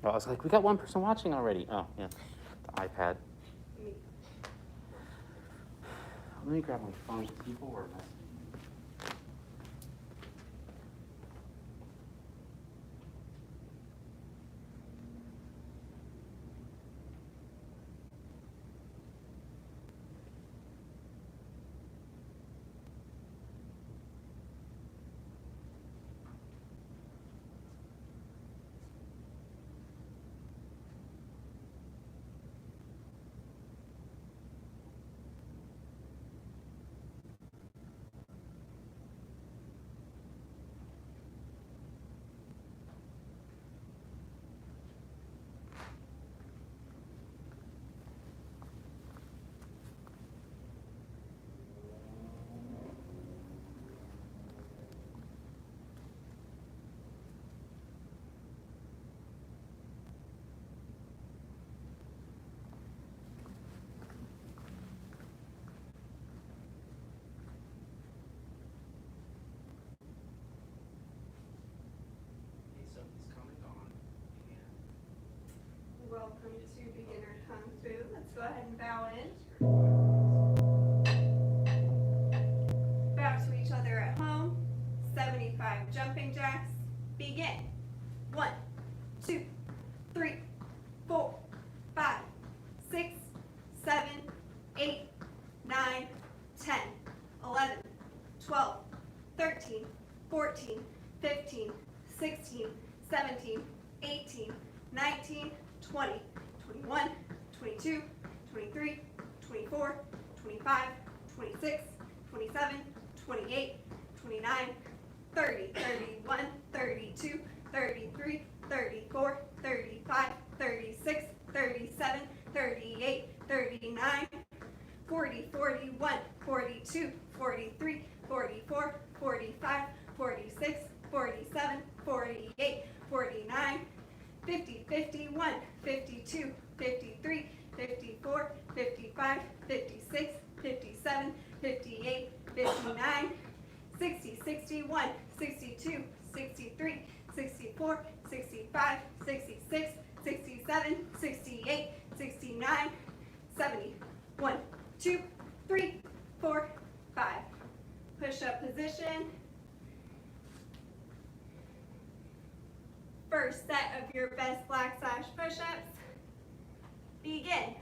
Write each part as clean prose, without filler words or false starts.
I was like, we got one person watching already. Oh, yeah, the iPad. Let me grab my phone. People were messaging. Welcome to beginner kung fu. Let's go ahead and bow in. Bow to each other at home. 75 jumping jacks. Begin. 1, 2, 3, 4, 5, 6, 7, 8, 9, 10, 11, 12, 13, 14, 15, 16, 17, 18, 19, 20, 21, 22, 23, 24, 25, 26, 27, 28, 29, 30, 31, 32, 33, 34, 35, 36, 37, 38, 39, 40, 41, 42, 43, 44, 45, 46, 47, 48, 49, 50, 51, 52, 53, 54, 55, 56, 57, 58, 59, 60, 61, 62, 63, 64, 65, 66, 67, 68, 69, 70. 1, 2, 3, 4, 5. Push-up position. First set of your best black sash push-ups. Begin.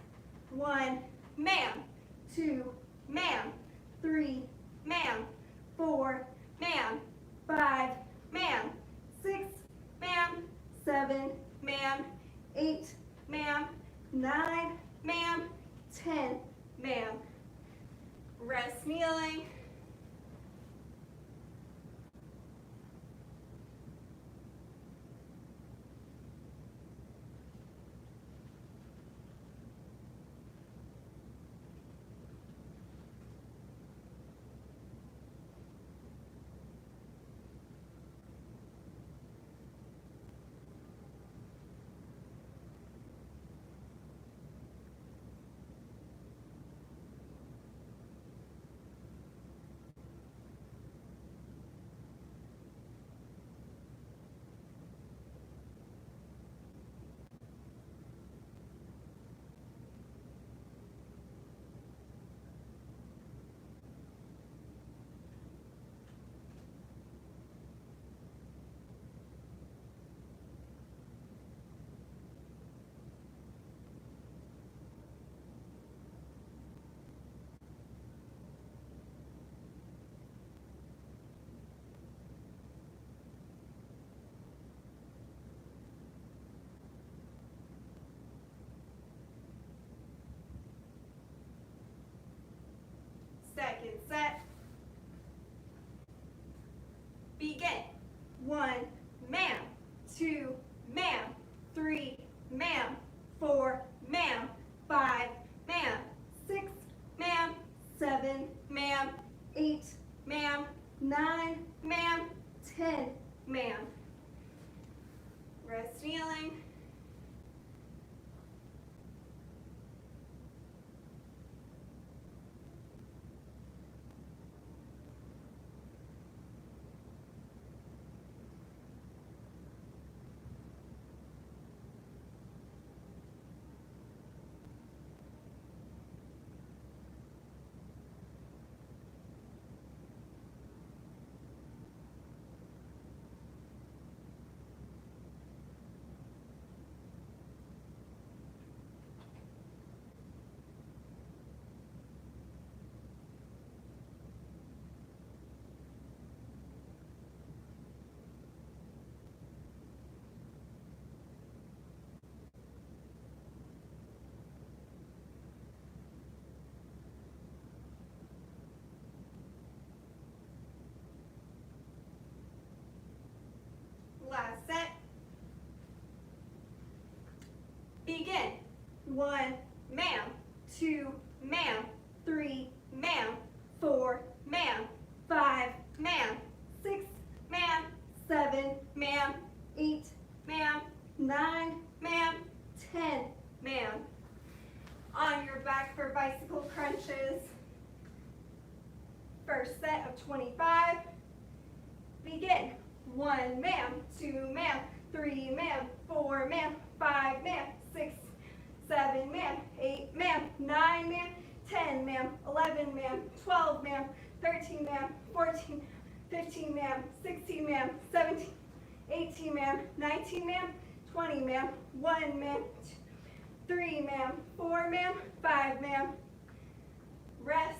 1, ma'am. 2, ma'am. 3, ma'am. 4, ma'am. 5, ma'am. 6, ma'am. 7, ma'am. 8, ma'am. 9, ma'am. 10, ma'am. Rest kneeling. Second set. Begin. 1, ma'am. 2, ma'am. 3, ma'am. 4, ma'am. 5, ma'am. 6, ma'am. 7, ma'am. 8, ma'am. 9, ma'am. 10, ma'am. Rest kneeling. 1, ma'am, 2, ma'am, 3, ma'am, 4, ma'am, 5, ma'am, 6, ma'am, 7, ma'am, 8, ma'am, 9, ma'am, 10, ma'am. On your back for bicycle crunches. First set of 25. Begin. 1, ma'am, 2, ma'am, 3, ma'am, 4, ma'am, 5, ma'am, 6, 7, ma'am, 8, ma'am, 9, ma'am, 10, ma'am, 11, ma'am, 12, ma'am, 13, ma'am, 14, 15, ma'am, 16, ma'am, 17, 18, ma'am, 19, ma'am, 20, ma'am, 1, ma'am, 3, ma'am, 4, ma'am, 5, ma'am. Rest.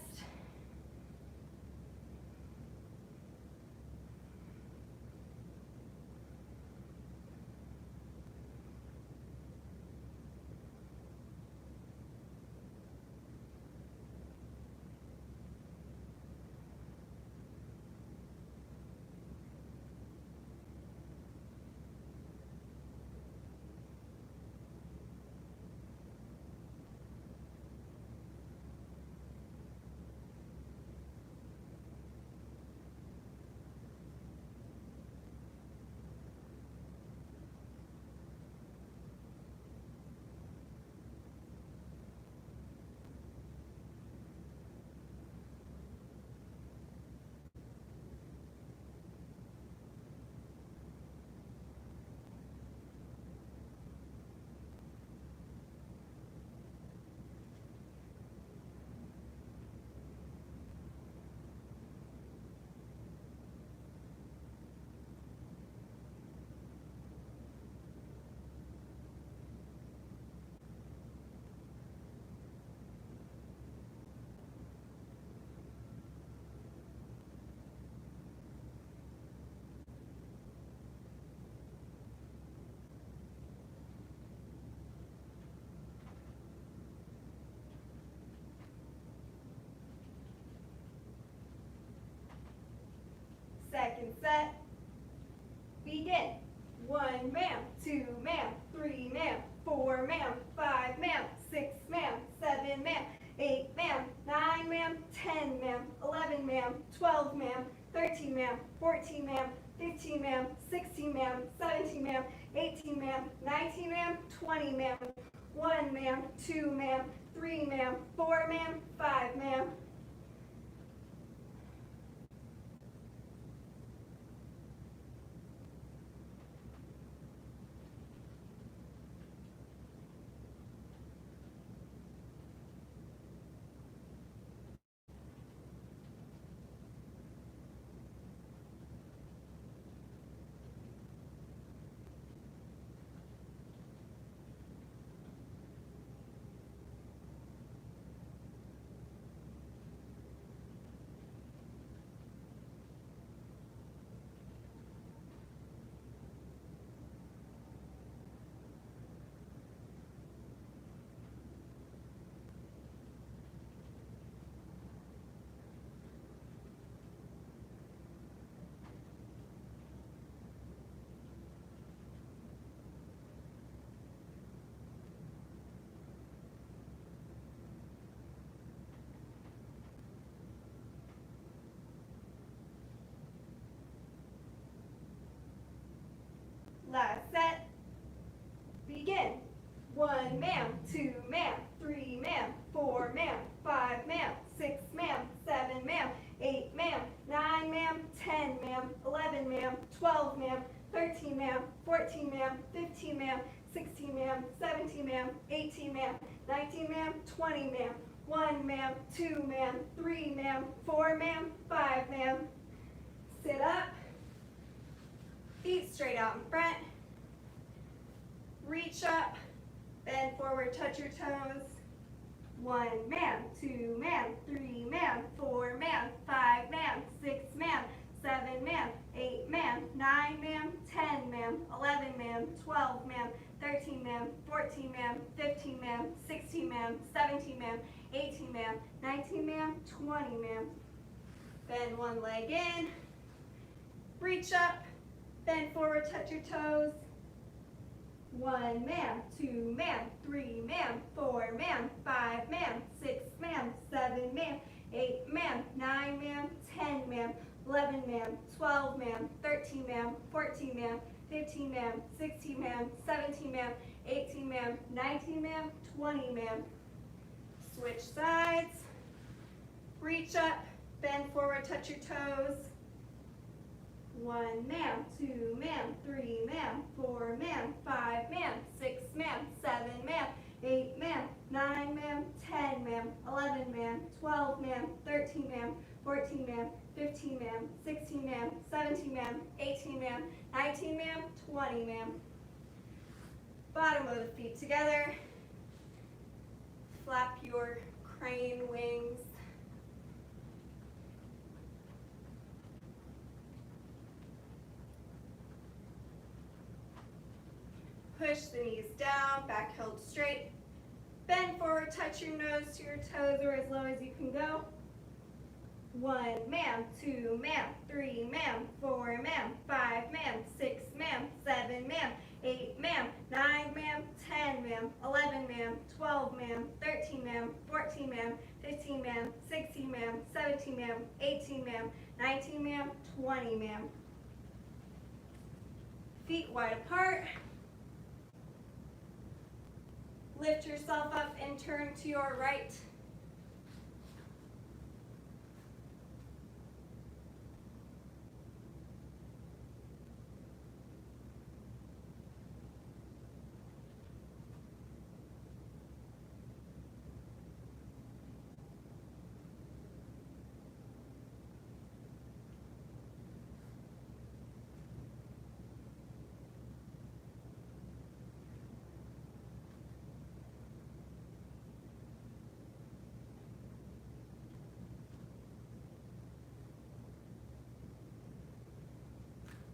Second set. Begin. 1, ma'am, 2, ma'am, 3, ma'am, 4, ma'am, 5, ma'am, 6, ma'am, 7, ma'am, 8, ma'am, 9, ma'am, 10, ma'am, 11, ma'am, 12, ma'am, 13, ma'am, 14, ma'am, 15, ma'am, 16, ma'am, 17, ma'am, 18, ma'am, 19, ma'am, 20, ma'am, 1, ma'am, 2, ma'am, 3, ma'am, 4, ma'am, 5, ma'am. Last set. Begin. 1, ma'am, 2, ma'am, 3, ma'am, 4, ma'am, 5, ma'am, 6, ma'am, 7, ma'am, 8, ma'am, 9, ma'am, 10, ma'am, 11, ma'am, 12, ma'am, 13, ma'am, 14, ma'am, 15, ma'am, 16, ma'am, 17, ma'am, 18, ma'am, 19, ma'am, 20, ma'am, 1, ma'am, 2, ma'am, 3, ma'am, 4, ma'am, 5, ma'am. Sit up. Feet straight out in front. Reach up. Bend forward, touch your toes. 1, ma'am, 2, ma'am, 3, ma'am, 4, ma'am, 5, ma'am, 6, ma'am, 7, ma'am, 8, ma'am, 9, ma'am, 10, ma'am, 11, ma'am, 12, ma'am, 13, ma'am, 14, ma'am, 15, ma'am, 16, ma'am, 17, ma'am, 18, ma'am, 19, ma'am, 20, ma'am. Bend one leg in. Reach up. Bend forward, touch your toes. 1 ma'am, 2 ma'am, 3 ma'am, 4 ma'am, 5 ma'am, 6 ma'am, 7 ma'am, 8 ma'am, 9 ma'am, 10 ma'am, 11 ma'am, 12 ma'am, 13 ma'am, 14 ma'am, 15 ma'am, 16 ma'am, 17 ma'am, 18 ma'am, 19 ma'am, 20 ma'am. Switch sides. Reach up, bend forward, touch your toes. 1 ma'am, 2 ma'am, 3 ma'am, 4 ma'am, 5 ma'am, 6 ma'am, 7 ma'am, 8 ma'am, 9 ma'am, 10 ma'am, 11 ma'am, 12 ma'am, 13 ma'am, 14 ma'am, 15 ma'am, 16 ma'am, 17 ma'am, 18 ma'am, 19 ma'am, 20 ma'am. Bottom of the feet together. Flap your crane wings. Push the knees down, back held straight. Bend forward, touch your nose to your toes or as low as you can go. 1 ma'am, 2 ma'am, 3 ma'am, 4 ma'am, 5 ma'am, 6 ma'am, 7 ma'am, 8 ma'am, 9 ma'am, 10 ma'am, 11 ma'am, 12 ma'am, 13 ma'am, 14 ma'am, 15 ma'am, 16 ma'am, 17 ma'am, 18 ma'am, 19 ma'am, 20 ma'am. Feet wide apart. Lift yourself up and turn to your right.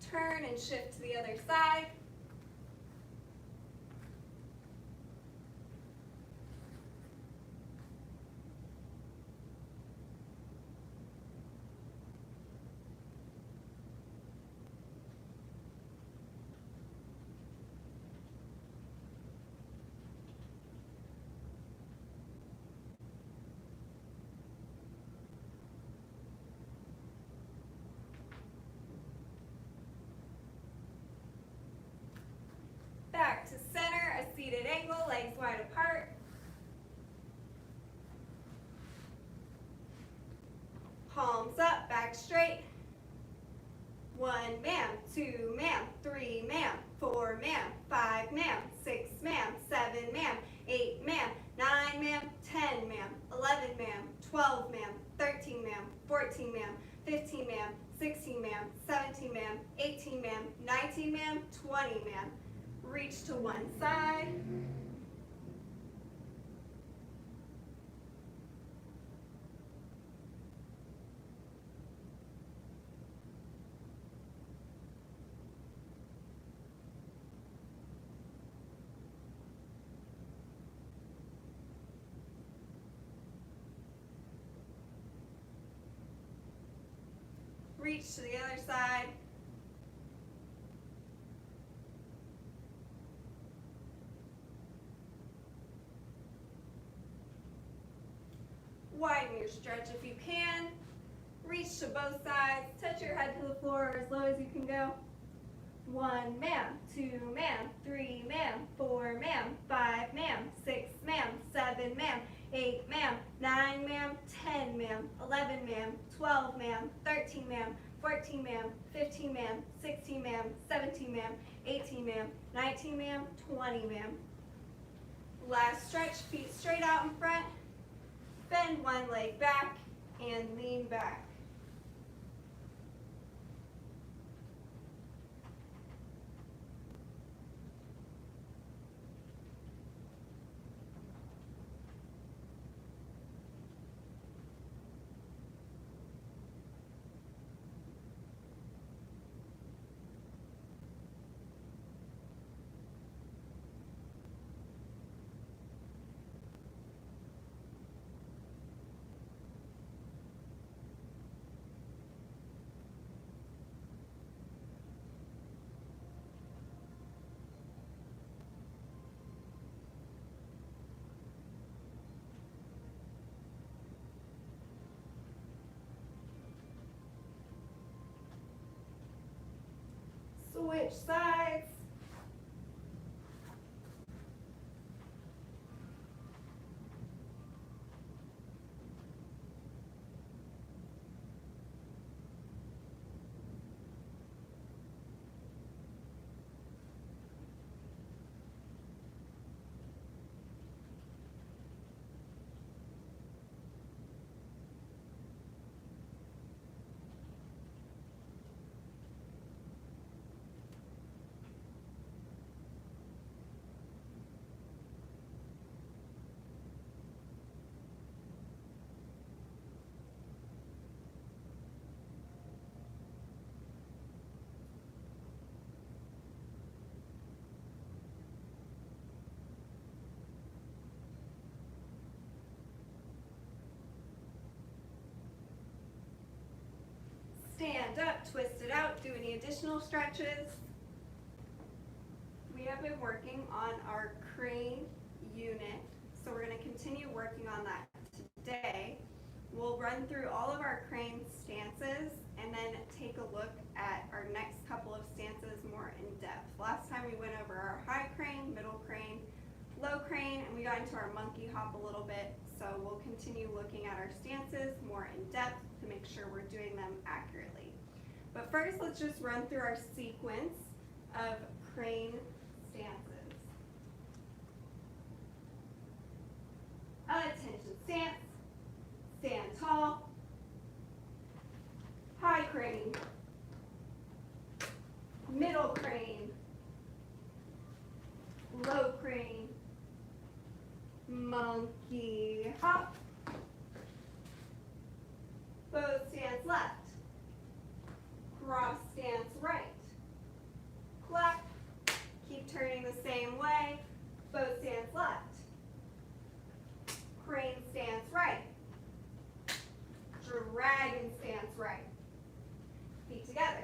Turn and shift to the other side. Back to center, a seated angle, legs wide apart. Palms up, back straight. 1 ma'am, 2 ma'am, 3 ma'am, 4 ma'am, 5 ma'am, 6 ma'am, 7 ma'am, 8 ma'am, 9 ma'am, 10 ma'am, 11 ma'am, 12 ma'am, 13 ma'am, 14 ma'am, 15 ma'am, 16 ma'am, 17 ma'am, 18 ma'am, 19 ma'am, 20 ma'am. Reach to one side. Reach to the other side. Widen your stretch if you can. Reach to both sides. Touch your head to the floor or as low as you can go. 1 ma'am, 2 ma'am, 3 ma'am, 4 ma'am, 5 ma'am, 6 ma'am, 7 ma'am, 8 ma'am, 9 ma'am, 10 ma'am, 11 ma'am, 12 ma'am, 13 ma'am, 14 ma'am, 15 ma'am, 16 ma'am, 17 ma'am, 18 ma'am, 19 ma'am, 20 ma'am. Last stretch, feet straight out in front. Bend one leg back and lean back. Switch sides. Stand up, twist it out, do any additional stretches. We have been working on our crane unit, so we're going to continue working on that today. We'll run through all of our crane stances and then take a look at our next couple of stances more in depth. Last time we went over our high crane, middle crane, low crane, and we got into our monkey hop a little bit. So we'll continue looking at our stances more in depth to make sure we're doing them accurately. But first, let's just run through our sequence of crane stances. Attention stance, stand tall, high crane, middle crane, low crane, monkey hop, both stance left, cross stance right, clap, keep turning the same way, both stance left, crane stance right, dragon stance right, feet together.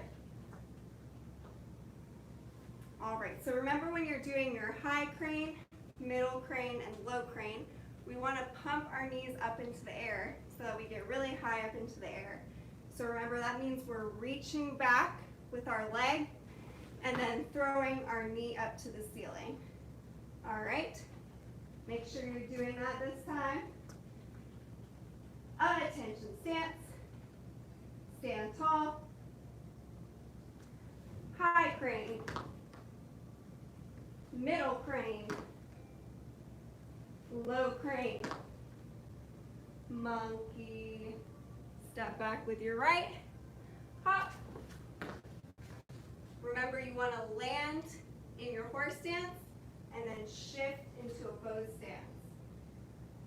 All right, so remember when you're doing your high crane, middle crane, and low crane, we want to pump our knees up into the air so that we get really high up into the air. So remember, that means we're reaching back with our leg and then throwing our knee up to the ceiling. All right, make sure you're doing that this time. Attention stance, stand tall, high crane, middle crane, low crane, monkey, step back with your right, hop. Remember, you want to land in your horse stance and then shift into a bow stance.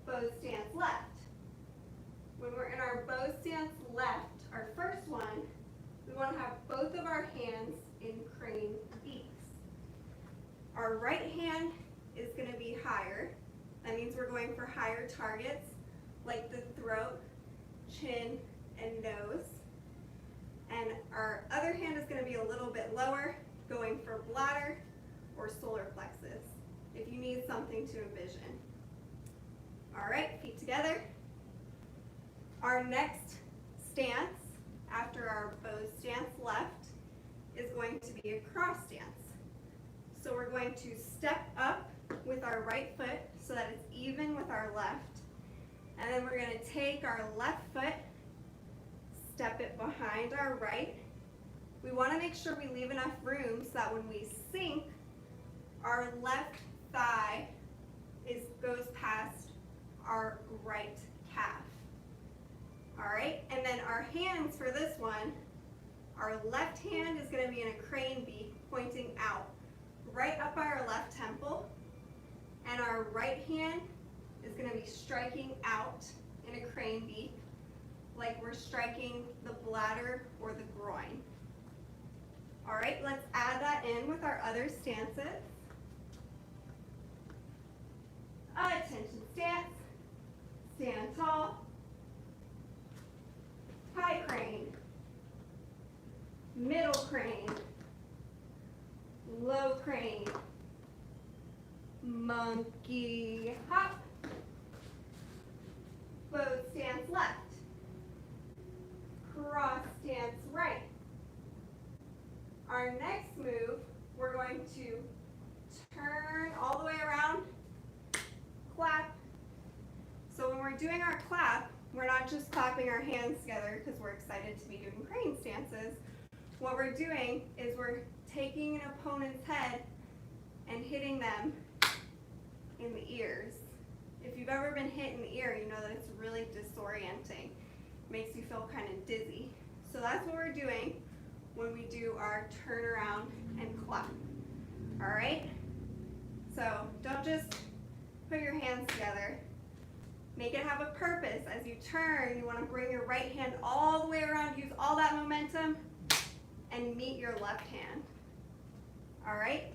Bow stance left. When we're in our bow stance left, our first one, we want to have both of our hands in crane beaks. Our right hand is going to be higher. That means we're going for higher targets like the throat, chin, and nose. And our other hand is going to be a little bit lower, going for bladder or solar plexus, if you need something to envision. All right, feet together. Our next stance, after our bow stance left, is going to be a cross stance. So we're going to step up with our right foot so that it's even with our left. And then we're going to take our left foot, step it behind our right. We want to make sure we leave enough room so that when we sink, our left thigh goes past our right calf. All right, and then our hands for this one, our left hand is going to be in a crane beak pointing out right up by our left temple, and our right hand is going to be striking out in a crane beak like we're striking the bladder or the groin. All right, let's add that in with our other stances. Attention stance, stand tall, high crane, middle crane, low crane, monkey hop, both stance left, cross stance right. Our next move not just clapping our hands together because we're excited to be doing crane stances. What we're doing is we're taking an opponent's head and hitting them in the ears. If you've ever been hit in the ear, you know that it's really disorienting. Makes you feel kind of dizzy. So that's what we're doing when we do our turnaround and clap. All right? So don't just put your hands together. Make it have a purpose. As you turn, you want to bring your right hand all the way around, use all that momentum, and meet your left hand. All right?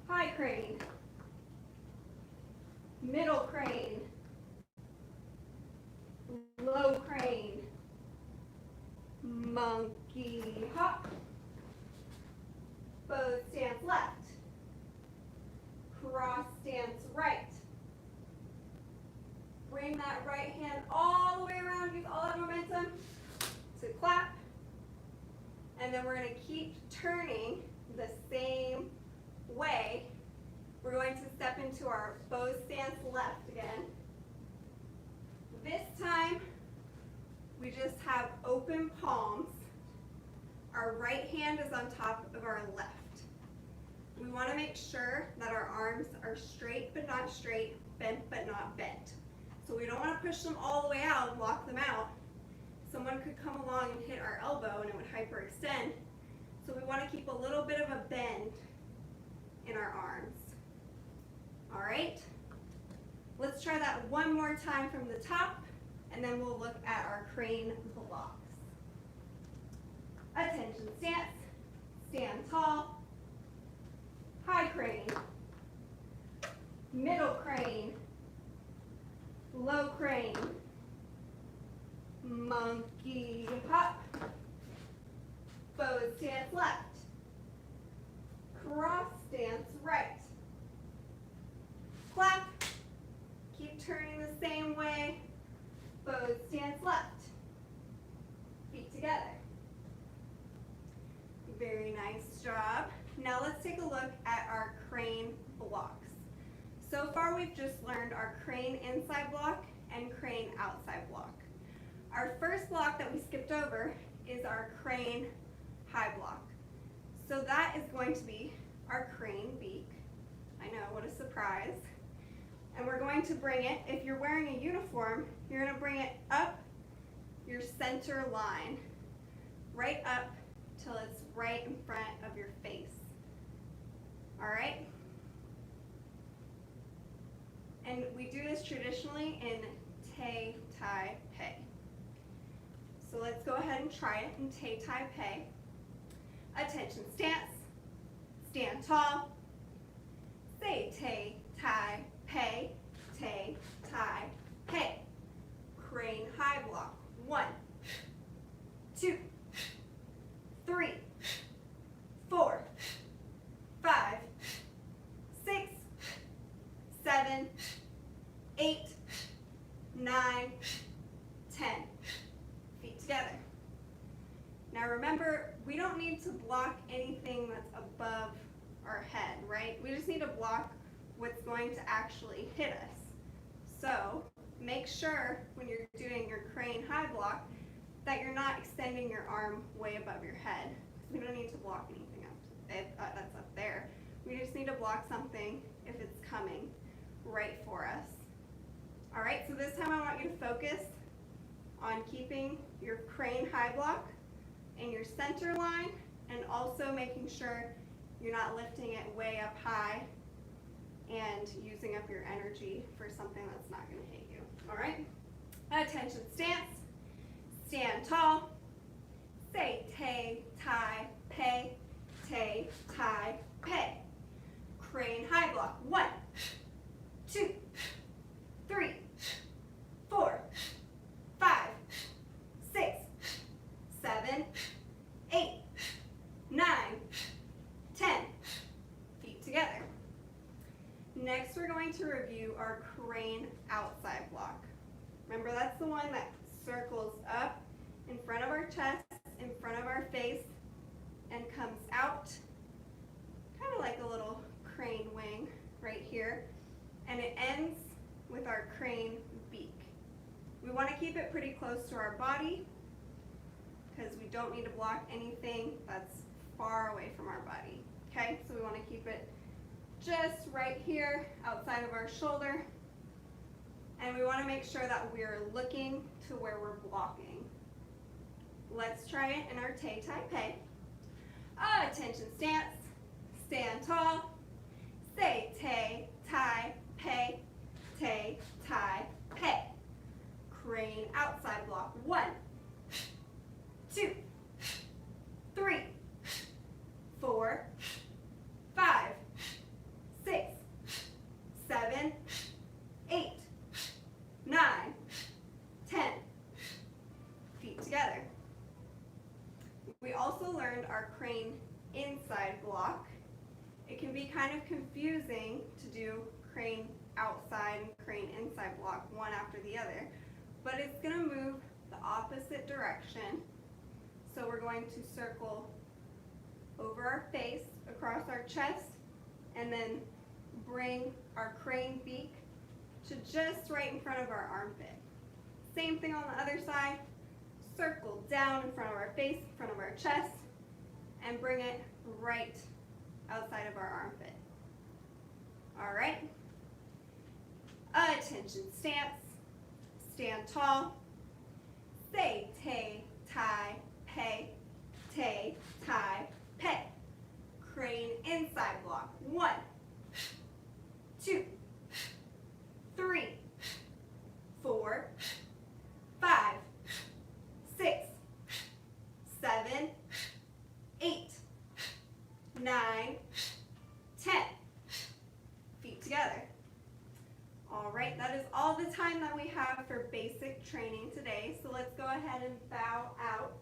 High crane, middle crane, low crane, monkey hop, bow stance left, cross stance right. Bring that right hand all the way around, use all that momentum to clap. And then we're going to keep turning the same way. We're going to step into our bow stance left again. This time, we just have open palms. Our right hand is on top of our left. We want to make sure that our arms are straight but not straight, bent but not bent. So we don't want to push them all the way out and lock them out. Someone could come along and hit our elbow and it would hyperextend. So we want to keep a little bit of a bend in our arms. All right? Let's try that one more time from the top, and then we'll look at our crane blocks. Attention stance, stand tall, high crane, middle crane, low crane, monkey hop, bow stance left, cross stance right, clap, keep turning the same way, bow stance left, feet together. Very nice job. Now let's take a look at our crane blocks. So far we've just learned our crane inside block and crane outside block. Our first block that we skipped over is our crane high block. So that is going to be our crane beak. I know, what a surprise. And we're going to bring it, if you're wearing a uniform, you're going to bring it up your center line, right up till it's right in front of your face. All right? And we do this traditionally in Tai Chi. So let's go ahead and try it in Tai Chi. Attention stance, stand tall, say Tai Chi, Tai Chi. Crane high block. 1, 2, 3, 4, 5, 6, 7, 8, 9, 10. Feet together. Now remember, we don't need to block anything that's above our head, right? We just need to block what's going to actually hit us. So make sure when you're doing your crane high block that you're not extending your arm way above your head. We don't need to block anything up that's up there. We just need to block something if it's coming right for us. All right, so this time I want you to focus on keeping your crane high block in your center line and also making sure you're not lifting it way up high and using up your energy for something that's not going to hit you. All right? Attention stance. Stand tall. Say Tai Chi, Tai Chi. Crane high block. 1, 2, 3, 4, 5, 6, 7, 8, 9, 10. Feet together. Next, we're going to review our crane outside block. Remember, that's the one that circles up in front of our chest, in front of our face, and comes out, kind of like a little crane wing right here. And it ends close to our body because we don't need to block anything that's far away from our body. Okay, so we want to keep it just right here outside of our shoulder. And we want to make sure that we're looking to where we're blocking. Let's try it in our Tai Chi. Attention stance, stand tall, say Tai, Tai, Pei, Tai, Tai, Pei. Crane outside block. 1, 2, 3, 4, 5, 6, 7, 8, 9, 10. Feet together. We also learned our crane inside block. It can be kind of confusing to do crane outside and crane inside block one after the other, but it's going to move the opposite direction. So we're going to circle over our face, across our chest, and then bring our crane beak to just right in front of our armpit. Same thing on the other side. Circle down in front of our face, in front of our chest, and bring it right outside of our armpit. All right. Attention stance. Stand tall. Say Tai, Tai, Pei, Tai, Tai, Pei. Crane inside block. 1, 2, 3, 4, 5, 6, 7, 8, 9, 10. Feet together. All right, that is all the time that we have for basic training today. So let's go ahead and bow out.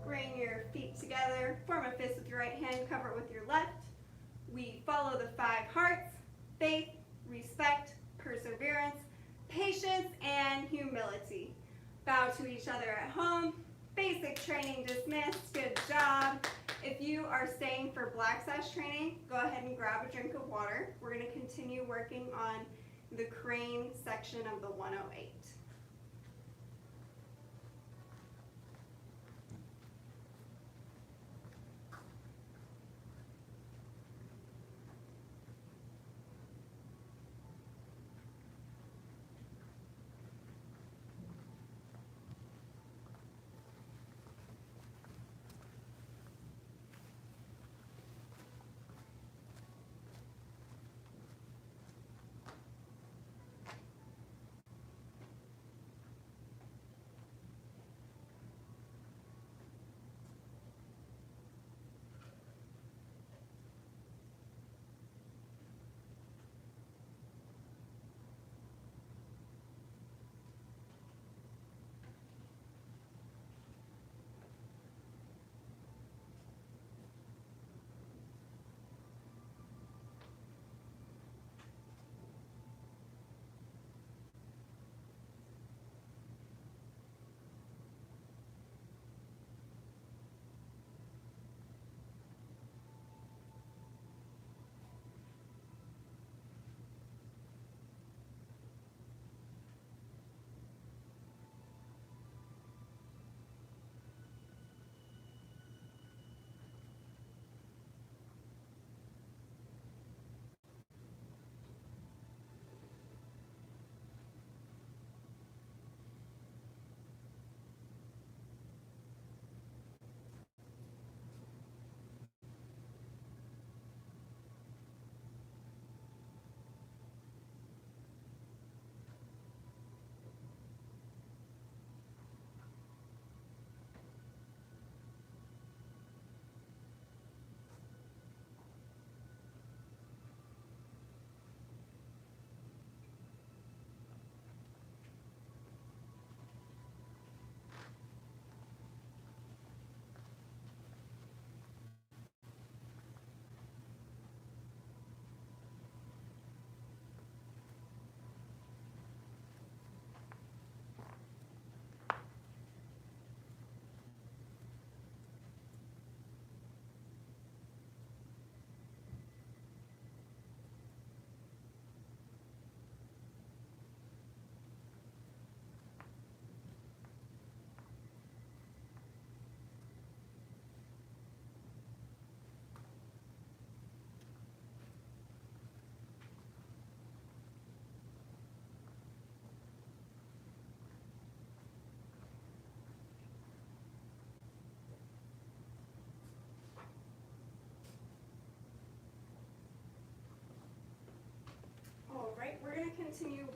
Bring your feet together, form a fist with your right hand, cover it with your left. We follow the 5 hearts: faith, respect, perseverance, patience, and humility. Bow to each other at home. Basic training dismissed. Good job. If you are staying for Black Sash training, go ahead and grab a drink of water. We're going to continue working on the crane section of the 108.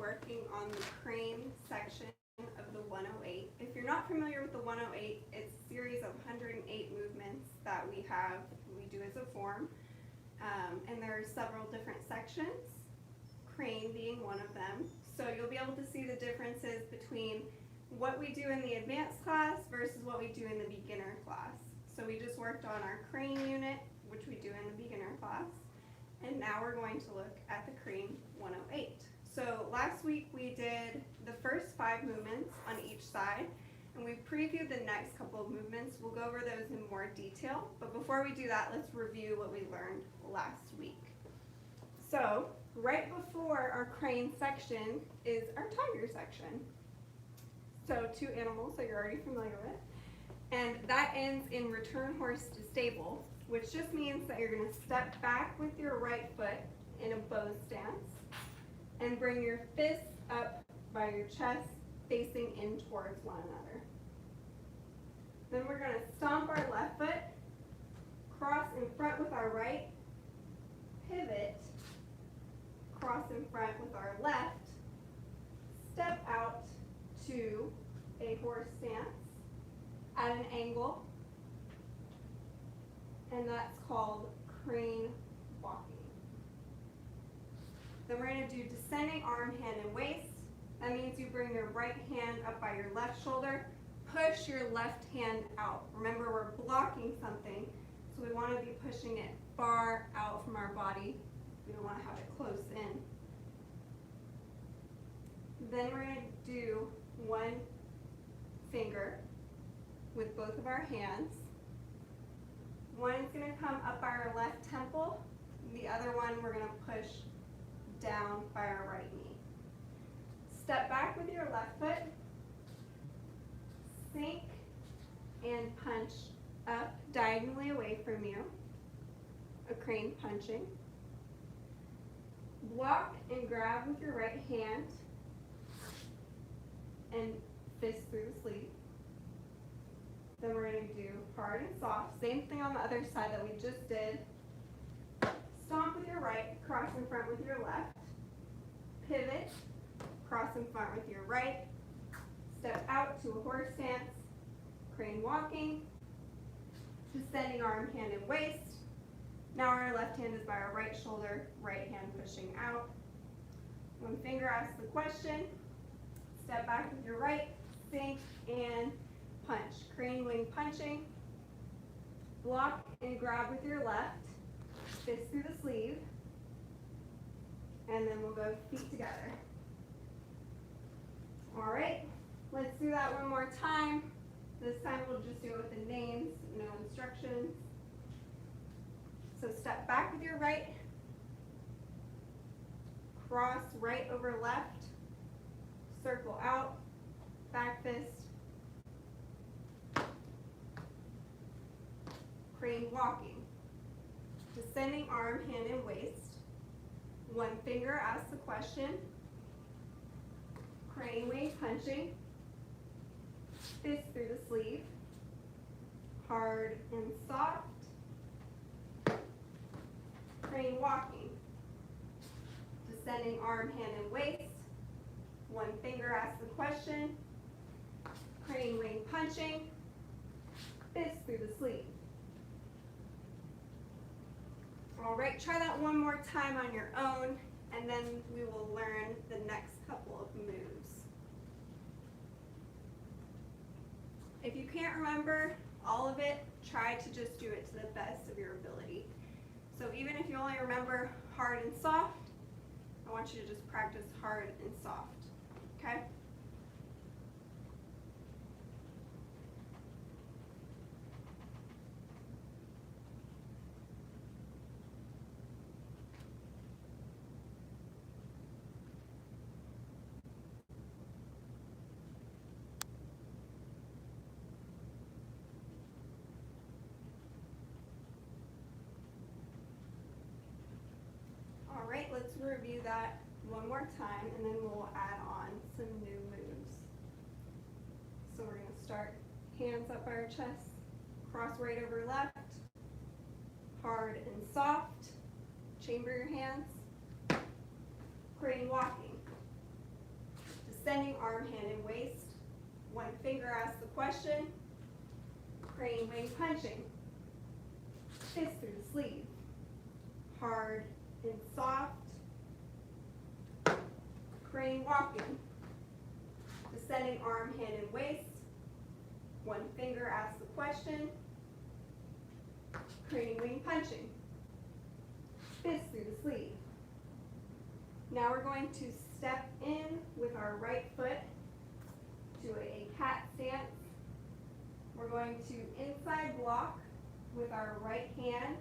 working on the crane section of the 108. If you're not familiar with the 108, it's a series of 108 movements that we do as a form. And there are several different sections, crane being one of them. So you'll be able to see the differences between what we do in the advanced class versus what we do in the beginner class. So we just worked on our crane unit, which we do in the beginner class. And now we're going to look at the crane 108. So last week we did the first 5 movements on each side, and we previewed the next couple of movements. We'll go over those in more detail, but before we do that, let's review what we learned last week. So right before our crane section is our tiger section. So 2 animals that you're already familiar with, and that ends in return horse to stable, which just means that you're going to step back with your right foot in a bow stance and bring your fists up by your chest, facing in towards one another. Then we're going to stomp our left foot, cross in front with our right, pivot, cross in front with our left, step out to a horse stance at an angle, and that's called crane walking. Then we're going to do descending arm, hand, and waist. That means you bring your right hand up by your left shoulder, push your left hand out. Remember, we're blocking something, so we want to be pushing it far out from our body. We don't want to have it close in. Then we're going to do one finger with both of our hands. One is going to come up by our left temple. The other one we're going to push down by our right knee. Step back with your left foot, sink and punch up diagonally away from you, a crane punching. Block and grab with your right hand and fist through the sleeve. Then we're going to do hard and soft, same thing on the other side that we just did. Stomp with your right, cross in front with your left, pivot, cross in front with your right, step out to a horse stance, crane walking, descending arm, hand, and waist. Now our left hand is by our right shoulder, right hand pushing out. One finger asks the question, step back with your right, sink, and punch. Crane wing punching, block and grab with your left, fist through the sleeve, and then we'll go feet together. All right, let's do that one more time. This time we'll just do it with the names, no instructions. So step back with your right, cross right over left, circle out, back fist, crane walking. Descending arm, hand, and waist. One finger asks the question. Crane wing punching. Fist through the sleeve. Hard and soft. Crane walking. Descending arm, hand, and waist. One finger asks the question. Crane wing punching. Fist through the sleeve. All right, try that one more time on your own, and then we will learn the next couple of moves. If you can't remember all of it, try to just do it to the best of your ability. So even if you only remember hard and soft, I want you to just practice hard and soft, okay? All right, let's review that one more time, and then we'll add on some new moves. So we're going to start hands up by our chest, cross right over left, hard and soft, chamber your hands, crane walking. Descending arm, hand, and waist. One finger asks the question. Crane wing punching. Fist through the sleeve. Hard and soft. Crane walking. Descending arm, hand, and waist. One finger asks the question. Crane wing punching. Fist through the sleeve. Now we're going to step in with our right foot to a cat stance. We're going to inside block with our right hand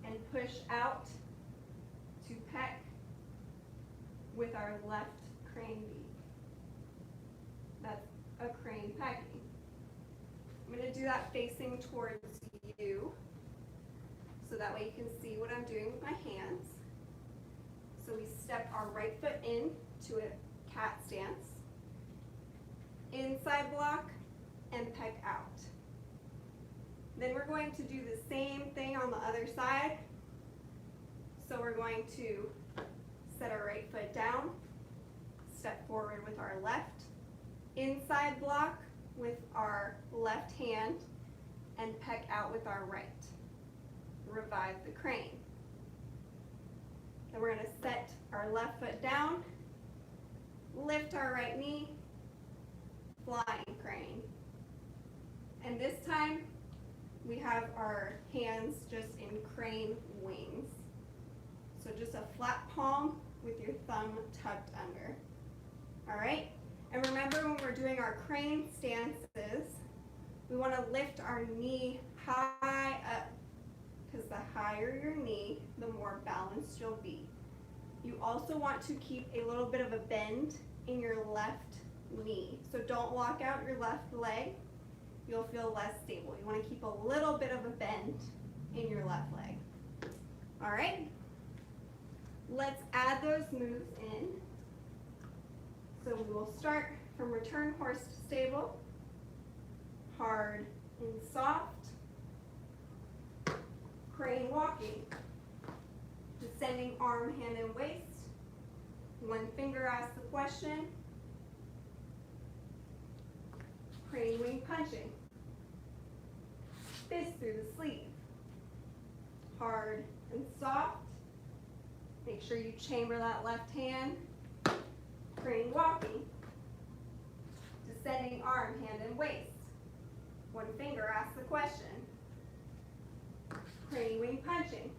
and push out to peck with our left crane beak. That's a crane pecking. I'm going to do that facing towards you so that way you can see what I'm doing with my hands. So we step our right foot in to a cat stance, inside block, and peck out. Then we're going to do the same thing on the other side. So we're going to set our right foot down, step forward with our left, inside block with our left hand, and peck out with our right. Revive the crane. Then we're going to set our left foot down, lift our right knee, flying crane. And this time we have our hands just in crane wings. So just a flat palm with your thumb tucked under. All right? And remember, when we're doing our crane stances, we want to lift our knee high up, because the higher your knee, the more balanced you'll be. You also want to keep a little bit of a bend in your left knee. So don't walk out your left leg. You'll feel less stable. You want to keep a little bit of a bend in your left leg. All right? Let's add those moves in. So we will start from return horse to stable, hard and soft, crane walking, descending arm, hand, and waist. One finger asks the question, crane wing punching, fist through the sleeve, hard and soft. Make sure you chamber that left hand. Crane walking, descending arm, hand, and waist. One finger asks the question. Crane wing punching,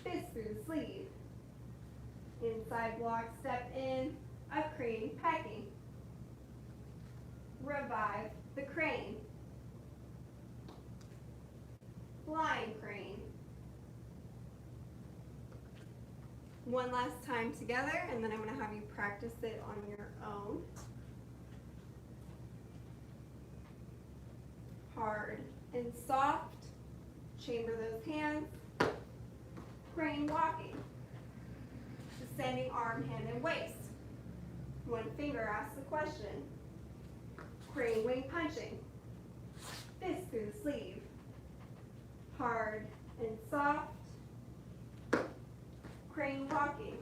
fist through the sleeve. Inside block, step in, a crane pecking. Revive the crane. Flying crane. One last time together, and then I'm going to have you practice it on your own. Hard and soft. Chamber those hands. Crane walking. Descending arm, hand, and waist. One finger asks the question. Crane wing punching. Fist through the sleeve. Hard and soft. Crane walking.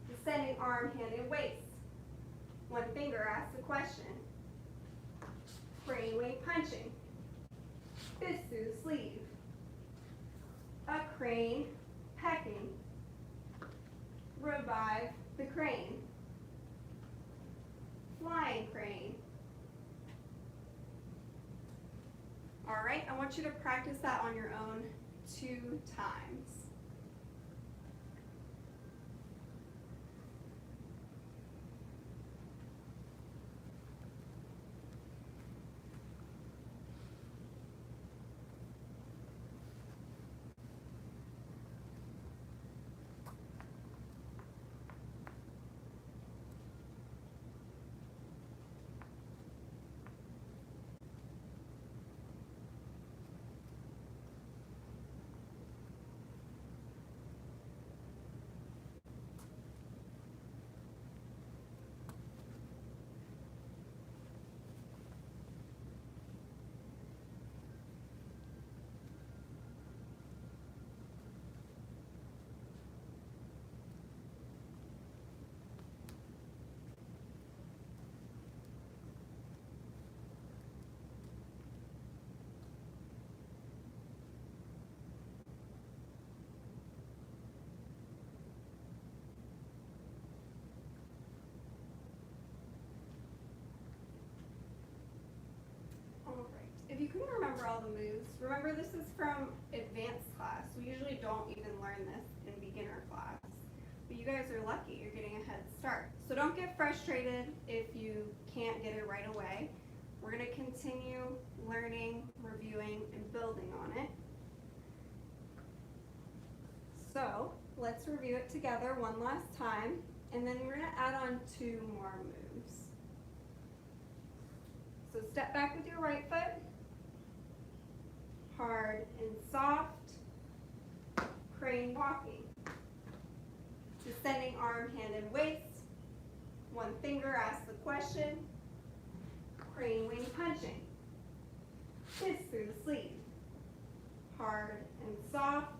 Descending arm, hand, and waist. One finger asks the question. Crane wing punching. Fist through the sleeve. A crane pecking. Revive the crane. Flying crane. All right, I want you to practice that on your own 2 times. remember all the moves. Remember, this is from advanced class. We usually don't even learn this in beginner class. But you guys are lucky. You're getting a head start. So don't get frustrated if you can't get it right away. We're going to continue learning, reviewing, and building on it. So let's review it together one last time, and then we're going to add on 2 more moves. So step back with your right foot, hard and soft, crane walking, descending arm, hand, and waist, one finger, ask the question, crane wing punching, fist through the sleeve, hard and soft,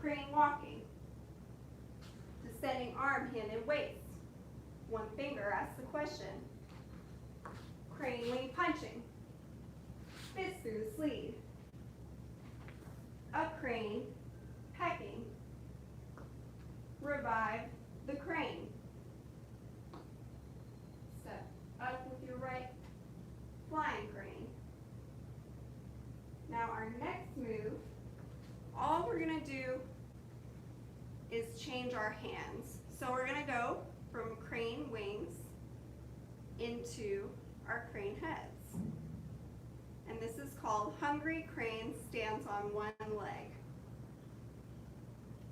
crane walking, descending arm, hand, and waist, one finger, ask the question, crane wing punching, fist through the sleeve, up crane, pecking, revive the crane, step up with your right, flying crane. Now our next move, all we're going to do is change our hands. So we're going to go from crane wings into our crane heads. And this is called hungry crane stands on one leg.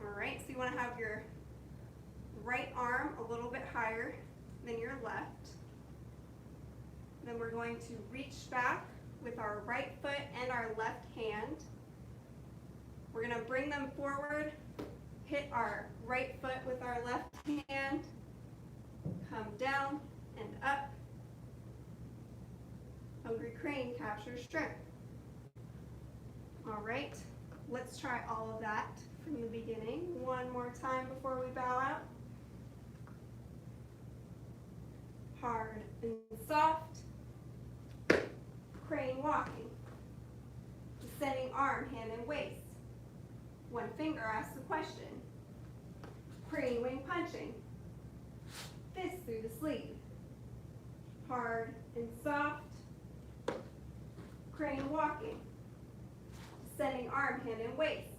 All right, so you want to have your right arm a little bit higher than your left. Then we're going to reach back with our right foot and our left hand. We're going to bring them forward, hit our right foot with our left hand, come down and up. Hungry crane, capture strength. All right, let's try all of that from the beginning one more time before we bow out. Hard and soft, crane walking, descending arm, hand, and waist. One finger, ask the question. Crane wing punching, fist through the sleeve. Hard and soft, crane walking, descending arm, hand, and waist.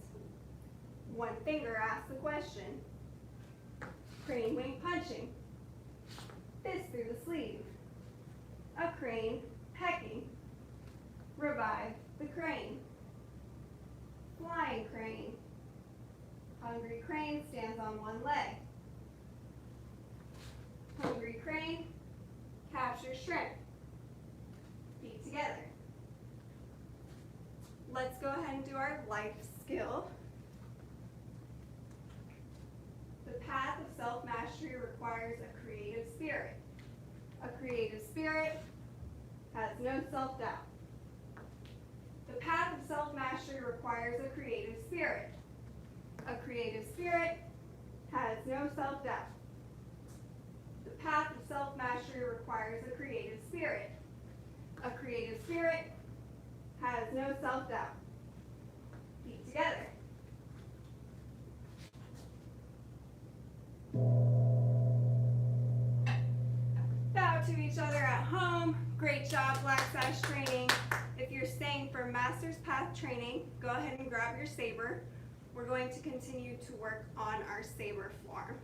One finger, ask the question. Crane wing punching, fist through the sleeve. A crane, pecking, revive the crane. Flying crane. Hungry crane stands on one leg. Hungry crane, capture shrimp. Feet together. Let's go ahead and do our life skill. The path of self-mastery requires a creative spirit. A creative spirit has no self-doubt. The path of self-mastery requires a creative spirit. A creative spirit has no self-doubt. The path of self-mastery requires a creative spirit. A creative spirit has no self-doubt. Feet together. Bow to each other at home. Great job, Black Sash training. If you're staying for Master's Path training, go ahead and grab your saber. We're going to continue to work on our saber form.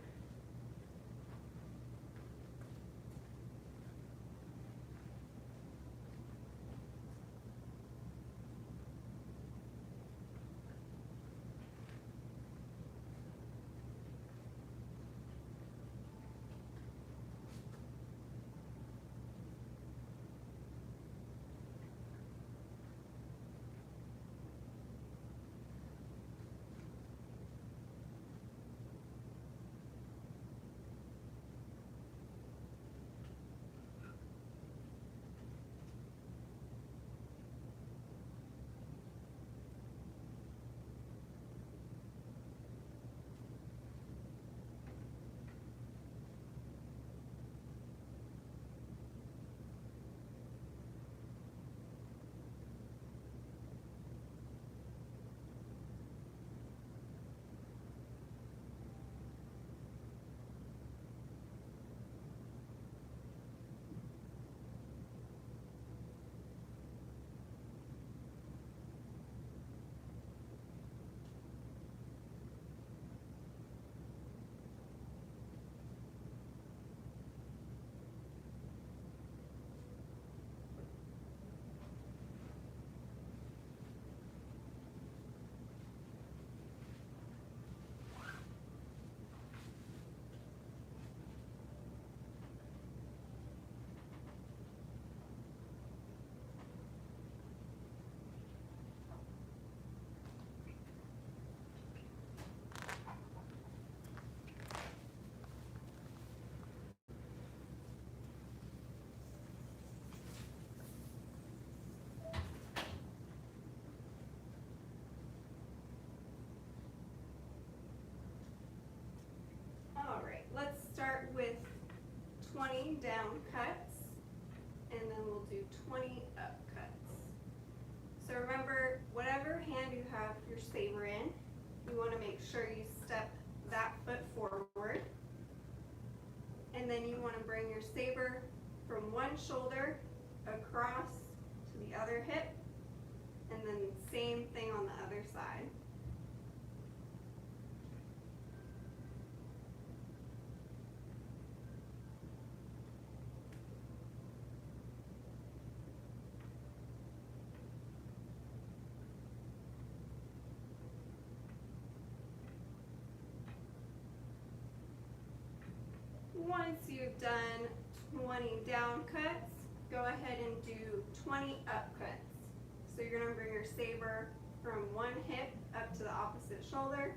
down cuts, and then we'll do 20 up cuts. So remember, whatever hand you have your saber in, you want to make sure you step that foot forward. And then you want to bring your saber from one shoulder across to the other hip, and then same thing on the other side. Once you've done 20 down cuts, go ahead and do 20 up cuts. So you're going to bring your saber from one hip up to the opposite shoulder,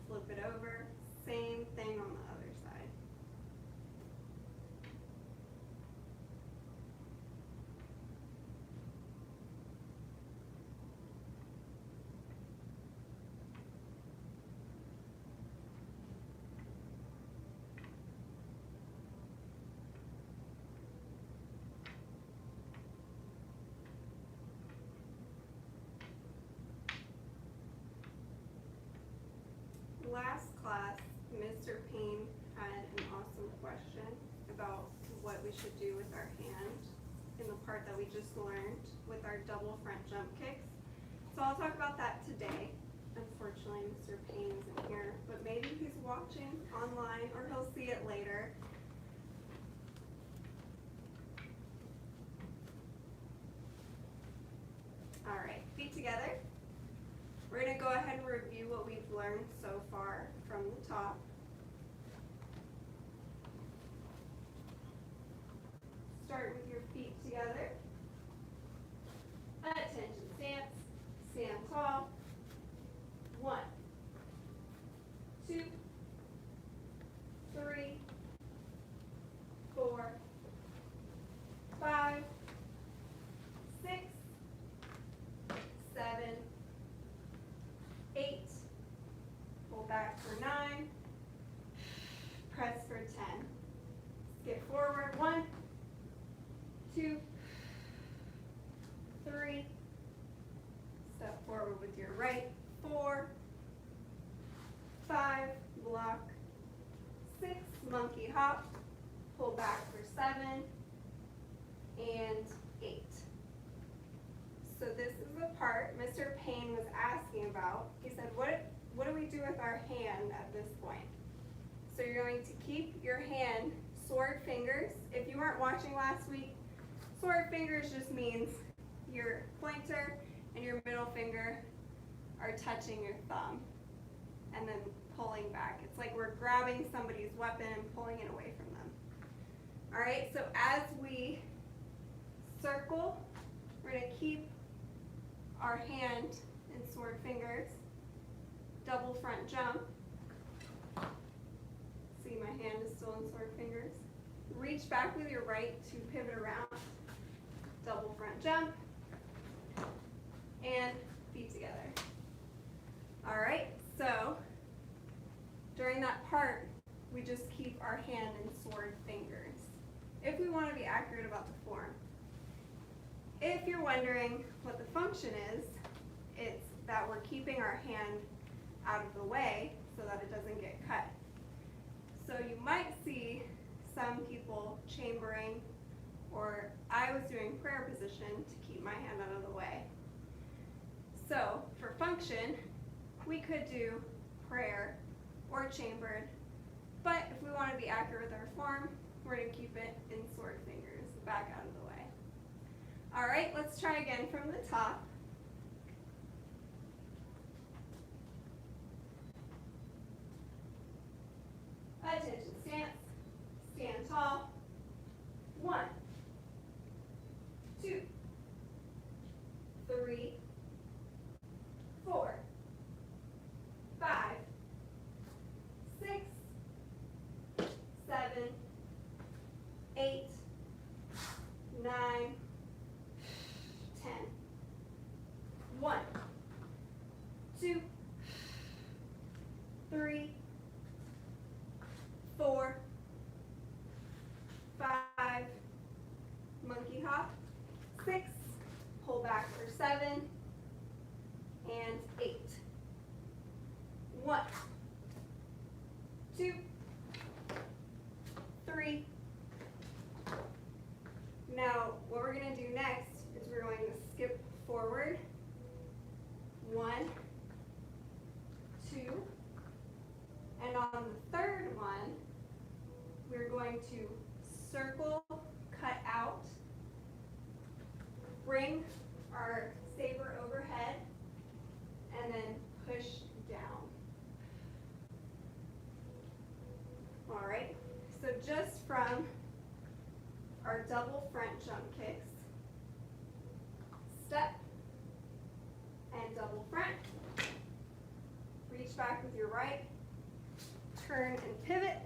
flip it over, same thing on the other side. Last class, Mr. Payne had an awesome question about what we should do with our hand in the part that we just learned with our double front jump kicks. So I'll talk about that today. Unfortunately, Mr. Payne isn't here, but maybe he's watching online or he'll see it later. All right, feet together. We're going to go ahead and review what we've learned so far from the top. Start with your feet together. Attention stance. Stand tall. 1, 2, 3, 4, 5, 6, 7, 8, pull back for 9, press for 10. Skip forward, 1, 2, 3, step forward with your right, 4, 5, block, 6, monkey hop, pull back for 7, and 8. So this is the part Mr. Payne was asking about. He said, what do we do with our hand at this point? So you're going to keep your hand sword fingers. If you weren't watching last week, sword fingers just means your pointer and your middle finger are touching your thumb and then pulling back. It's like we're grabbing somebody's weapon and pulling it away from them. All right, so as we circle, we're going to keep our hand in sword fingers, double front jump. See, my hand is still in sword fingers. Reach back with your right to pivot around, double front jump, and feet together. All right, so during that part, we just keep our hand in sword fingers if we want to be accurate about the form. If you're wondering what the function is, it's that we're keeping our hand out of the way so that it doesn't get cut. So you might see some people chambering, or I was doing prayer position to keep my hand out of the way. So for function, we could do prayer or chambered, but if we want to be accurate with our form, we're going to keep it in sword fingers, back out of the way. All right, let's try again from the top. Attention stance, stand tall. 1, 2, 3, 4, 5, 6, 7, 8, 9, 10. 2, 3. Now, what we're going to do next is we're going to skip forward. 1, 2, and on the third one, we're going to circle, cut out, bring our saber overhead, and then push down. All right, so just from our double front jump kicks, step and double front, reach back with your right, turn and pivot,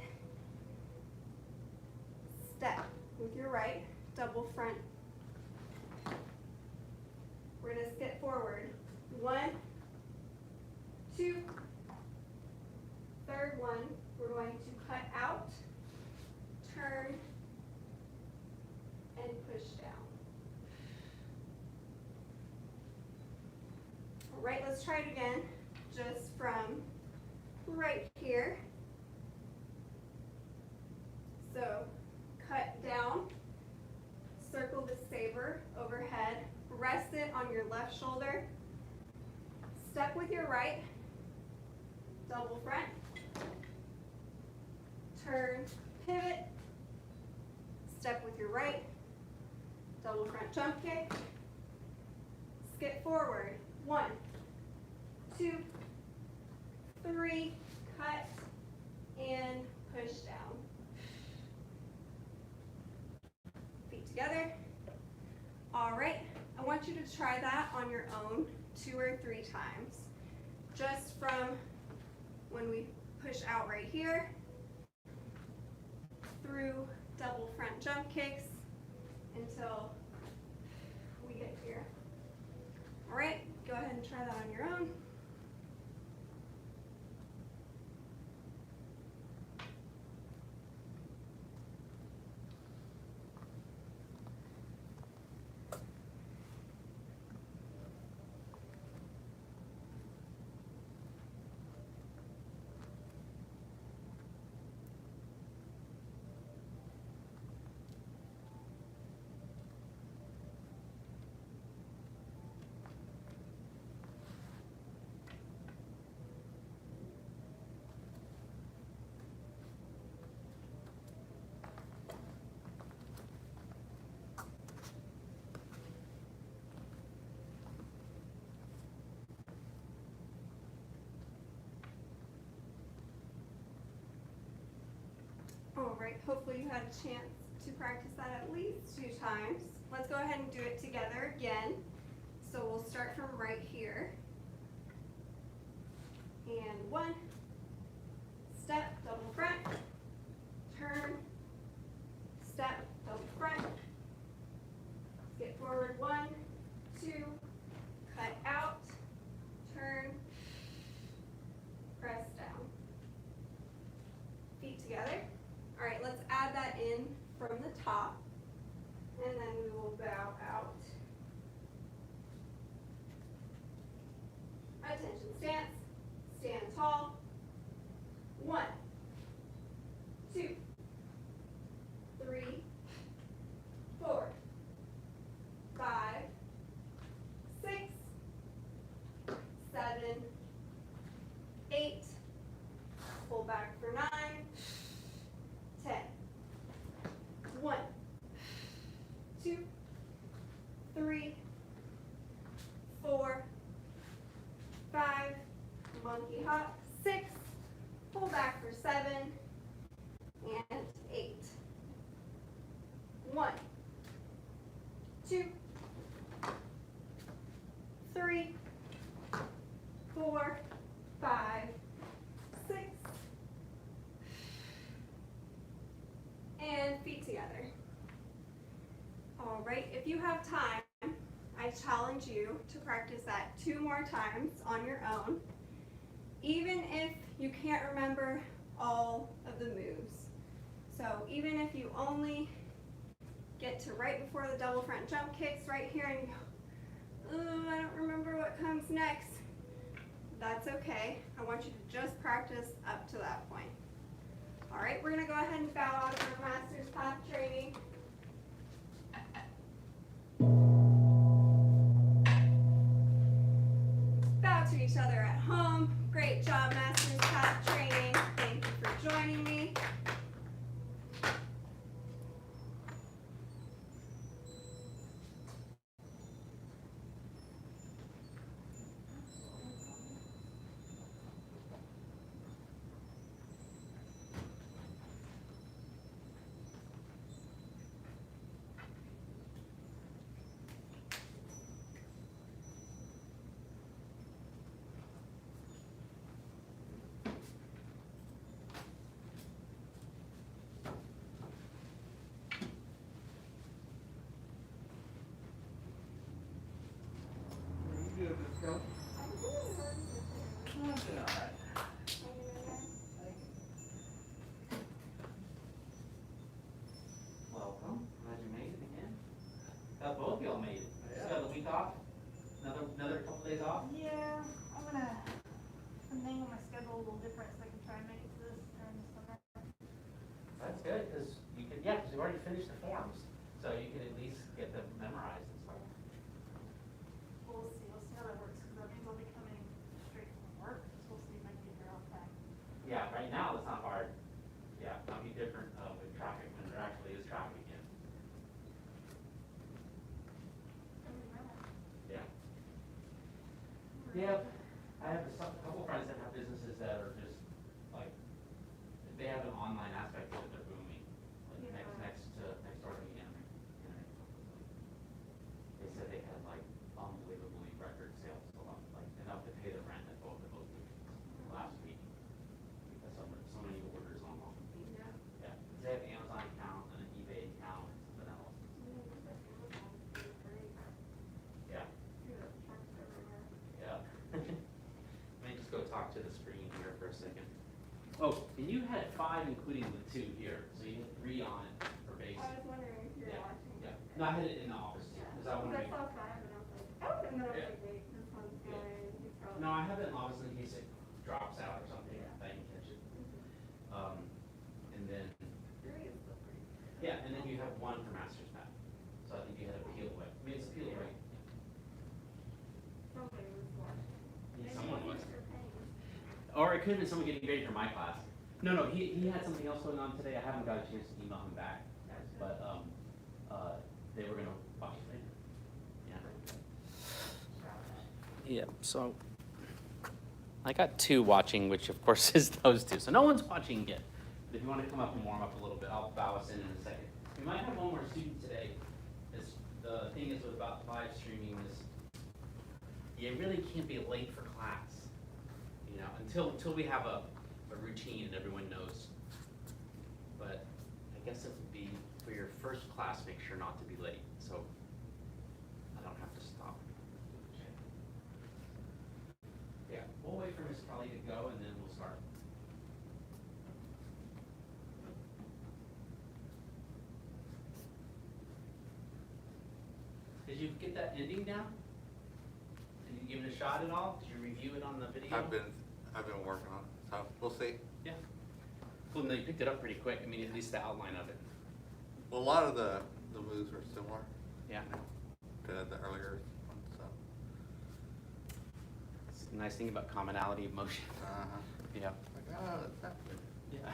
step with your right, double front. We're going to skip forward. 1, 2, third one, we're going to cut out, turn, and push down. All right, let's try it again, just from right here. So, cut down, circle the saber overhead, rest it on your left shoulder, step with your right, double front, turn, pivot, step with your right, double front jump kick, skip forward, 1, 2, 3, cut, and push down. Feet together. All right, I want you to try that on your own 2 or 3 times. Just from when we push out right here, through double front jump kicks until we get here. All right, go ahead and try that on your own. All right, hopefully you had a chance to practice that at least 2 times. Let's go ahead and do it together again. So we'll start from right here. And 1, step, double front, turn, step, double front, skip forward, 1, 2, cut out, turn, press down. Feet together. All right, let's add that in from the top, and then we will bow out. Attention stance, stand tall. 1, 2, 3, 4, 5, 6, 7, 8, pull back for 9, 10. 1, 2, 3, 4, 5, monkey hop, 6, pull back for 7, and 8. 1, 2, 3, 4, 5, 6, and feet together. All right, if you have time, I challenge you to practice that 2 more times on your own, even if you can't remember all of the moves. So even if you only get to right before the double front jump kicks right here and you go, oh, I don't remember what comes next, that's okay. I want you to just practice up to that point. we're going to go ahead and bow out of our Master's Path training. Bow to each other at home. Great job, Master's Path training. Thank you for joining me. Welcome. Glad you made it again. Both of y'all made it. Just got the week off. Another couple days off. Yeah, I'm gonna finagle my schedule a little different so I can try and make it to this during the summer. That's good because because you already finished the forms, so you can at least get them memorized and stuff. We'll see how that works, because that means I'll be coming straight from work, so we'll see if I can get here on time. Yeah, right now it's not hard. Yeah, it'll be different with traffic when there actually is traffic again. Yeah. Yep. I have a couple friends that have businesses that are just like they have an online aspect to it. They're booming. Like next door to me, they said they had like unbelievably record sales, like enough to pay the rent at both of those weekends last week because so many orders online. Yeah. Yeah, they have an Amazon account and an eBay account, something else. Yeah. Yeah. Let me just go talk to the screen here for a second. Oh, and you had 5 including the 2 here, so you had 3 on it for basic. I was wondering if you were Yeah, watching. yeah. No, I had it in the office too, because I wanted to That's all 5, and I was like, oh, and then I was Yeah. like, wait, this one's Yeah. going. He's probably. No, I have it in office in case it drops out or something, I can catch it. And then, Three is still pretty good. yeah, and then you have 1 for master's math. So I think you had a peel away. I mean, it's a peel away. Somebody was watching. Yeah, Maybe someone he was. for pain. Or it could have been someone getting ready for my class. No, he had something else going on today. I haven't got a chance to email him back. But they were gonna watch it later. Yeah. Yeah, so I got 2 watching, which of course is those 2. So no one's watching yet. But if you want to come up and warm up a little bit, I'll bow us in a second. We might have one more student today. The thing is about live streaming is you really can't be late for class. You know, until we have a routine and everyone knows. But I guess it would be for your first class, make sure not to be late, so I don't have to stop. Yeah, we'll wait for Miss Kelly to go and then we'll start. Did you get that ending down? Did you give it a shot at all? Did you review it on the video? I've been working on it, so we'll see. Yeah. Well, no, you picked it up pretty quick. I mean, at least the outline of it. Well, a lot of the moves are similar Yeah. to the earlier ones, so. It's a nice thing about commonality of motion. Yeah. Like, oh, that's happening. Yeah.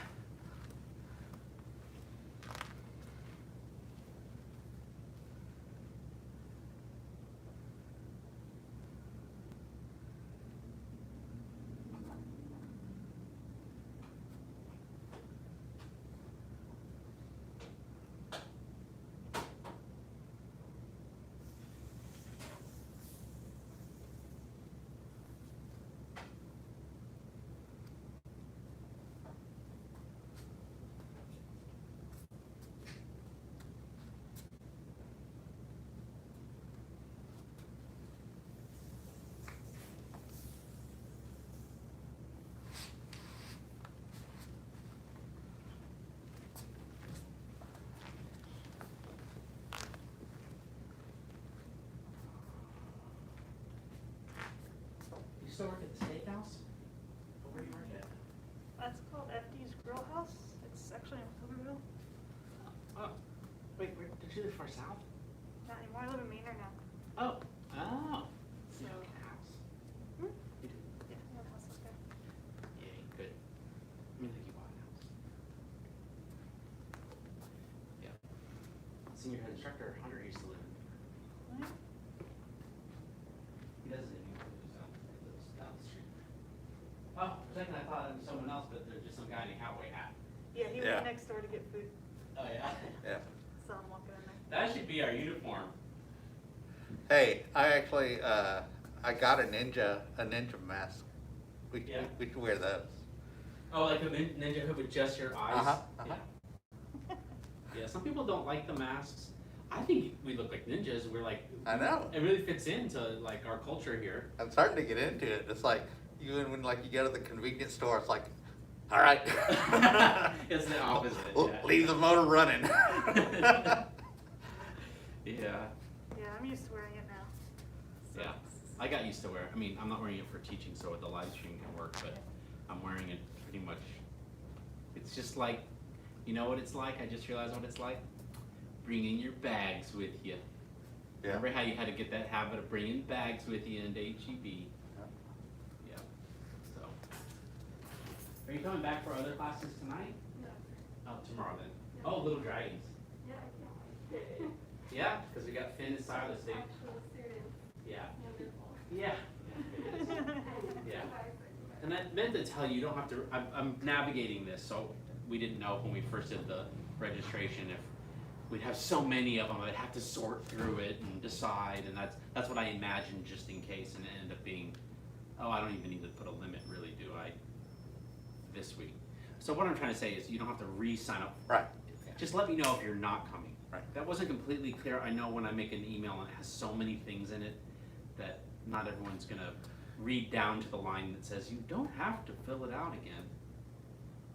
You still work at the steakhouse? Or where do you work at? That's called FD's Grill House. It's actually senior head instructor, Hunter, used to live in. He doesn't anymore. He lives down the street. Oh, for a second I thought it was someone else, but there's just some guy in a cowboy hat. Yeah, he Yeah. went next door to get food. Oh, yeah? Yeah. Saw him walking in there. That should be our uniform. Hey, I actually, I got a ninja mask. Yeah. We should wear those. Oh, like a ninja hood with just your eyes? Uh-huh, uh-huh. Yeah. Yeah, some people don't like the masks. I think we look like ninjas. We're like, I know. it really fits into like our culture here. I'm starting to get into it. It's like, even when like you go to the convenience store, it's like, all right. It's the opposite. Yeah. Leave the motor running. Yeah. Yeah, I'm used to wearing it now. So Yeah. I got used to wear. I mean, I'm not wearing it for teaching, so the live stream can work, but I'm wearing it pretty much. It's just like, you know what it's like? I just realized what it's like. Bringing your bags with you. Yeah. Remember how you had to get that habit of bringing bags with you into HEB? Yeah. So, are you coming back for other classes tonight? No. Oh, tomorrow then. Yeah. Oh, Little Dragons. Yeah, I can't. Yeah, because we got Finn and Silas. They, Actual students. yeah. Wonderful. Yeah. Yeah. And I meant to tell you, you don't have to, I'm navigating this, so we didn't know when we first did the registration if we'd have so many of them, I'd have to sort through it and decide, and that's what I imagined just in case, and it ended up being, oh, I don't even need to put a limit really, do I, this week? So what I'm trying to say is you don't have to re-sign up. Right. Just let me know if you're not coming. Right. That wasn't completely clear. I know when I make an email and it has so many things in it that not everyone's gonna read down to the line that says you don't have to fill it out again.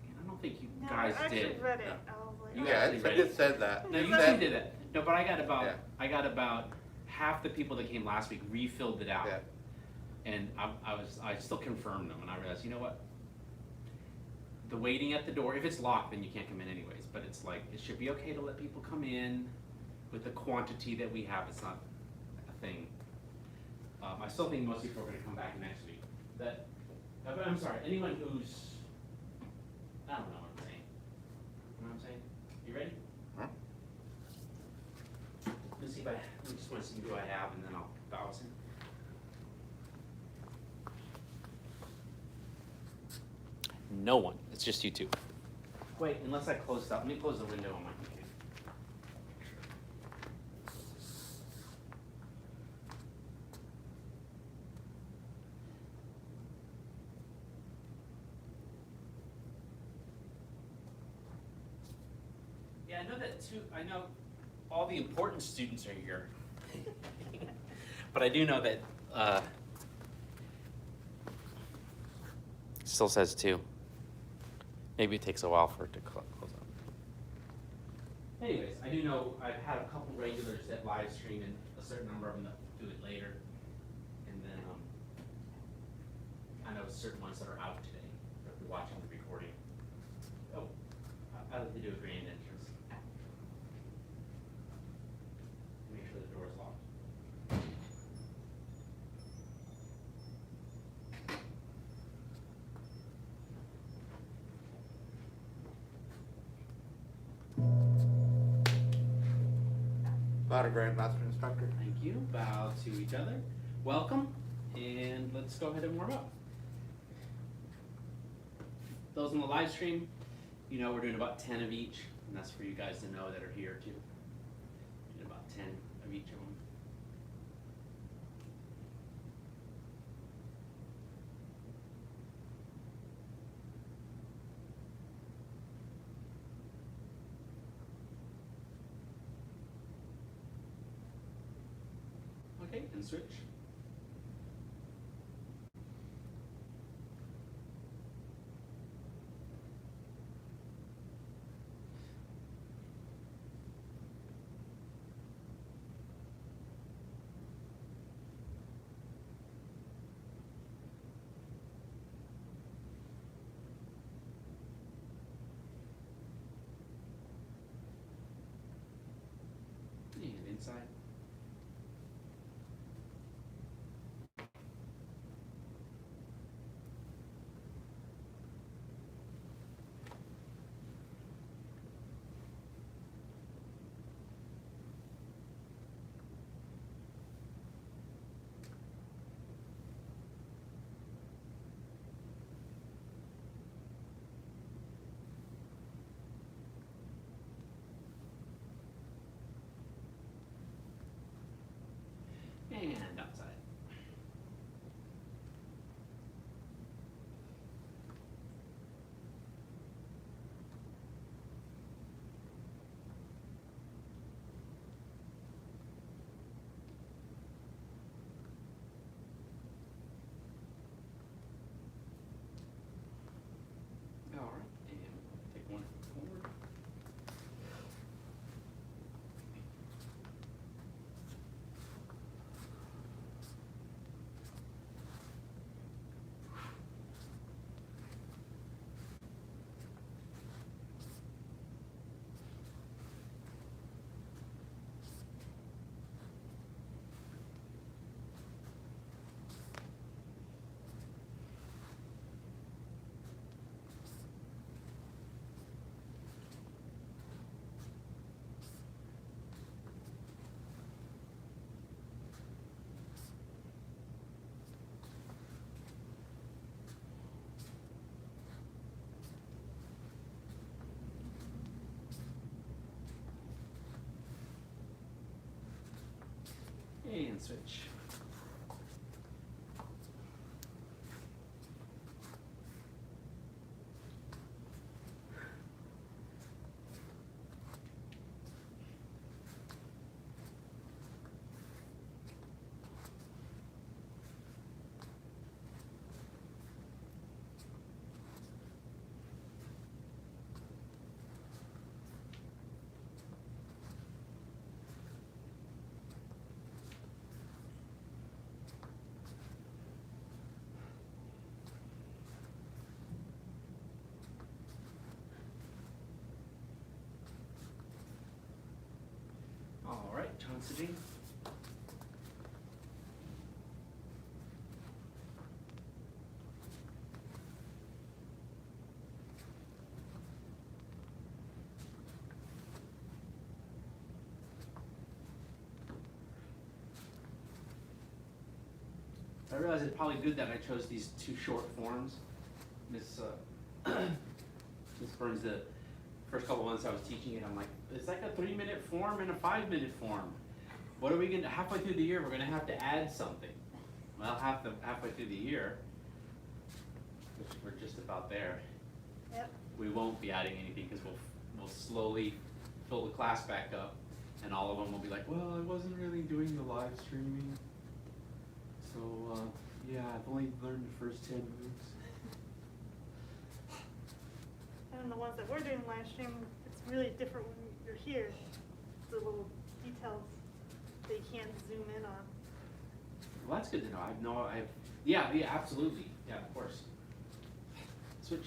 And I don't think you No, guys I actually did. read it. Yeah. I was like, You oh. Yeah, actually read it said that. No, It you said- actually did that. No, but Yeah. I got about half the people that came last week refilled it out. Yeah. And I still confirmed them, and I realized, you know what? The waiting at the door, if it's locked, then you can't come in anyways, but it's like, it should be okay to let people come in with the quantity that we have, it's not a thing. I still think most people are gonna come back next week. But I'm sorry, anyone who's, I don't know what I'm saying. You know what I'm saying? You ready? Huh? Let's see if I just wanna see who I have, and then I'll bow us in. No one. It's just you two. Wait, unless I close it up. Let me close the window on my computer. Yeah, I know that too. I know all the important students are here. But I do know that it still says two. Maybe it takes a while for it to close up. Anyways, I do know I've had a couple regulars that live stream and a certain number of them that do it later. And then I know certain ones that are out today that will be watching the recording. Oh, I like to do a grand entrance. Make sure the door is locked. About a Grandmaster instructor. Thank you. Bow to each other. Welcome, and let's go ahead and warm up. Those in the live stream, you know we're doing about 10 of each, and that's for you guys to know that are here too. Doing about 10 of each of them. Okay, and switch. And inside. and switch. All right, Johnson. I realize it's probably good that I chose these two short forms. Miss Miss Burns, the first couple months I was teaching it, I'm like, it's like a 3-minute form and a 5-minute form. What are we gonna, halfway through the year, we're gonna have to add something. Well, halfway through the year, which we're just about there, Yep. we won't be adding anything because we'll slowly fill the class back up, and all of them will be like, well, I wasn't really doing the live streaming, so yeah, I've only learned the first 10 moves. And the ones that we're doing live stream, it's really different when you're here. The little details that you can't zoom in on. Well, that's good to know. Yeah, absolutely. Yeah, of course. Switch.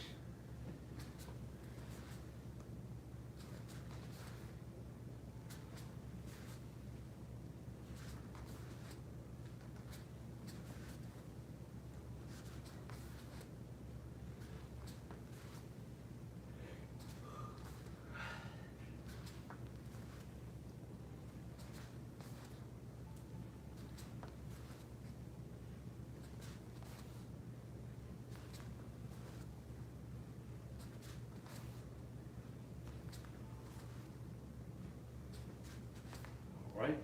All right.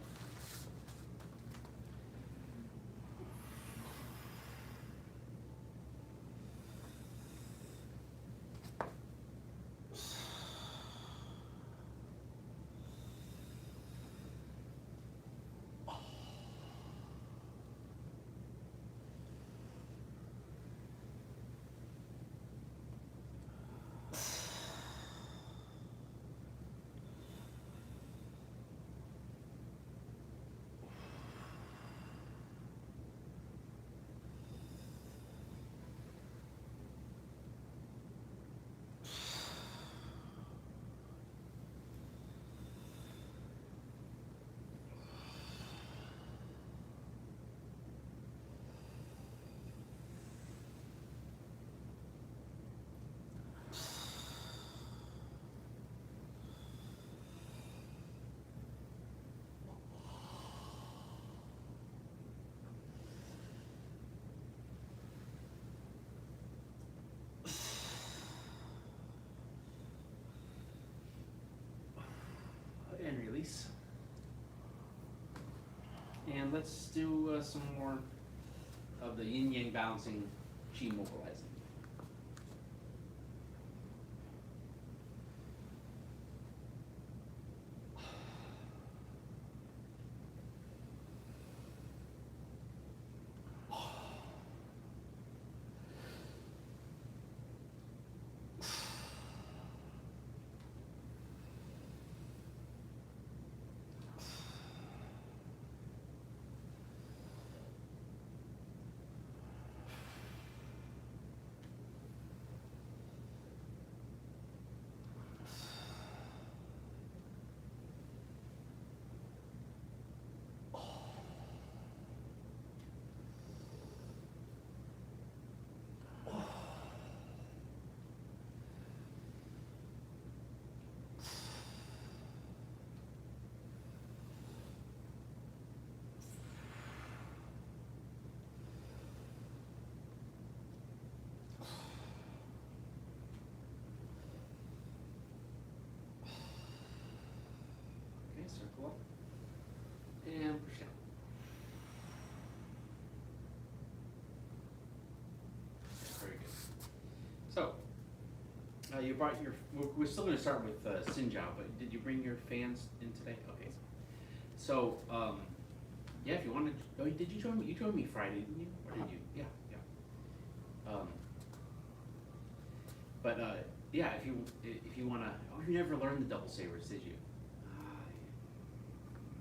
And release. And let's do some more of the yin yang balancing, chi mobilizing. You brought your. We're still going to start with Sinjao, but did you bring your fans in today? Okay. So, yeah, if you wanted. Oh, did you join me? You joined me Friday, didn't you? Or did you? Yeah, yeah. Yeah, if you wanna. Oh, you never learned the double sabers, did you?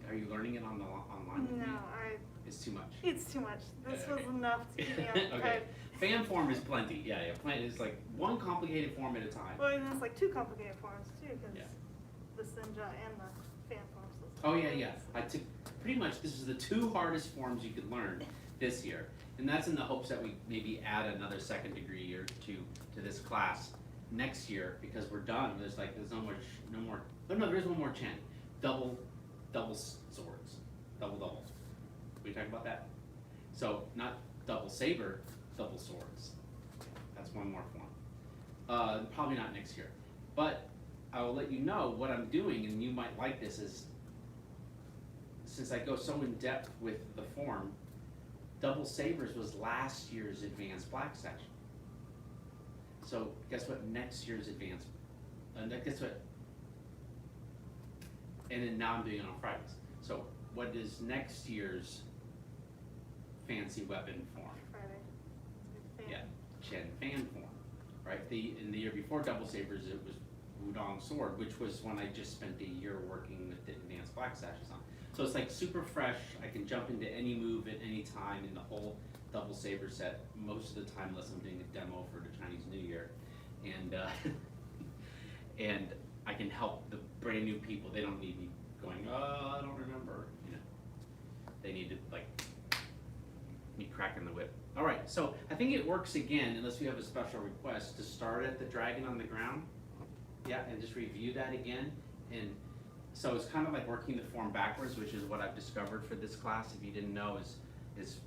Are you learning it on the online? With me? No, It's too much. it's too much. This was enough to keep me Okay. occupied. Fan form is plenty. Yeah, yeah. Plan is like one complicated form at a time. Well, and it's like two complicated forms too, because Yeah. the Sinja and the fan forms. Oh yeah, yeah. I took pretty much. This is the two hardest forms you could learn this year, and that's in the hopes that we maybe add another second degree or two to this class next year because we're done. There's no more. Oh no, there is one more Chen. Double swords. Double. We talk about that. So not double saber, double swords. That's one more form. Probably not next year, but I will let you know what I'm doing, and you might like this. Is since I go so in depth with the form, double sabers was last year's advanced black section. So guess what? Next year's advanced. Guess what? And then now I'm doing it on Fridays. So what is next year's fancy weapon form? Friday. Fan. Yeah, Chen fan form, right? In the year before double sabers, it was Wudong sword, which was when I just spent a year working with the advanced black sashes on. So it's like super fresh. I can jump into any move at any time in the whole double saber set. Most of the time, unless I'm doing a demo for the Chinese New Year, and and I can help the brand new people. They don't need me going, oh, I don't remember. You know, they need to like me cracking the whip. All right, so I think it works again, unless we have a special request, to start at the dragon on the ground. Yeah, and just review that again. And so it's kind of like working the form backwards, which is what I've discovered for this class. If you didn't know, is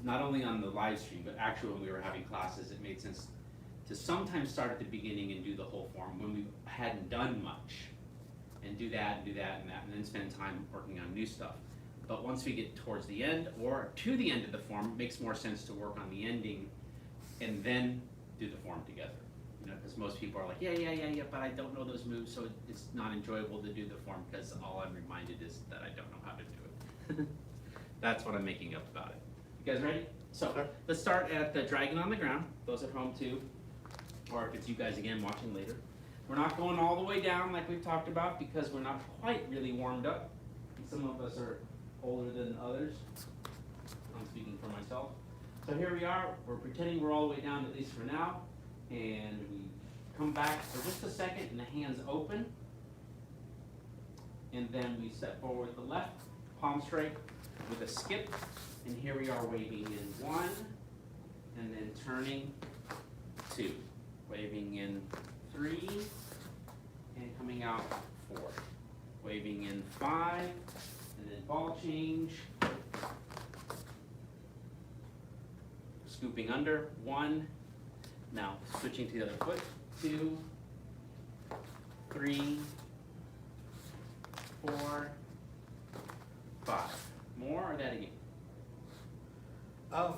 not only on the live stream, but actually when we were having classes, it made sense to sometimes start at the beginning and do the whole form when we hadn't done much, and do that, and then spend time working on new stuff. But once we get towards the end or to the end of the form, it makes more sense to work on the ending and then do the form together. You know, because most people are like, yeah, but I don't know those moves, so it's not enjoyable to do the form because all I'm reminded is that I don't know how to do it. That's what I'm making up about it. You guys ready? So Sure. Let's start at the dragon on the ground. Those at home too, or if it's you guys again watching later. We're not going all the way down like we've talked about because we're not quite really warmed up. And some of us are older than others. I'm speaking for myself. So here we are. We're pretending we're all the way down, at least for now. And we come back for just a second and the hands open. And then we step forward with the left, palm straight with a skip. And here we are waving in 1, and then turning 2. Waving in 3, and coming out 4. Waving in 5, and then ball change. Scooping under, 1. Now switching to the other foot, 2, 3, 4, 5. More or that again? Are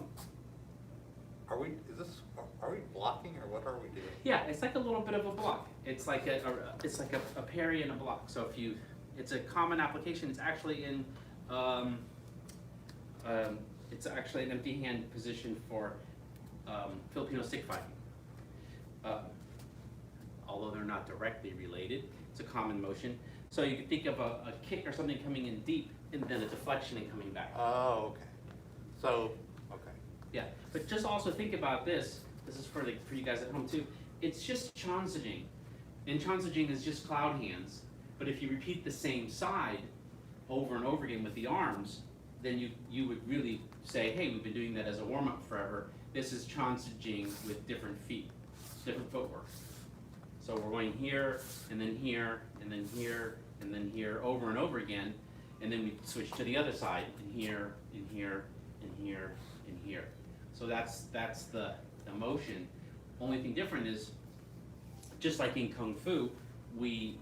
we blocking or what are we doing? Yeah, it's like a little bit of a block. It's like a parry and a block. So if you, it's a common application. It's actually in, it's actually an empty hand position for Filipino stick fighting. Although they're not directly related, it's a common motion. So you can think of a kick or something coming in deep, and then a deflection and coming back. Oh, okay. So, okay. Yeah, but just also think about this. This is for you guys at home too. It's just Chansujing. And Chansujing is just cloud hands. But if you repeat the same side over and over again with the arms, then you would really say, hey, we've been doing that as a warm-up forever. This is Chansujing with different feet, different footwork. So we're going here, and then here, and then here, and then here, over and over again. And then we switch to the other side, and here, and here, and here, and here. So that's the motion. Only thing different is, just like in Kung Fu, we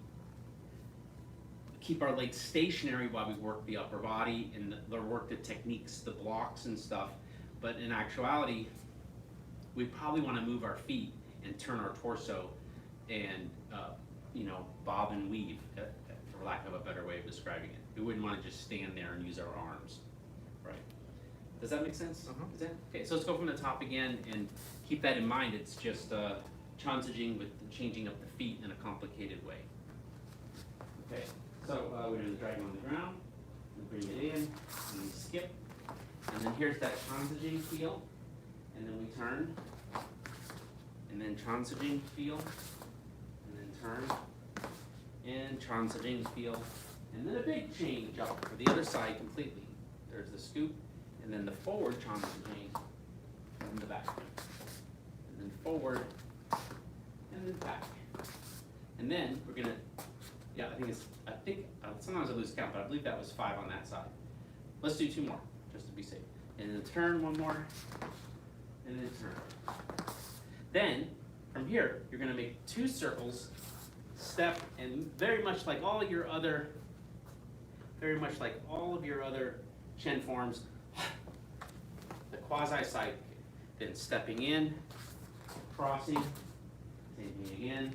keep our legs stationary while we work the upper body and work the techniques, the blocks and stuff. But in actuality, we probably want to move our feet and turn our torso and bob and weave, for lack of a better way of describing it. We wouldn't want to just stand there and use our arms, right? Does that make sense? Mhm. Is that okay? So let's go from the top again and keep that in mind. It's just chansejing with the changing up the feet in a complicated way. Okay, so we're doing the dragging on the ground. We bring it in, and we skip, and then here's that chansejing feel, and then we turn, and then chansejing feel, and then turn, and chansejing feel, and then a big change up for the other side completely. There's the scoop, and then the forward chansejing, and the back, and then forward, and then back, and then we're gonna. Yeah, I think sometimes I lose count, but I believe that was 5 on that side. Let's do 2 more, just to be safe. And then turn 1 more, and then turn. Then, from here, you're gonna make 2 circles, step, and very much like all of your other Chen forms, the quasi side kick. Then stepping in, crossing, same thing again,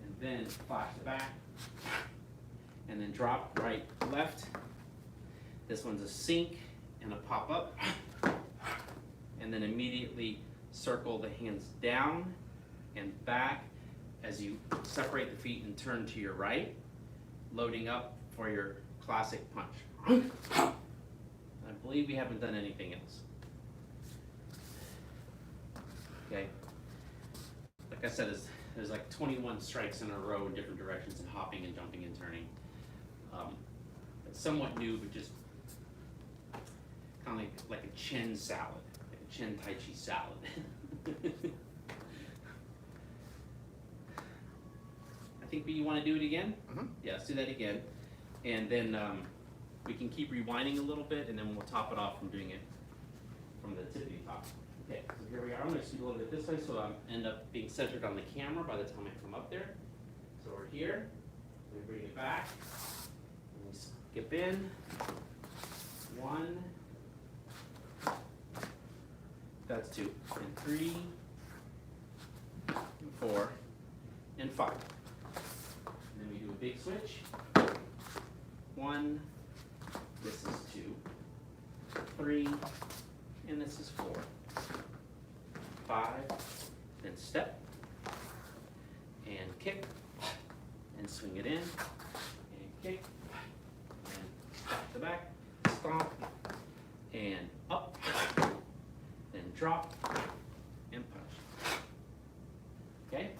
and then flash the back, and then drop right, left. This one's a sink and a pop up, and then immediately circle the hands down and back as you separate the feet and turn to your right, loading up for your classic punch. I believe we haven't done anything else. Okay. Like I said, there's like 21 strikes in a row in different directions and hopping and jumping and turning. It's somewhat new, but just kind of like a Chen salad, like a Chen Tai Chi salad. I think you want to do it again? Mhm. Yeah, let's do that again. And then we can keep rewinding a little bit, and then we'll top it off from doing it from the tippity top. Okay, so here we are. I'm going to scoot a little bit this way so I end up being centered on the camera by the time I come up there. So we're here. We bring it back. And we skip in. 1. That's 2. And 3. And 4. And 5. And then we do a big switch. 1. This is 2. 3. And this is 4. 5, then step, and kick, and swing it in, and kick, and step to back, stomp, and up, then drop, and punch. Okay?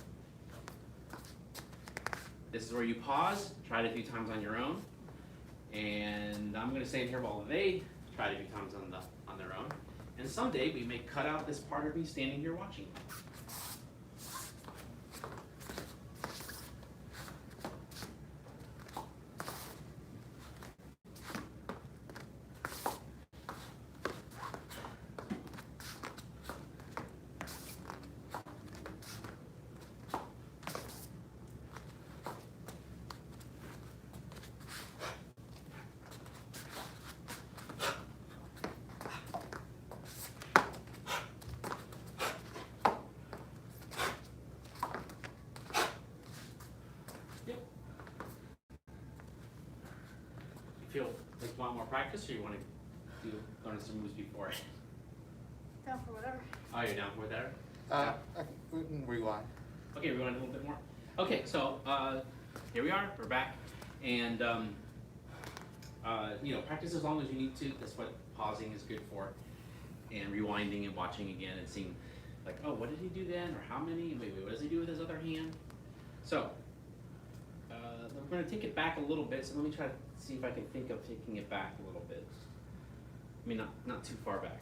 This is where you pause, try it a few times on your own, and I'm going to stand here while they try it a few times on their own. And someday we may cut out this part of me standing here watching. Feel like you want more practice, or you want to learn some moves before? Down for whatever. Oh, you're down for that? We can rewind. Okay, rewind a little bit more. Okay, so here we are. We're back, and practice as long as you need to. That's what pausing is good for, and rewinding and watching again and seeing, like, oh, what did he do then, or how many? Wait, what does he do with his other hand? So we're going to take it back a little bit. So let me try to see if I can think of taking it back a little bit. I mean, not too far back.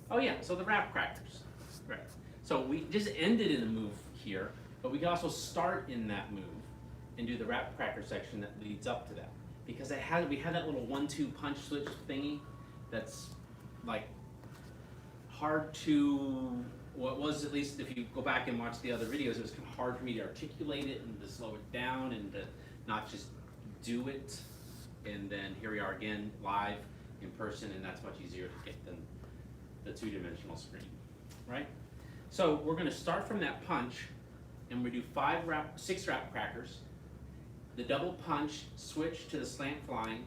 Oh yeah, so the wrap crackers. Right. So we just ended in a move here, but we can also start in that move and do the wrap cracker section that leads up to that. Because we had that little 1-2 punch switch thingy that's like hard to, what was, at least if you go back and watch the other videos, it was kind of hard for me to articulate it and to slow it down and to not just do it. And then here we are again, live, in person, and that's much easier to get than the 2-dimensional screen, right? So we're gonna start from that punch, and we do 6 wrap crackers. The double punch, switch to the slant flying,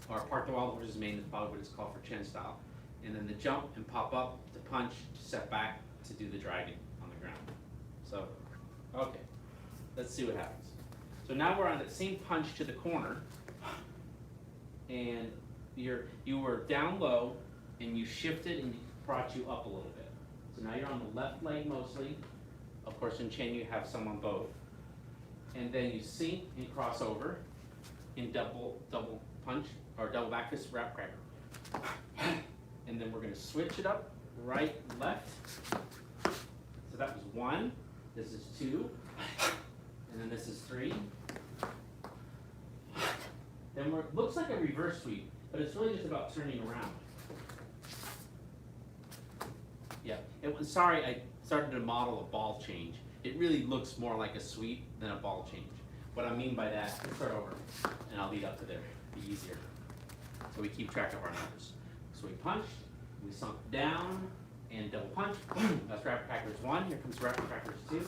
or park the wall, which is main, is probably what it's called for chin style. And then the jump and pop up to punch, to step back, to do the dragon on the ground. So, okay, let's see what happens. So now we're on the same punch to the corner, and you were down low, and you shifted and brought you up a little bit. So now you're on the left leg mostly. Of course, in Chin you have some on both. And then you sink and cross over in double punch, or double back fist wrap cracker. And then we're gonna switch it up, right, left. So that was 1, this is 2, and then this is 3. Then looks like a reverse sweep, but it's really just about turning around. Yeah, sorry, I started to model a ball change. It really looks more like a sweep than a ball change. What I mean by that, let's start over, and I'll lead up to there, be easier. So we keep track of our numbers. So we punched, we sunk down, and double punch. That's wrap crackers 1, here comes wrap crackers 2.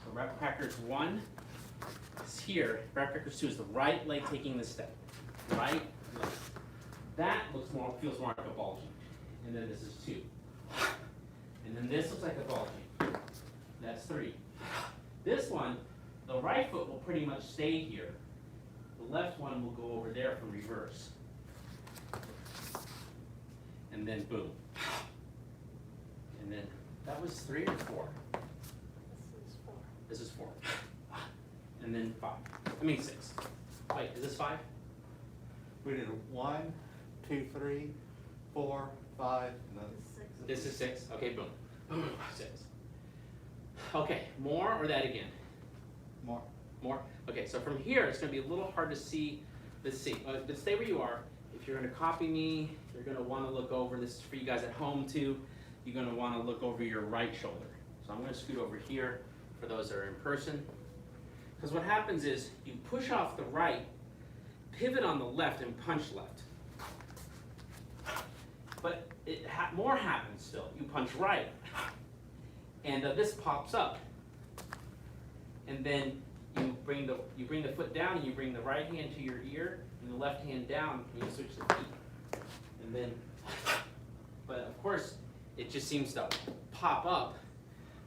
So wrap crackers 1 is here, wrap crackers 2 is the right leg taking the step. Right leg. That feels more like a ball change. And then this is 2. And then this looks like a ball change. That's 3. This one, the right foot will pretty much stay here. The left one will go over there from reverse. And then boom. And then that was 3 or 4? This is 4. This is 4. And then 5. 6. Wait, is this 5? We did 1, 2, 3, 4, 5, and then This is 6. Okay, boom. Boom. 6. Okay, more or that again? more. More? Okay, so from here, it's going to be a little hard to see. Let's see. But stay where you are. If you're going to copy me, you're going to want to look over. This is for you guys at home, too. You're going to want to look over your right shoulder. So I'm going to scoot over here for those that are in person. Because what happens is you push off the right, pivot on the left, and punch left. But more happens still. You punch right, and this pops up. And then you bring the foot down, and you bring the right hand to your ear, and the left hand down, and you switch the feet. And then, but of course, it just seems to pop up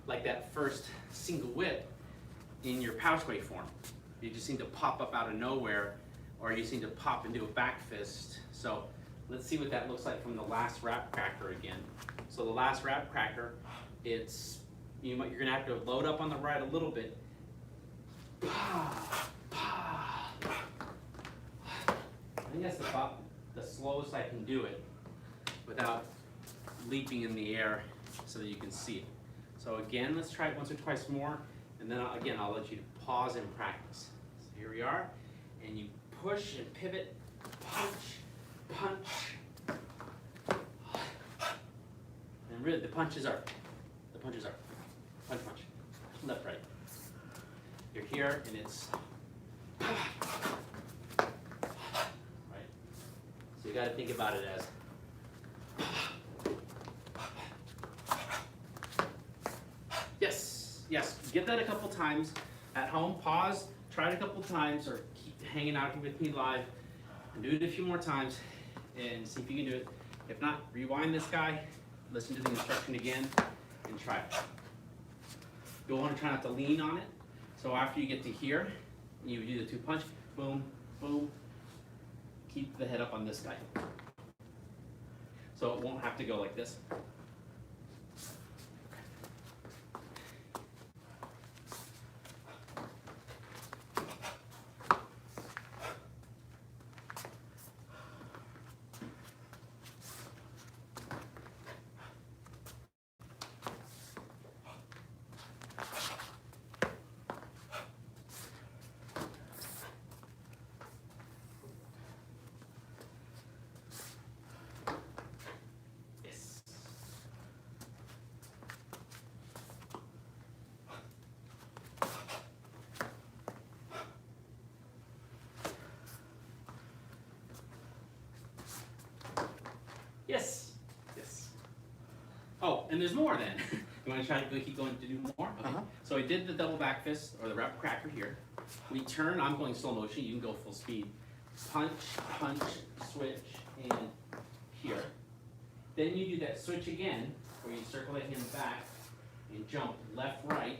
like that first single whip in your pouch weight form. You just seem to pop up out of nowhere, or you seem to pop into a back fist. So let's see what that looks like from the last wrap cracker again. So the last wrap cracker, you're gonna have to load up on the right a little bit. I think that's about the slowest I can do it without leaping in the air so that you can see it. So again, let's try it once or twice more, and then I'll let you pause and practice. So here we are, and you push and pivot, punch, punch. And really, the punches are punch, punch, left, right. You're here, and it's right. So you got to think about it as yes. Give that a couple times at home. Pause, try it a couple times, or keep hanging out with me live, and do it a few more times, and see if you can do it. If not, rewind this guy, listen to the instruction again, and try it. You'll want to try not to lean on it. So after you get to here, you do the 2 punch, boom, boom. Keep the head up on this guy. So it won't have to go like this. And there's more then. You wanna try to keep going to do more? Okay. Uh-huh. So I did the double back fist, or the rep cracker here. We turn, I'm going slow motion, you can go full speed. Punch, punch, switch, and here. Then you do that switch again, where you circle that hand back and jump left, right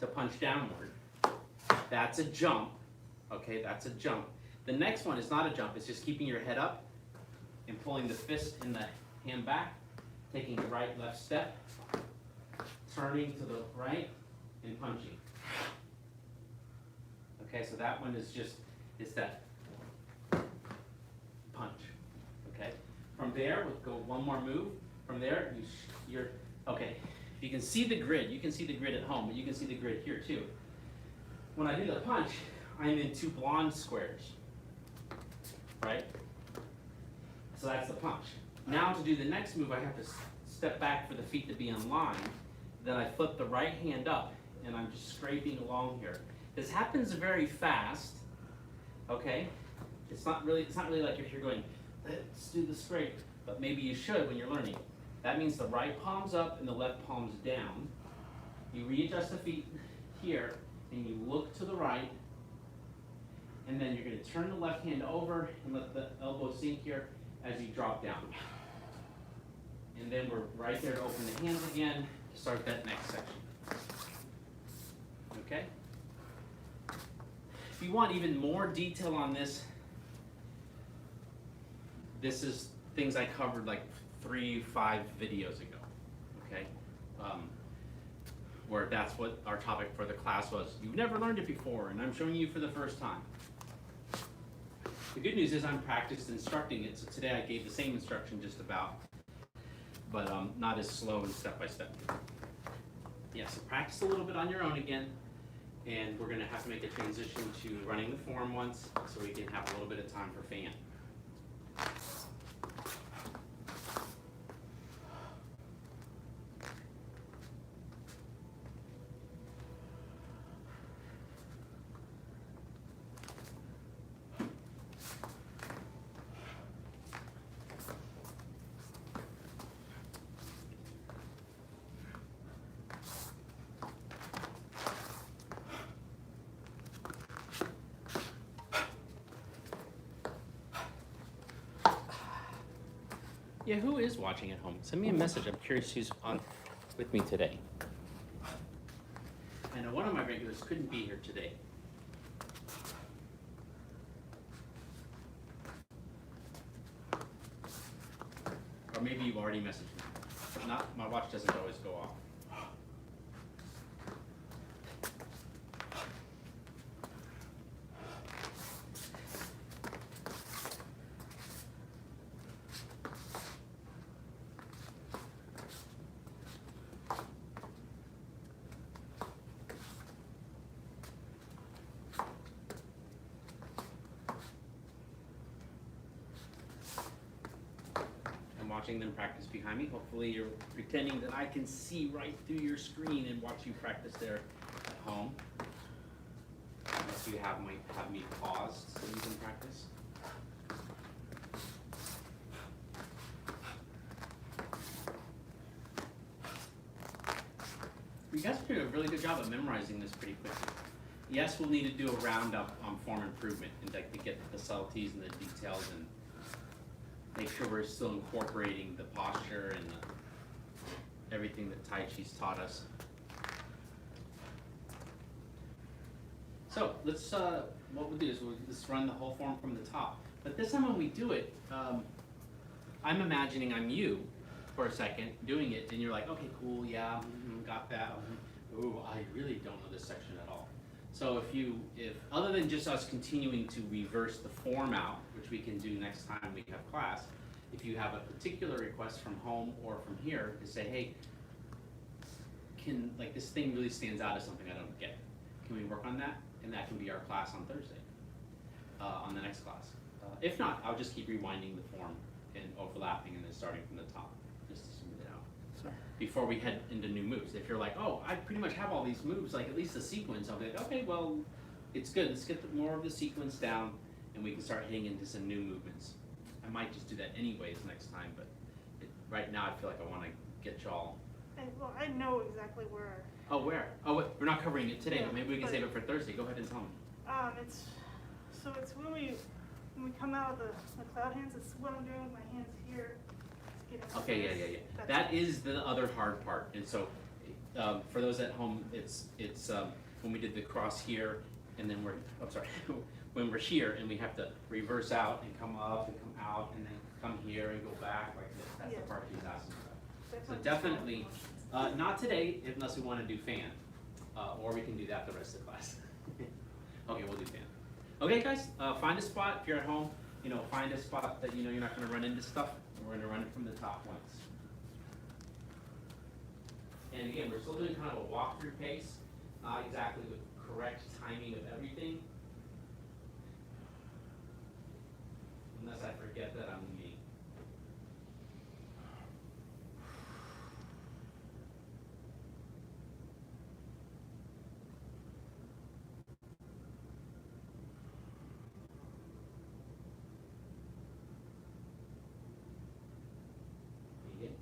to punch downward. That's a jump, okay, that's a jump. The next one is not a jump, it's just keeping your head up and pulling the fist and the hand back, taking a right, left step, turning to the right and punching. Okay, so that one is just, it's that punch, okay? From there, we'll go one more move. From there, you're, okay, you can see the grid. You can see the grid at home, but you can see the grid here too. When I do the punch, I'm in two blonde squares, right? So that's the punch. Now to do the next move, I have to step back for the feet to be in line. Then I flip the right hand up, and I'm just scraping along here. This happens very fast, okay? It's not really like if you're going, let's do the scrape, but maybe you should when you're learning. That means the right palm's up and the left palm's down. You readjust the feet here, and you look to the right, and then you're gonna turn the left hand over and let the elbow sink here as you drop down. And then we're right there to open the hands again to start that next section. Okay? If you want even more detail on this, this is things I covered like 3-5 videos ago, okay? Where that's what our topic for the class was. You've never learned it before, and I'm showing you for the first time. The good news is I'm practiced instructing it, so today I gave the same instruction just about, but not as slow and step by step. Yeah, so practice a little bit on your own again, and we're gonna have to make a transition to running the form once, so we can have a little bit of time for fan. Yeah, who is watching at home? Send me a message. I'm curious who's on with me today. I know one of my regulars couldn't be here today. Or maybe you've already messaged me. If not, my watch doesn't always go off. Watching them practice behind me. Hopefully you're pretending that I can see right through your screen and watch you practice there at home. Unless you have me paused so you can practice. You guys are doing a really good job of memorizing this pretty quickly. Yes, we'll need to do a roundup on form improvement and like to get the subtleties and the details and make sure we're still incorporating the posture and everything that Tai Chi's taught us. So let's, what we'll do is we'll just run the whole form from the top. But this time when we do it, I'm imagining I'm you for a second doing it, and you're like, okay, cool, yeah, got that. Ooh, I really don't know this section at all. So if other than just us continuing to reverse the form out, which we can do next time we have class, if you have a particular request from home or from here to say, hey, like this thing really stands out as something I don't get. Can we work on that? And that can be our class on Thursday, on the next class. If not, I'll just keep rewinding the form and overlapping and then starting from the top, just to smooth it out. Sorry. Before we head into new moves. If you're like, oh, I pretty much have all these moves, like at least the sequence, I'll be like, okay, well, it's good. Let's get more of the sequence down and we can start hitting into some new movements. I might just do that anyways next time, but right now I feel like I want to get y'all. And, well, I know exactly where. Oh, where? Oh, wait, we're not covering it today, Yeah, but maybe we can but- save it for Thursday. Go ahead and tell me. It's when we come out of the cloud hands. It's what I'm doing with my hands here. It's getting Okay, this. yeah. That's That it. is the other hard part. And so, for those at home, it's when we did the cross here, and then when we're here and we have to reverse out and come up and come out and then come here and go back like this. That's the Yeah. part she's asking about. So That's definitely, not today unless we want to do fan, or we can do that the rest of the class. Okay, we'll do fan. Okay, guys, find a spot if you're at home. Find a spot that you're not going to run into stuff. We're going to run it from the top once. And again, we're still doing kind of a walkthrough pace, not exactly the correct timing of everything. Unless I forget that I'm me. Begin.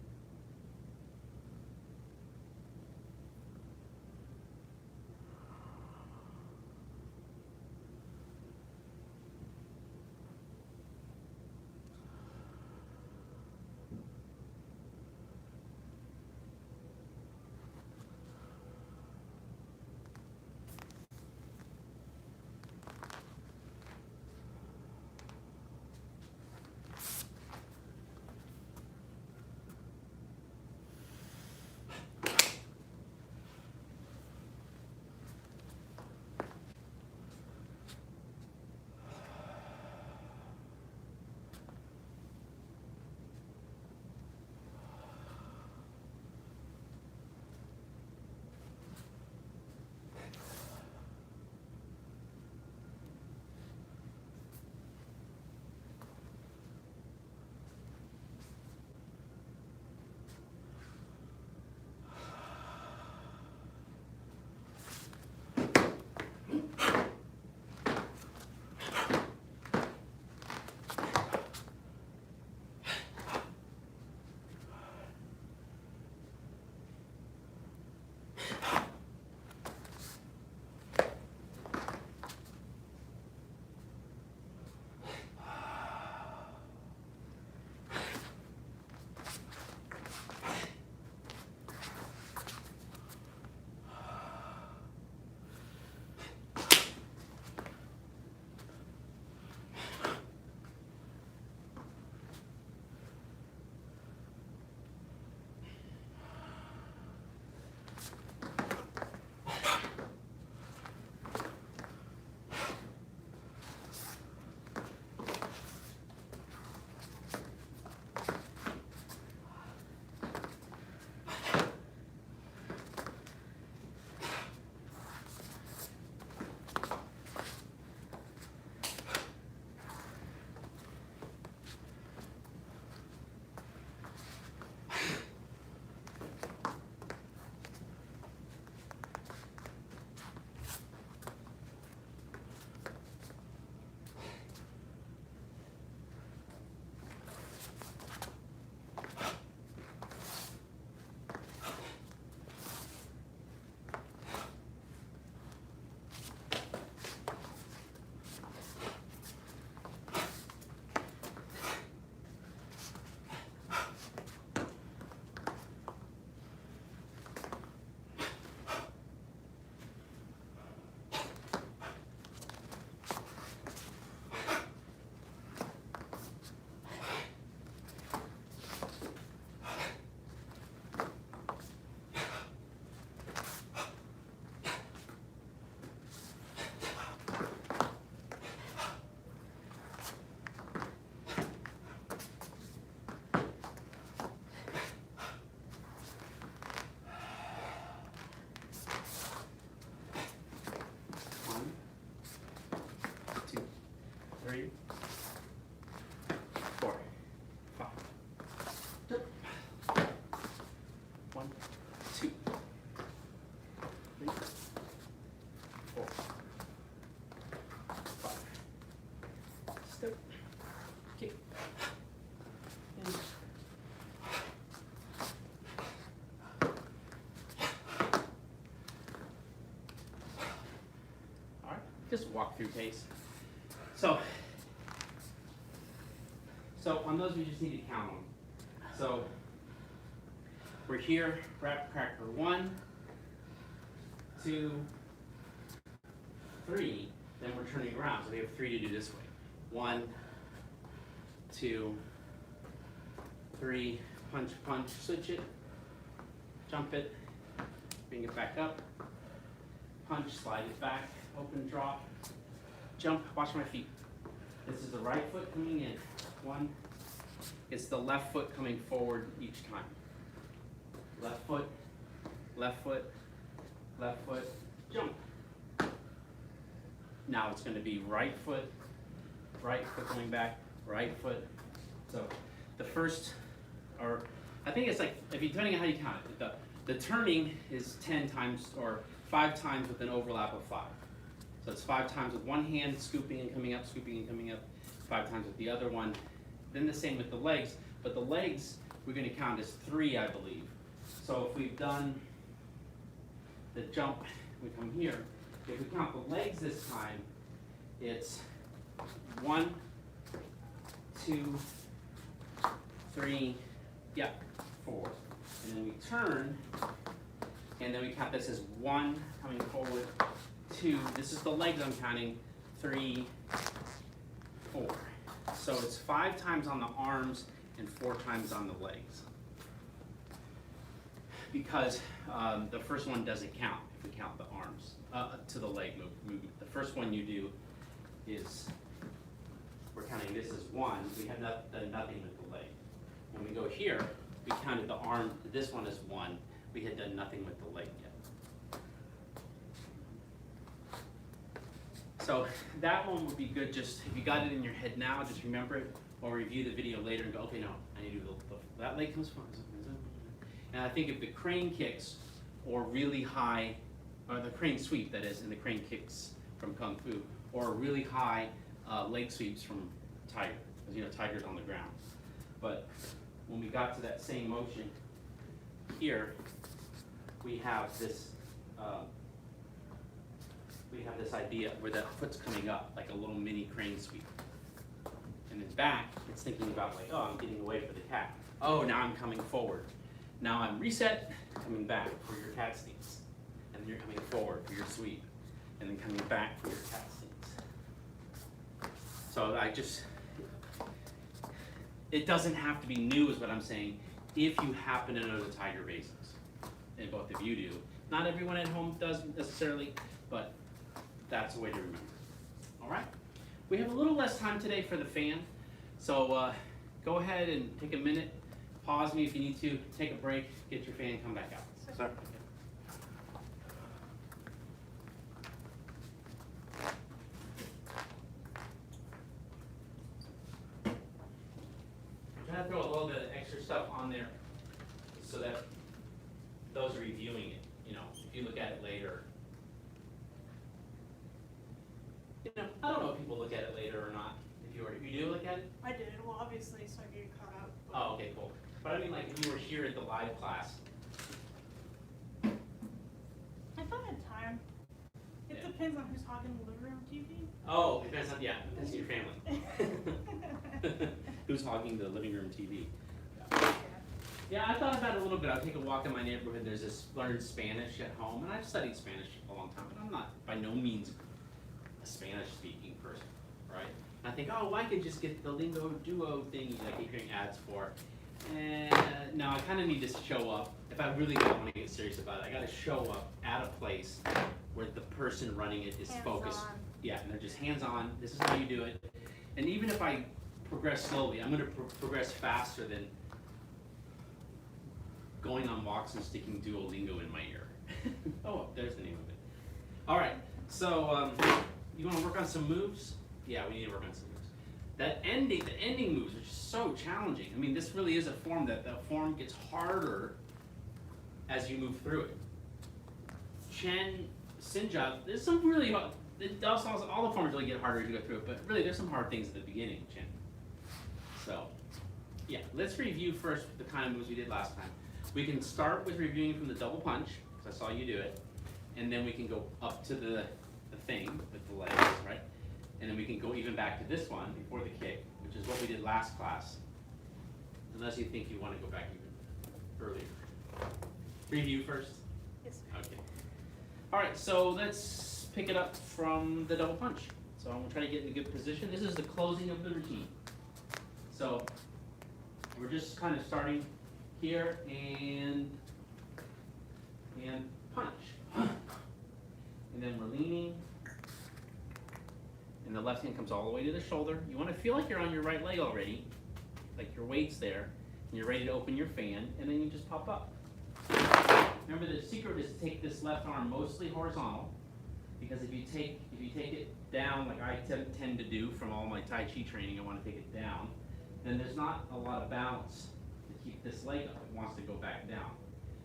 just walk through pace. So on those we just need to count them. So we're here, wrap cracker 1, 2, 3, then we're turning around. So we have 3 to do this way. 1, 2, 3, punch, punch, switch it, jump it, bring it back up, punch, slide it back, open, drop, jump, watch my feet. This is the right foot coming in, 1, it's the left foot coming forward each time. Left foot, left foot, left foot, jump. Now it's gonna be right foot coming back, right foot. So the first, or I think it's like, if you, depending on how you count it, the turning is 10 times, or 5 times with an overlap of 5. So it's 5 times with one hand scooping and coming up, scooping and coming up, 5 times with the other one. Then the same with the legs, but the legs we're gonna count as 3, I believe. So if we've done the jump, we come here. If we count the legs this time, it's 1, 2, 3, 4. And then we turn, and then we count this as 1 coming forward, 2. This is the legs I'm counting, 3, 4. So it's 5 times on the arms and 4 times on the legs. Because the first one doesn't count if we count the arms to the leg movement. The first one you do is, we're counting this as 1, we have done nothing with the leg. When we go here, we counted the arm, this one as 1, we had done nothing with the leg yet. So that one would be good, just if you got it in your head now, just remember it, or review the video later and go, okay, no, I need to do that leg comes from. And I think if the crane kicks, or really high, or the crane sweep that is, and the crane kicks from Kung Fu, or really high leg sweeps from Tiger, because you know Tiger's on the ground. But when we got to that same motion here, we have this idea where that foot's coming up like a little mini crane sweep. And then back, it's thinking about like, oh, I'm getting away for the cat. Oh, now I'm coming forward. Now I'm reset, coming back for your cat stance. And then you're coming forward for your sweep. And then coming back for your cat stance. So it doesn't have to be new is what I'm saying, if you happen to know the Tiger basics. And both of you do. Not everyone at home does necessarily, but that's the way to remember. All right? We have a little less time today for the fan. So go ahead and take a minute. Pause me if you need to, take a break, get your fan, come back out. Sir. I'm trying to throw a little bit of extra stuff on there so that those reviewing it, you know, if you look at it later. You know, I don't know if people look at it later or not. If you do look at it? I did, well, obviously, so I get caught up. Oh, okay, cool. But I mean, like, if you were here at the live class. If I had time. It Yeah. depends on who's hogging the living room TV. Oh, depends on, yeah, depends on your family. Who's hogging the living room TV? Yeah, I thought about it a little bit. I'll take a walk in my neighborhood. There's this learn Spanish at home, and I've studied Spanish a long time, but I'm not by no means a Spanish-speaking person, right? And I think, oh, I could just get the Lingo Duo thing that I keep hearing ads for. And now I kind of need to show up. If I really want to get serious about it, I got to show up at a place where the person running it is focused. Hands-on. Yeah, and they're just hands-on. This is how you do it. And even if I progress slowly, I'm going to progress faster than going on walks and sticking Duolingo in my ear. Oh, there's the name of it. All right, so you want to work on some moves? Yeah, we need to work on some moves. The ending moves, which is so challenging. I mean, this really is a form that the form gets harder as you move through it. Chen, Sinja, there's some really, all the forms really get harder as you go through it, but really there's some hard things at the beginning, Chen. So, yeah, let's review first the kind of moves we did last time. We can start with reviewing from the double punch, because I saw you do it, and then we can go up to the the thing with the legs, right? And then we can go even back to this one before the kick, which is what we did last class. Unless you think you want to go back even earlier. Review first? Yes. Okay. All right, so let's pick it up from the double punch. So I'm gonna try to get in a good position. This is the closing of the routine. So we're just kind of starting here and punch. And then we're leaning. And the left hand comes all the way to the shoulder. You want to feel like you're on your right leg already, like your weight's there, and you're ready to open your fan, and then you just pop up. Remember, the secret is to take this left arm mostly horizontal, because if you take it down like I tend to do from all my Tai Chi training, I want to take it down, then there's not a lot of balance to keep this leg up. It wants to go back down.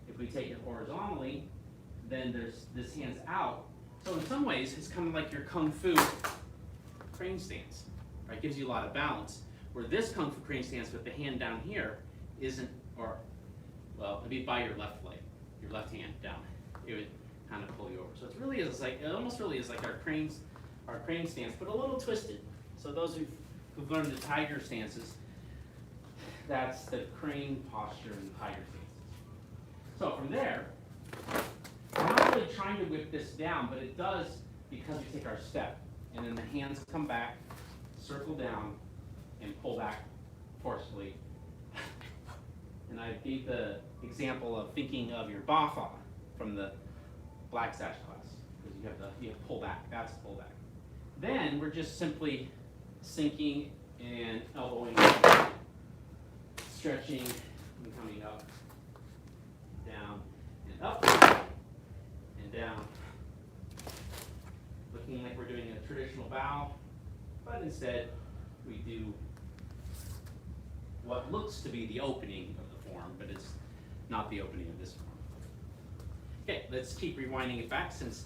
If we take it horizontally, then this hand's out. So in some ways, it's kind of like your Kung Fu crane stance, right? It gives you a lot of balance. Where this Kung Fu crane stance with the hand down here isn't, well, it'd be by your left leg, your left hand down. It would kind of pull you over. So it almost really is like our crane stance, but a little twisted. So those who've learned the tiger stances, that's the crane posture and the tiger stances. So from there, we're not really trying to whip this down, but it does because we take our step. And then the hands come back, circle down, and pull back forcefully. And I gave the example of thinking of your Bafa from the Black Sash class, because you have pull back. That's pull back. Then we're just simply sinking and elbowing, stretching, and coming up, down, and up, and down. Looking like we're doing a traditional bow, but instead we do what looks to be the opening of the form, but it's not the opening of this form. Okay, let's keep rewinding it back, since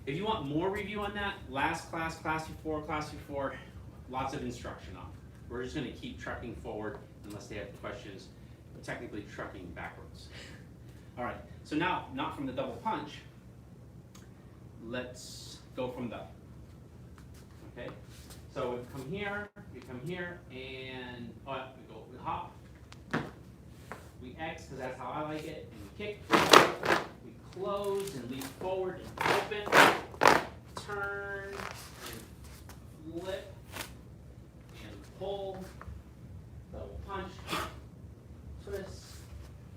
if you want more review on that, last class, class before, lots of instruction on. We're just going to keep trucking forward unless they have questions, but technically trucking backwards. All right, so now, not from the double punch, let's go from the, okay? So we come here, and we hop, we X, because that's how I like it, and we kick, we close and leap forward and open, turn, and flip, and pull, double punch, twist,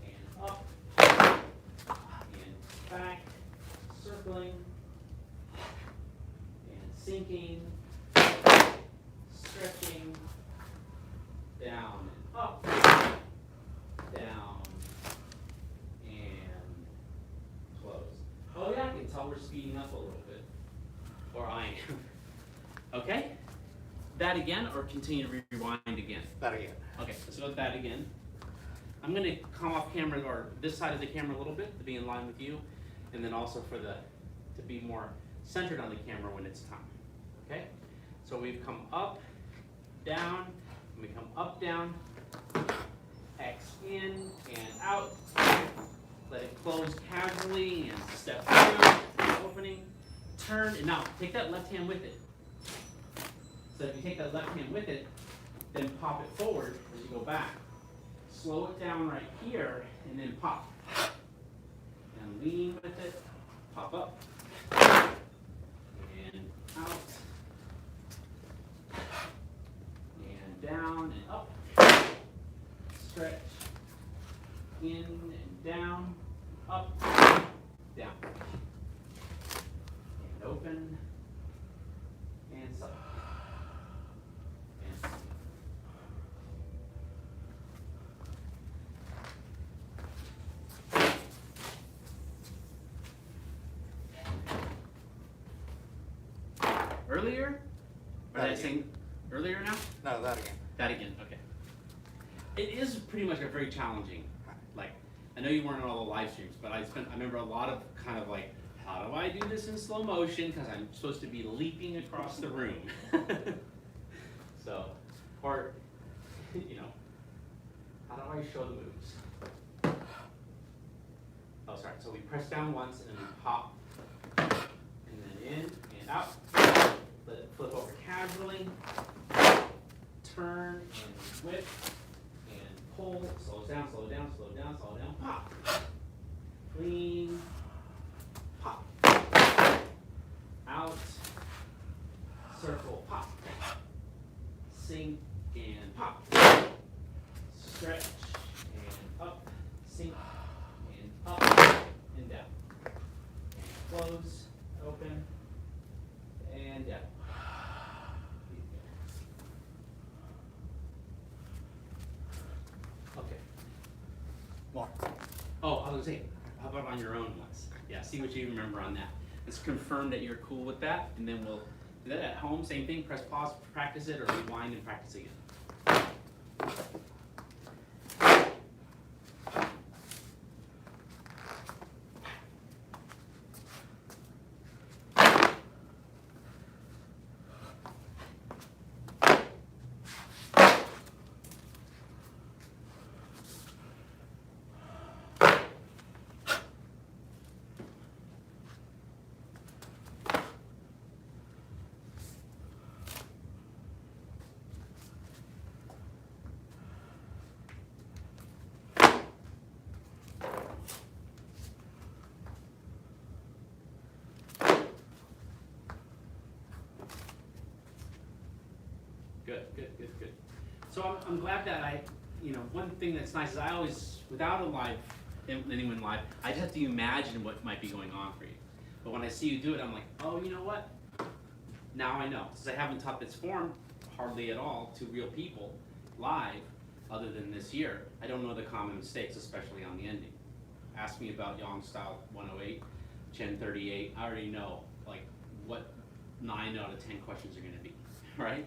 and up, and back, circling, and sinking, stretching, down and up, down, and close. Oh yeah, I can tell we're speeding up a little bit, or I am. Okay, that again, or continue to rewind again? That again. Okay, let's go with that again. I'm gonna come off camera, or this side of the camera a little bit to be in line with you, and then also to be more centered on the camera when it's time. Okay, so we've come up, down, and we come up, down, X in and out, let it close casually and step through, opening, turn, and now take that left hand with it. So if you take that left hand with it, then pop it forward as you go back. Slow it down right here, and then pop. And lean with it, pop up, and out, and down and up, stretch, in and down, up, down, and open, and suck, and suck. Earlier? Or did I sing earlier now? No, that again. That again, okay. It is pretty much a very challenging, like, I know you weren't on all the live streams, but I remember a lot of kind of like, how do I do this in slow motion? Because I'm supposed to be leaping across the room. So, or, you know, how do I show the moves? Oh, sorry, so we press down once and then we pop, and then in and out, let it flip over casually, turn and whip, and pull, slow it down, slow it down, slow it down, slow it down, pop. Clean, pop. Out, circle, pop. Sink and pop. Stretch and up, sink and up and down. And close, open, and down. Okay. More. Oh, I was gonna say, how about on your own ones? Yeah, see what you remember on that. Let's confirm that you're cool with that, and then we'll do that at home. Same thing, press pause, practice it, or rewind and practice again. Good. So I'm glad that one thing that's nice is I always, without anyone live, I just have to imagine what might be going on for you. But when I see you do it, I'm like, oh, you know what? Now I know. Since I haven't taught this form hardly at all to real people live, other than this year, I don't know the common mistakes, especially on the ending. Ask me about Yang Style 108, Chen 38. I already know like what 9 out of 10 questions are going to be, right?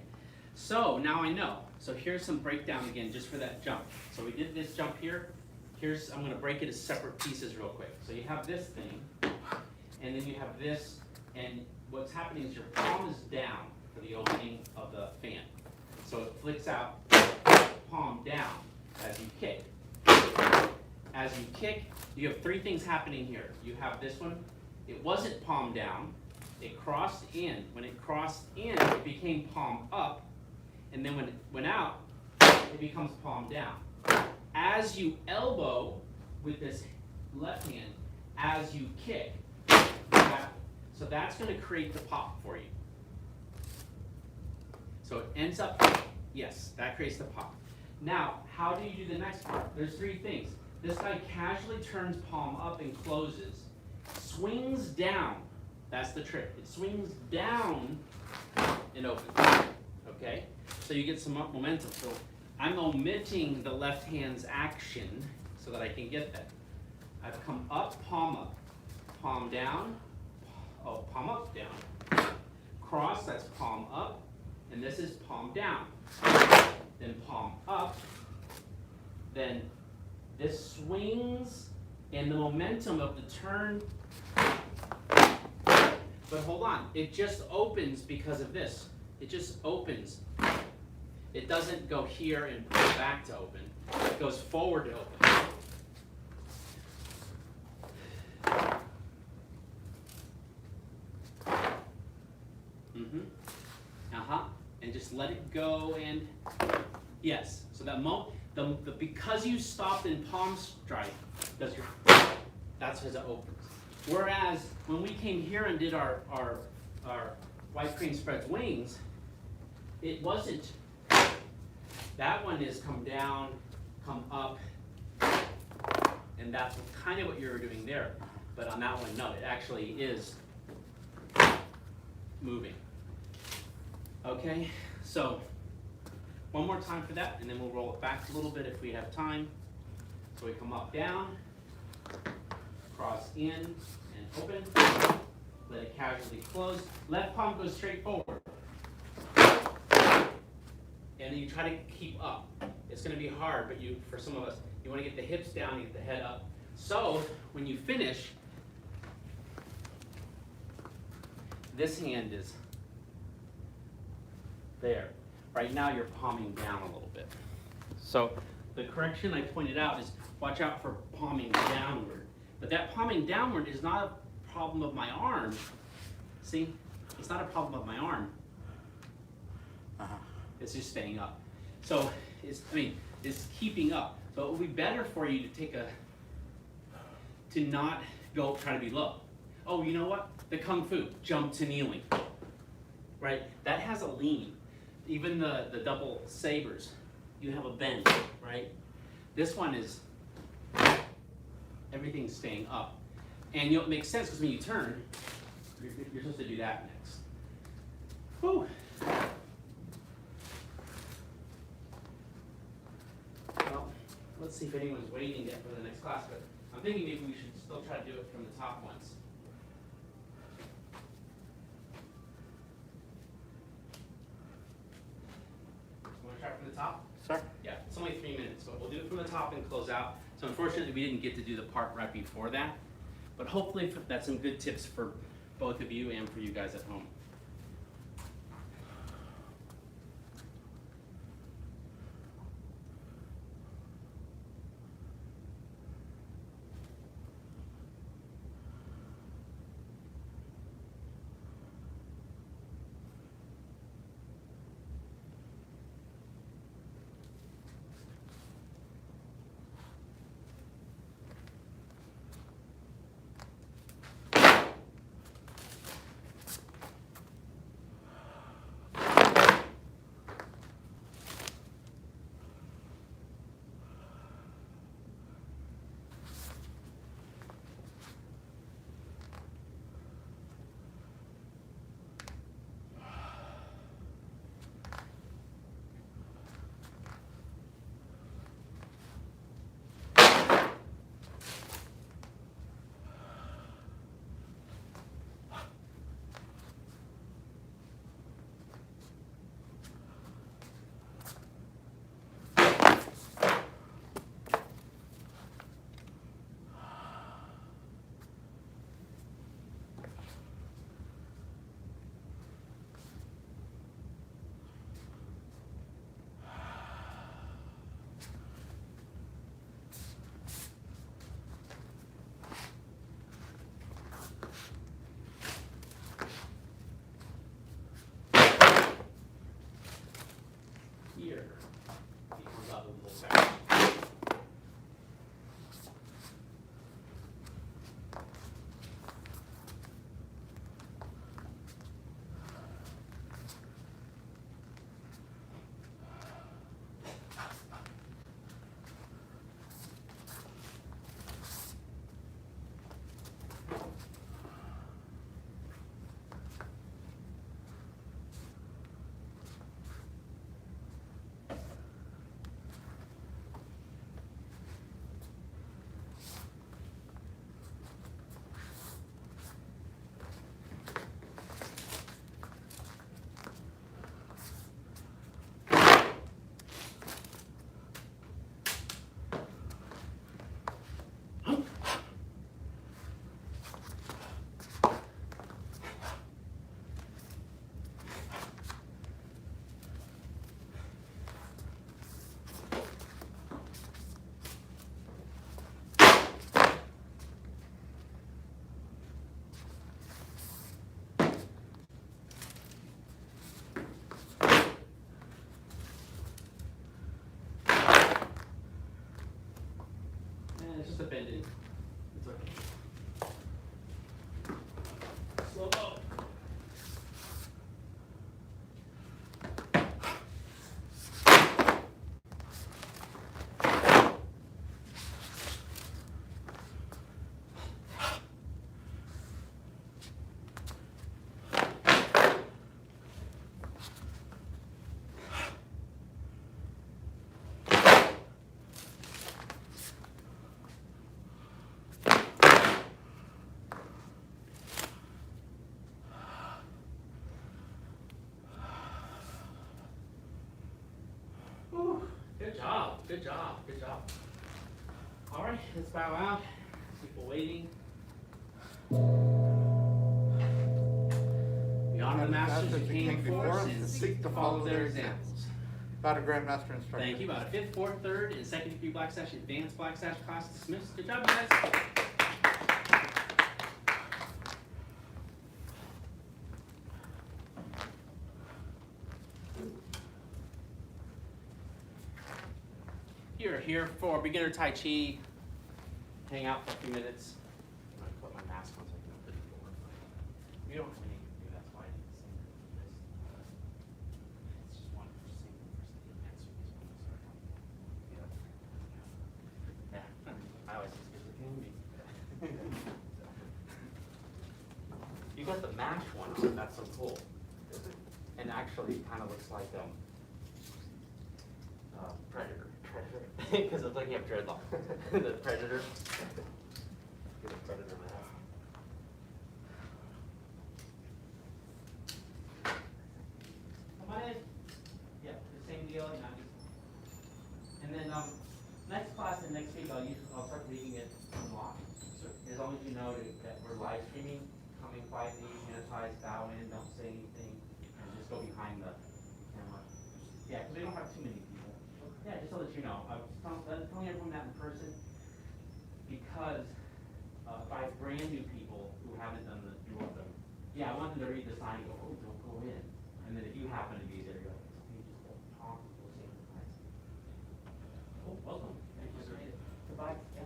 So now I know. So here's some breakdown again just for that jump. So we did this jump here. I'm going to break it as separate pieces real quick. So you have this thing, and then you have this, and what's happening is your palm is down for the opening of the fan. So it flicks out, palm down as you kick. As you kick, you have 3 things happening here. You have this one. It wasn't palm down. It crossed in. When it crossed in, it became palm up. And then when it went out, it becomes palm down. As you elbow with this left hand, as you kick, so that's going to create the pop for you. So it ends up, yes, that creates the pop. Now, how do you do the next part? There's 3 things. This guy casually turns palm up and closes, swings down. That's the trick. It swings down and opens. Okay? So you get some momentum. So I'm omitting the left hand's action so that I can get that. I've come up, palm down, palm up, down. Cross, that's palm up, and this is palm down. Then palm up, then this swings, and the momentum of the turn, but hold on, it just opens because of this. It just opens. It doesn't go here and pull back to open. It goes forward to open. And just let it go and, yes. So that because you stopped in palm strike, that's as it opens. Whereas when we came here and did our white crane spreads wings, it wasn't. That one is come down, come up, and that's kind of what you were doing there. But on that one, no, it actually is moving. Okay, so one more time for that, and then we'll roll it back a little bit if we have time. So we come up, down, cross in, and open. Let it casually close. Left palm goes straight forward. And then you try to keep up. It's going to be hard, but for some of us, you want to get the hips down, you get the head up. So when you finish, this hand is there. Right now you're palming down a little bit. So the correction I pointed out is watch out for palming downward. But that palming downward is not a problem of my arm. See, it's not a problem of my arm. Uh-huh. It's just staying up. So it's keeping up. So it would be better for you to not go try to be low. Oh, you know what? The Kung Fu, jump to kneeling. Right? That has a lean. Even the double sabers, you have a bend, right? This one is, everything's staying up. And it makes sense because when you turn, you're supposed to do that next. Whew. Well, let's see if anyone's waiting yet for the next class, but I'm thinking maybe we should still try to do it from the top ones. Want to try from the top? Sir? Yeah, it's only 3 minutes, but we'll do it from the top and close out. So unfortunately, we didn't get to do the part right before that, but hopefully that's some good tips for both of you and for you guys at home. Here, he comes up with a little back. It's just a bend in. It's okay. Slow go. Whew. Good job, good job, good job. All right, let's bow out. People waiting. Beyond the masters who came before us and seek to follow their examples. About a Grandmaster instructor. Thank you. About a 5th, 4th, 3rd, and 2nd degree Black Sash, Advanced Black Sash class dismissed. Good job, guys. here for beginner Tai Chi. Hang out for a few minutes. I'm gonna put my mask on so I can open the door. You don't have anything to do, that's why I did the same thing for this. It's just one for same person. Answer this one. Sorry. Yeah. I always just get looking at me. You got the MASH one, so that's so cool. And actually, it kind of looks like Predator. Because it's like you have dreadlock. The Predator. Get a Predator mask. Come on in. Yeah, the same deal. And then next class and next week I'll start reading it unlocked. So as long as you know that we're live streaming, come in quietly, sanitize, bow in, don't say anything, and just go behind the camera. Yeah, because we don't have too many people. Yeah, just so that you know, I was telling everyone that in person because if I have brand new people who haven't done the do of them, yeah, I want them to read the sign and go, oh, don't go in. And then if you happen to be there, you're like, you just don't talk, we'll sanitize. Oh, welcome. Thank you, sir. Goodbye. Yeah.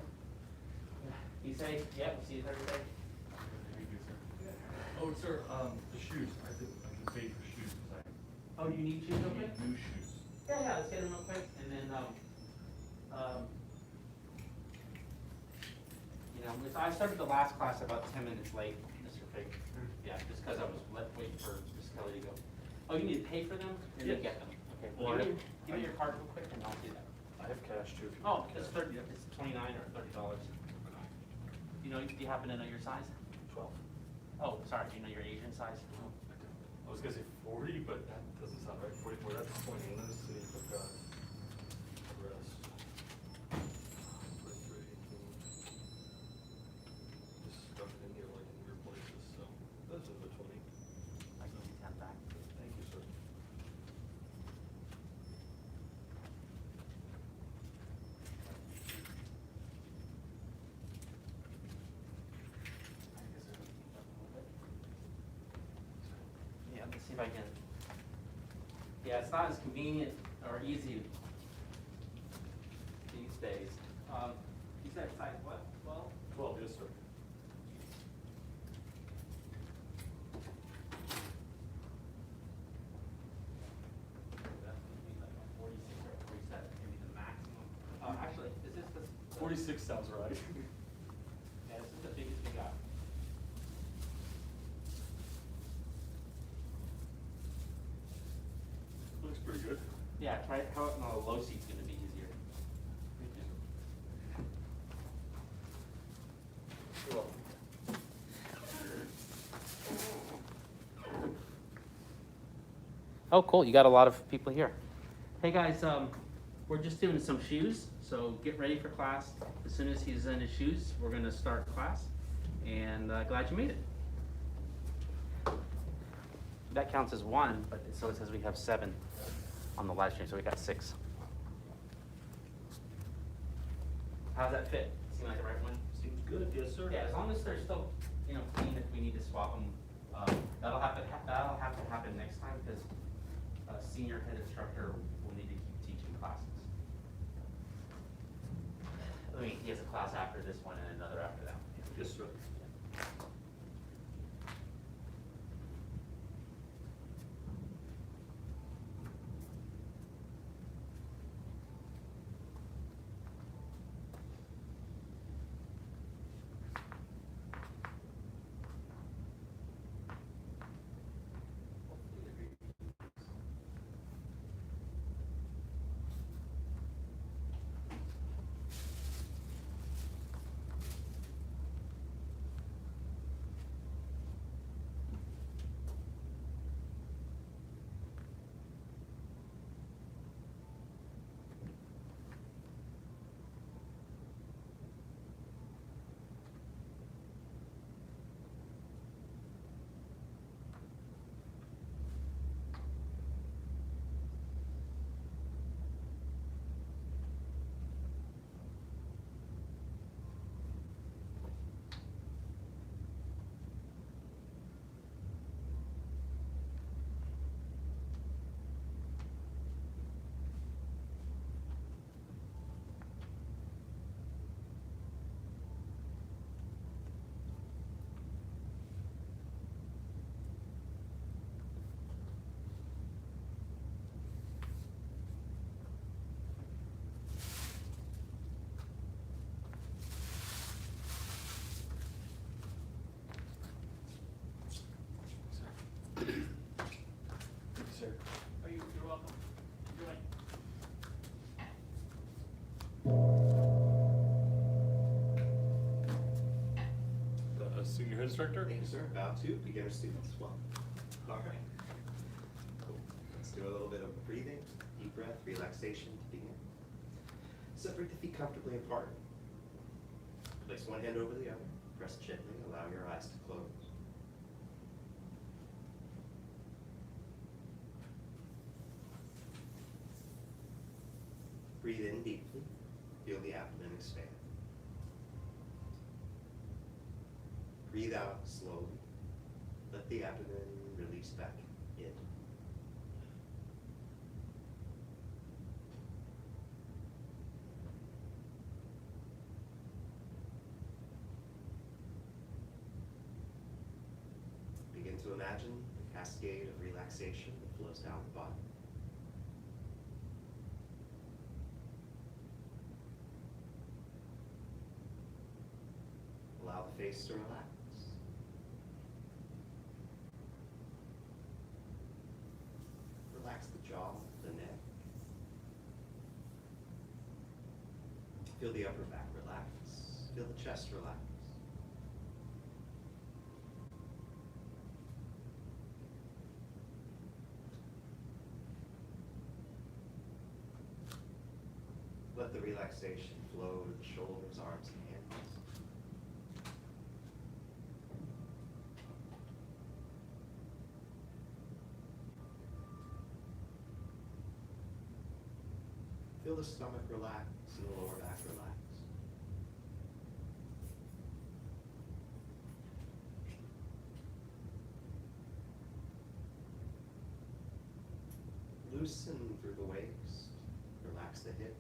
You say, yeah, we'll see you Thursday. Thank you, sir. Oh, sir, the shoes, I can pay for shoes, because Oh, do you need shoes I real quick? need new shoes. Yeah, let's get them real quick, and then, so I started the last class about 10 minutes late, Mr. Fig. Yeah, just because I was waiting for Miss Kelly to go. Oh, you need to pay for them, and then Yes. get them? Okay, Well, give me your card real quick, and I'll do that. I have cash too. If you Oh, want it's cash. 30, it's $29 or $30. Do you happen to know your size? 12. Oh, sorry, do you know your Asian size? I was gonna say 40, but that doesn't sound right. 44, that's 20. Let's see if I've got the rest. 23, 18. Just stuff it in here like in weird places, so that's a 20. I can give you 10 back. Thank you, sir. Yeah, let's see if I can. Yeah, it's not as convenient or easy these days. You said size what? 12? 12, yes, sir. That's gonna be like a 46 or a 47, maybe the maximum. Actually, is this the? 46 sounds right. Yeah, this is the biggest we got. Looks pretty good. Yeah, try how it on a low seat's gonna be easier. You're welcome. Oh, cool, you got a lot of people here. Hey guys, we're just doing some shoes, so get ready for class. As soon as he's in his shoes, we're gonna start class, and glad you made it. That counts as one, but so it says we have 7 on the live stream, so we got 6. How's that fit? Seem like the right one? Seems good, yes, sir. Yeah, as long as they're still, clean, if we need to swap them, that'll have to happen next time, because senior head instructor will need to keep teaching classes. I mean, he has a class after this one and another after that. Yes, sir. welcome. Good night. Senior head instructor? Thank you, sir. Bow to beginner students. Well, all right. Cool. Let's do a little bit of breathing, deep breath, relaxation to begin. Separate the feet comfortably apart. Place one hand over the other. Press gently. Allow your eyes to close. Breathe in deeply. Feel the abdomen expand. Breathe out slowly. Let the abdomen release back in. Begin to imagine the cascade of relaxation that flows down the body. Allow the face to relax. Relax the jaw, the neck. Feel the upper back relax. Feel the chest relax. Let the relaxation flow to the shoulders, arms, and hands. Feel the stomach relax and the lower back relax. Loosen through the waist. Relax the hips.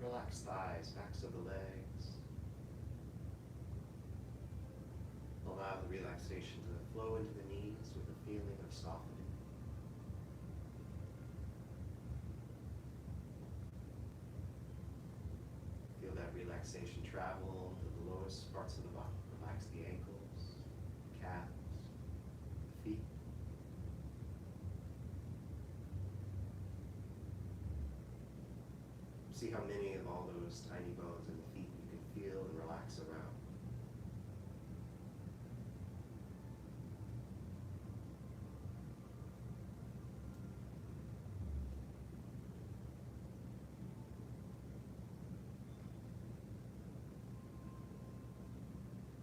Relax thighs, backs of the legs. Allow the relaxation to flow into the knees with a feeling of softening. Feel that relaxation travel to the lowest parts of the body. Relax the ankles, calves, feet. See how many of all those tiny bones in the feet you can feel and relax around.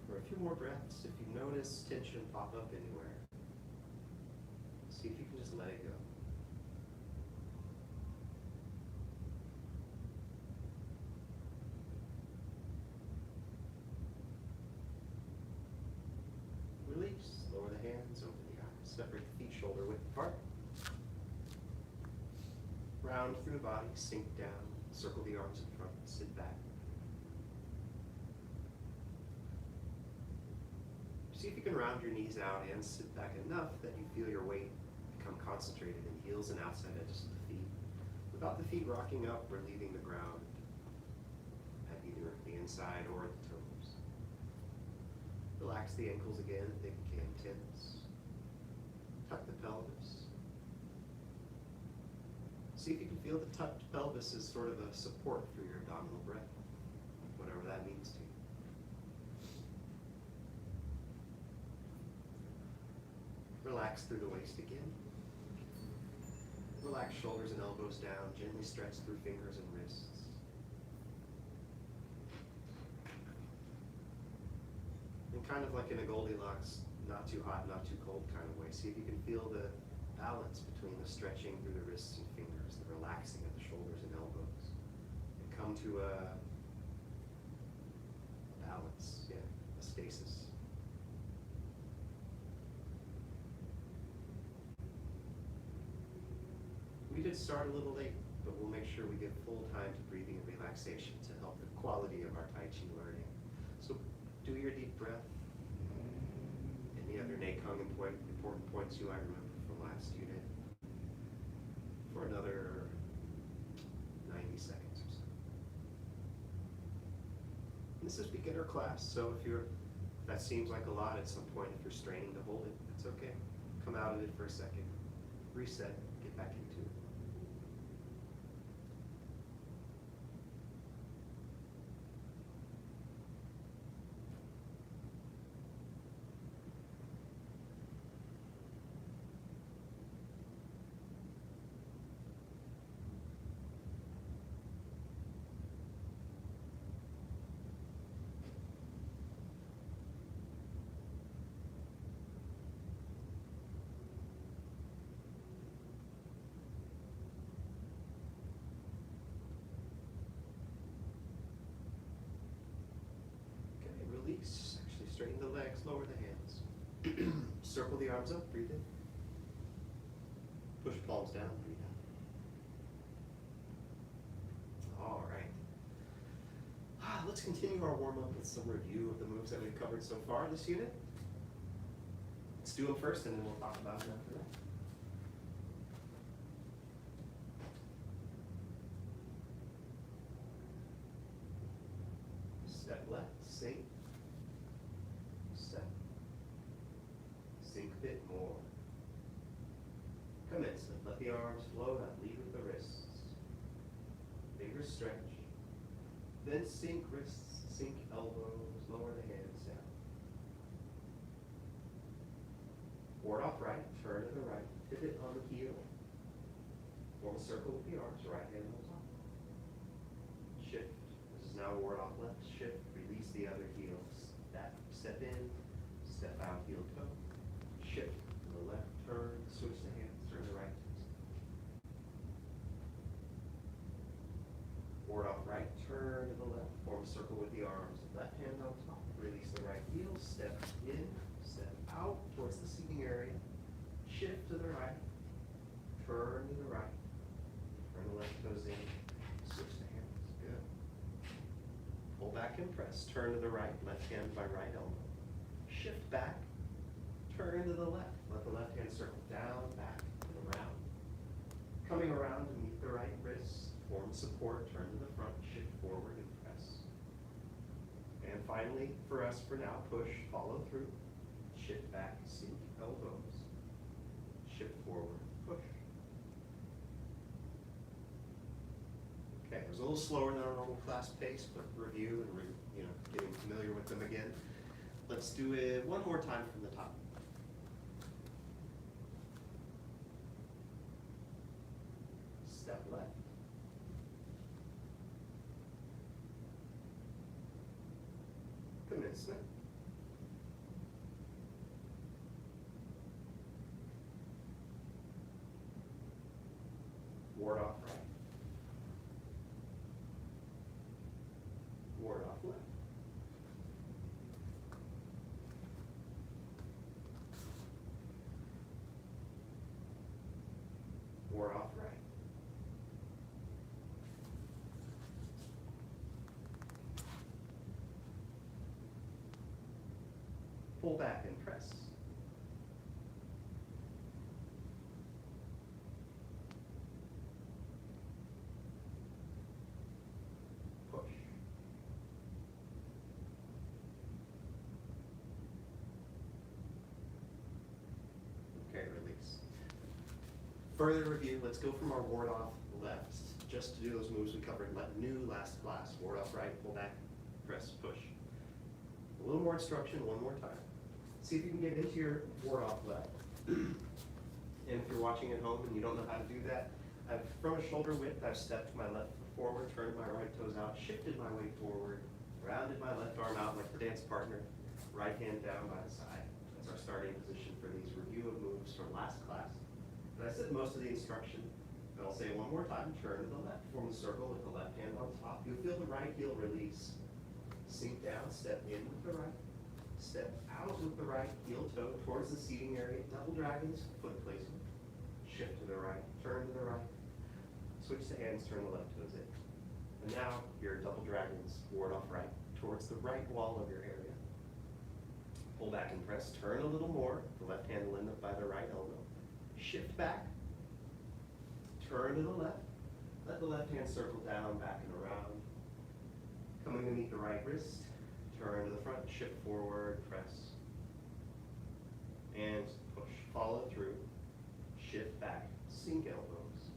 For a few more breaths, if you notice tension pop up anywhere, see if you can just let it go. Release, lower the hands, open the eyes, separate the feet shoulder width apart. Round through the body, sink down, circle the arms in front, sit back. See if you can round your knees out and sit back enough that you feel your weight become concentrated in heels and outside edges of the feet, without the feet rocking up or leaving the ground at either the inside or the toes. Relax the ankles again if they became tense. Tuck the pelvis. See if you can feel the tucked pelvis as sort of a support for your abdominal breath, whatever that means to you. Relax through the waist again. Relax shoulders and elbows down. Gently stretch through fingers and wrists. And kind of like in a Goldilocks, not too hot, not too cold kind of way. See if you can feel the balance between the stretching through the wrists and fingers, the relaxing of the shoulders and elbows. And come to a balance, yeah, a stasis. We did start a little late, but we'll make sure we give full time to breathing and relaxation to help the quality of our Tai Chi learning. So do your deep breath. Any other Neikong important points you might remember from last unit for another 90 seconds or so. This is beginner class, so if you're If that seems like a lot at some point, if you're straining to hold it, it's okay. Come out of it for a second, reset, get back into it. Okay, release. Actually straighten the legs, lower the hands. Circle the arms up, breathe in. Push palms down, breathe out. All right. Let's continue our warm-up with some review of the moves that we've covered so far this unit. Let's do them first and then we'll talk about them after that. Step left, sink. Step. Sink a bit more. Commencement. Let the arms float out, lead with the wrists. Fingers stretch. Then sink wrists, sink elbows, lower the hands down. Ward off right, turn to the right, pivot on the heel. Form a circle with the arms, right hand on top. Shift. This is now ward off left, shift, release the other heel. Step in, step out, heel toe. Shift to the left, turn, switch the hands, turn the right. Ward off right, turn to the left, form a circle with the arms, left hand on top, release the right heel, step in, step out towards the seating area, shift to the right, turn to the right, turn the left toes in, switch the hands, good. Pull back and press, turn to the right, left hand by right elbow, shift back, turn to the left, let the left hand circle down, back, and around. Coming around to meet the right wrist, form support, turn to the front, shift forward and press. And finally, for us for now, push, follow through, shift back, sink elbows, shift forward, push. Okay, it was a little slower than our normal class pace, but review and getting familiar with them again. Let's do it one more time from the top. Step left. Commencement. Ward off right. Ward off left. Ward off right. Pull back and press. Push. Okay, release. Further review, let's go from our ward off left, just to do those moves we covered new last class. Ward off right, pull back, press, push. A little more instruction, one more time. See if you can get into your ward off left. And if you're watching at home and you don't know how to do that, from a shoulder width, I've stepped my left foot forward, turned my right toes out, shifted my weight forward, rounded my left arm out like the dance partner, right hand down by the side. That's our starting position for these review of moves from last class. But I said most of the instruction, but I'll say it one more time, turn to the left, form a circle with the left hand on top. You'll feel the right heel release. Sink down, step in with the right, step out with the right, heel toe towards the seating area, double dragons, foot placement. Shift to the right, turn to the right, switch the hands, turn the left toes in. And now your double dragons, ward off right, towards the right wall of your area. Pull back and press, turn a little more, the left hand will end up by the right elbow. Shift back, turn to the left, let the left hand circle down, back and around. Coming to meet the right wrist, turn to the front, shift forward, press, and push. Follow through, shift back, sink elbows,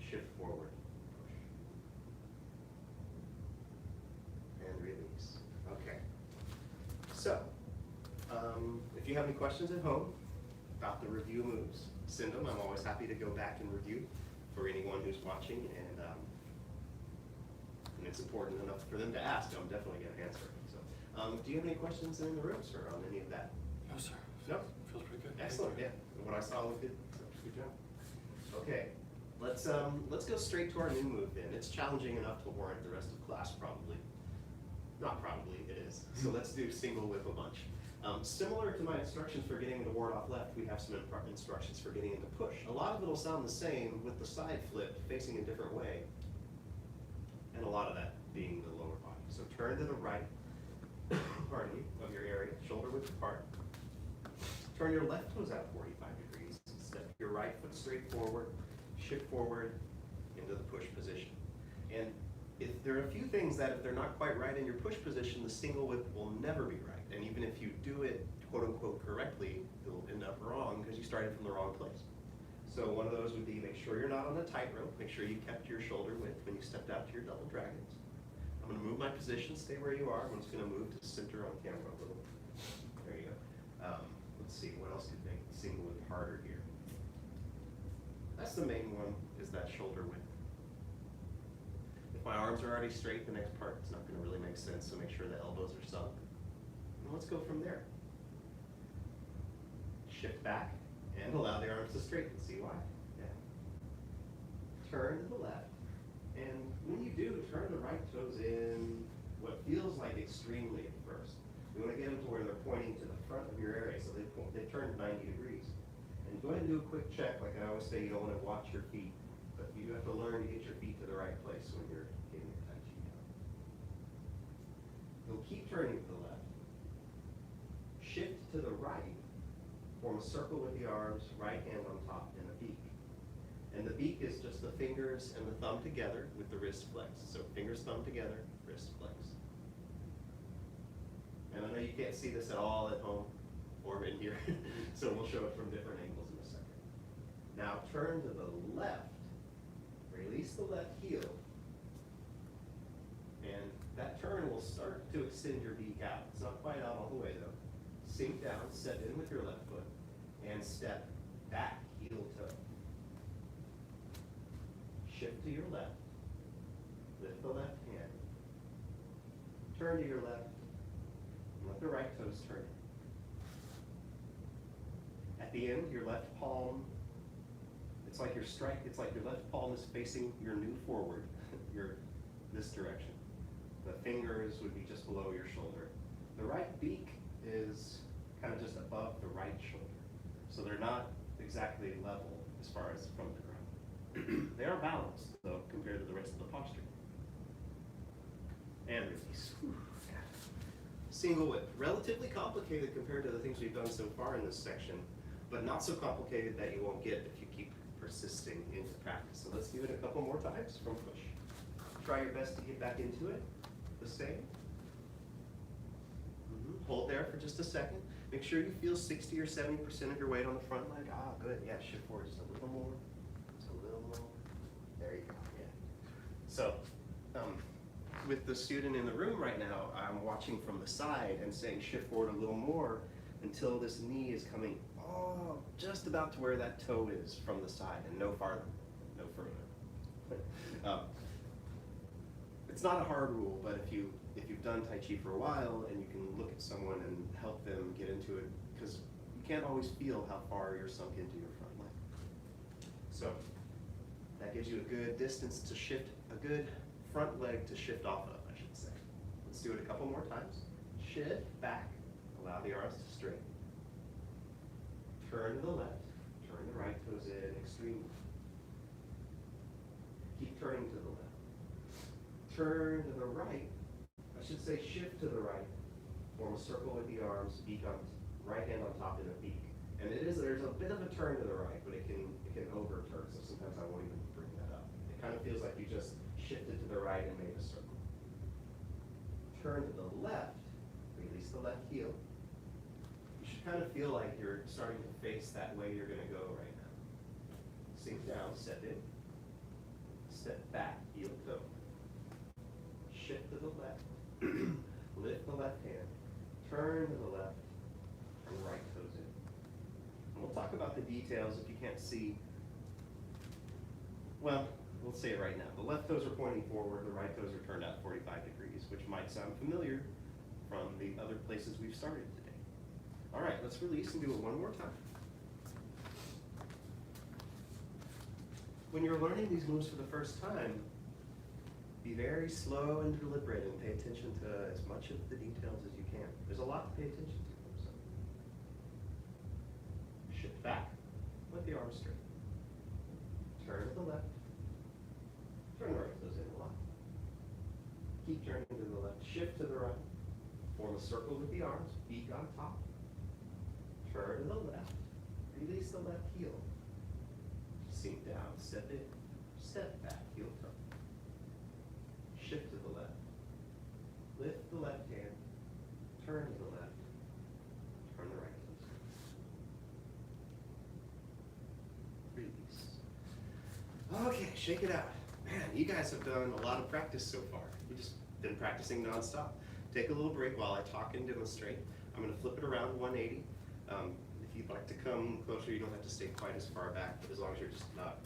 shift forward, push, and release. Okay. So, if you have any questions at home about the review moves, send them. I'm always happy to go back and review for anyone who's watching, and it's important enough for them to ask. I'm definitely going to answer. So, do you have any questions in the room, sir, on any of that? No, sir. No? Feels pretty good. Excellent. Yeah. What I saw looked good. So, good job. Okay. Let's go straight to our new move then. It's challenging enough to warrant the rest of class, probably. Not probably, it is. So let's do single whip a bunch. Similar to my instructions for getting into ward off left, we have some instructions for getting into push. A lot of it will sound the same with the side flip facing a different way, and a lot of that being the lower body. So turn to the right, pardon me, of your area, shoulder width apart. Turn your left toes out 45 degrees. Step your right foot straight forward, shift forward into the push position. And if there are a few things that if they're not quite right in your push position, the single whip will never be right. And even if you do it quote unquote correctly, you'll end up wrong because you started from the wrong place. So one of those would be make sure you're not on a tightrope. Make sure you kept your shoulder width when you stepped out to your double dragons. I'm going to move my position, stay where you are. I'm just going to move to center on camera a little. There you go. Let's see, what else could make single whip harder here? That's the main one, is that shoulder width. If my arms are already straight, the next part is not going to really make sense, so make sure the elbows are sunk. And let's go from there. Shift back and allow the arms to straighten. See why? Yeah. Turn to the left. And when you do, turn the right toes in what feels like extremely at first. You want to get them to where they're pointing to the front of your area, so they turn 90 degrees. And go ahead and do a quick check. Like I always say, you don't want to watch your feet, but you have to learn to get your feet to the right place when you're getting your Tai Chi down. You'll keep turning to the left. Shift to the right, form a circle with the arms, right hand on top, and a beak. And the beak is just the fingers and the thumb together with the wrist flex. So fingers, thumb together, wrist flex. And I know you can't see this at all at home or in here, so we'll show it from different angles in a second. Now turn to the left, release the left heel, and that turn will start to extend your beak out. It's not quite out all the way though. Sink down, step in with your left foot, and step back, heel toe. Shift to your left, lift the left hand, turn to your left, and let the right toes turn. At the end, your left palm, it's like your left palm is facing your new forward, this direction. The fingers would be just below your shoulder. The right beak is kind of just above the right shoulder. So they're not exactly level as far as from the ground. They are balanced, though, compared to the rest of the posture. And release. Whew. Single whip. Relatively complicated compared to the things we've done so far in this section, but not so complicated that you won't get if you keep persisting into practice. So let's do it a couple more times from push. Try your best to get back into it. The same. Hold there for just a second. Make sure you feel 60 or 70% of your weight on the front leg. Ah, good. Yeah, shift forward just a little more. Just a little more. There you go. Yeah. So, with the student in the room right now, I'm watching from the side and saying shift forward a little more until this knee is coming just about to where that toe is from the side and no farther, no further. It's not a hard rule, but if you've done Tai Chi for a while and you can look at someone and help them get into it, because you can't always feel how far you're sunk into your front leg. So that gives you a good distance to shift, a good front leg to shift off of, I should say. Let's do it a couple more times. Shift back, allow the arms to straighten. Turn to the left, turn the right toes in extremely. Keep turning to the left. Turn to the right, I should say shift to the right. Form a circle with the arms, beak on, right hand on top in a beak. And there's a bit of a turn to the right, but it can overturn, so sometimes I won't even bring that up. It kind of feels like you just shifted to the right and made a circle. Turn turn to the left, release the left heel. You should kind of feel like you're starting to face that way you're going to go right now. Sink down, step in, step back, heel toe. Shift to the left, lift the left hand, turn to the left, and right toes in. And we'll talk about the details if you can't see. Well, we'll say it right now. The left toes are pointing forward, the right toes are turned out 45 degrees, which might sound familiar from the other places we've started today. All right, let's release and do it one more time. When you're learning these moves for the first time, be very slow and deliberate and pay attention to as much of the details as you can. There's a lot to pay attention to. So. Shift back, let the arms straight. Turn to the left. Turn the right toes in a lot. Keep turning to the left. Shift to the right. Form a circle with the arms. Beak on top. Turn to the left. Release the left heel. Sink down. Step in. Step back. Heel toe. Shift to the left. Lift the left hand. Turn to the left. Turn the right toes. Release. Okay, shake it out. Man, you guys have done a lot of practice so far. You've just been practicing nonstop. Take a little break while I talk and demonstrate. I'm going to flip it around 180. If you'd like to come closer, you don't have to stay quite as far back, but as long as you're just not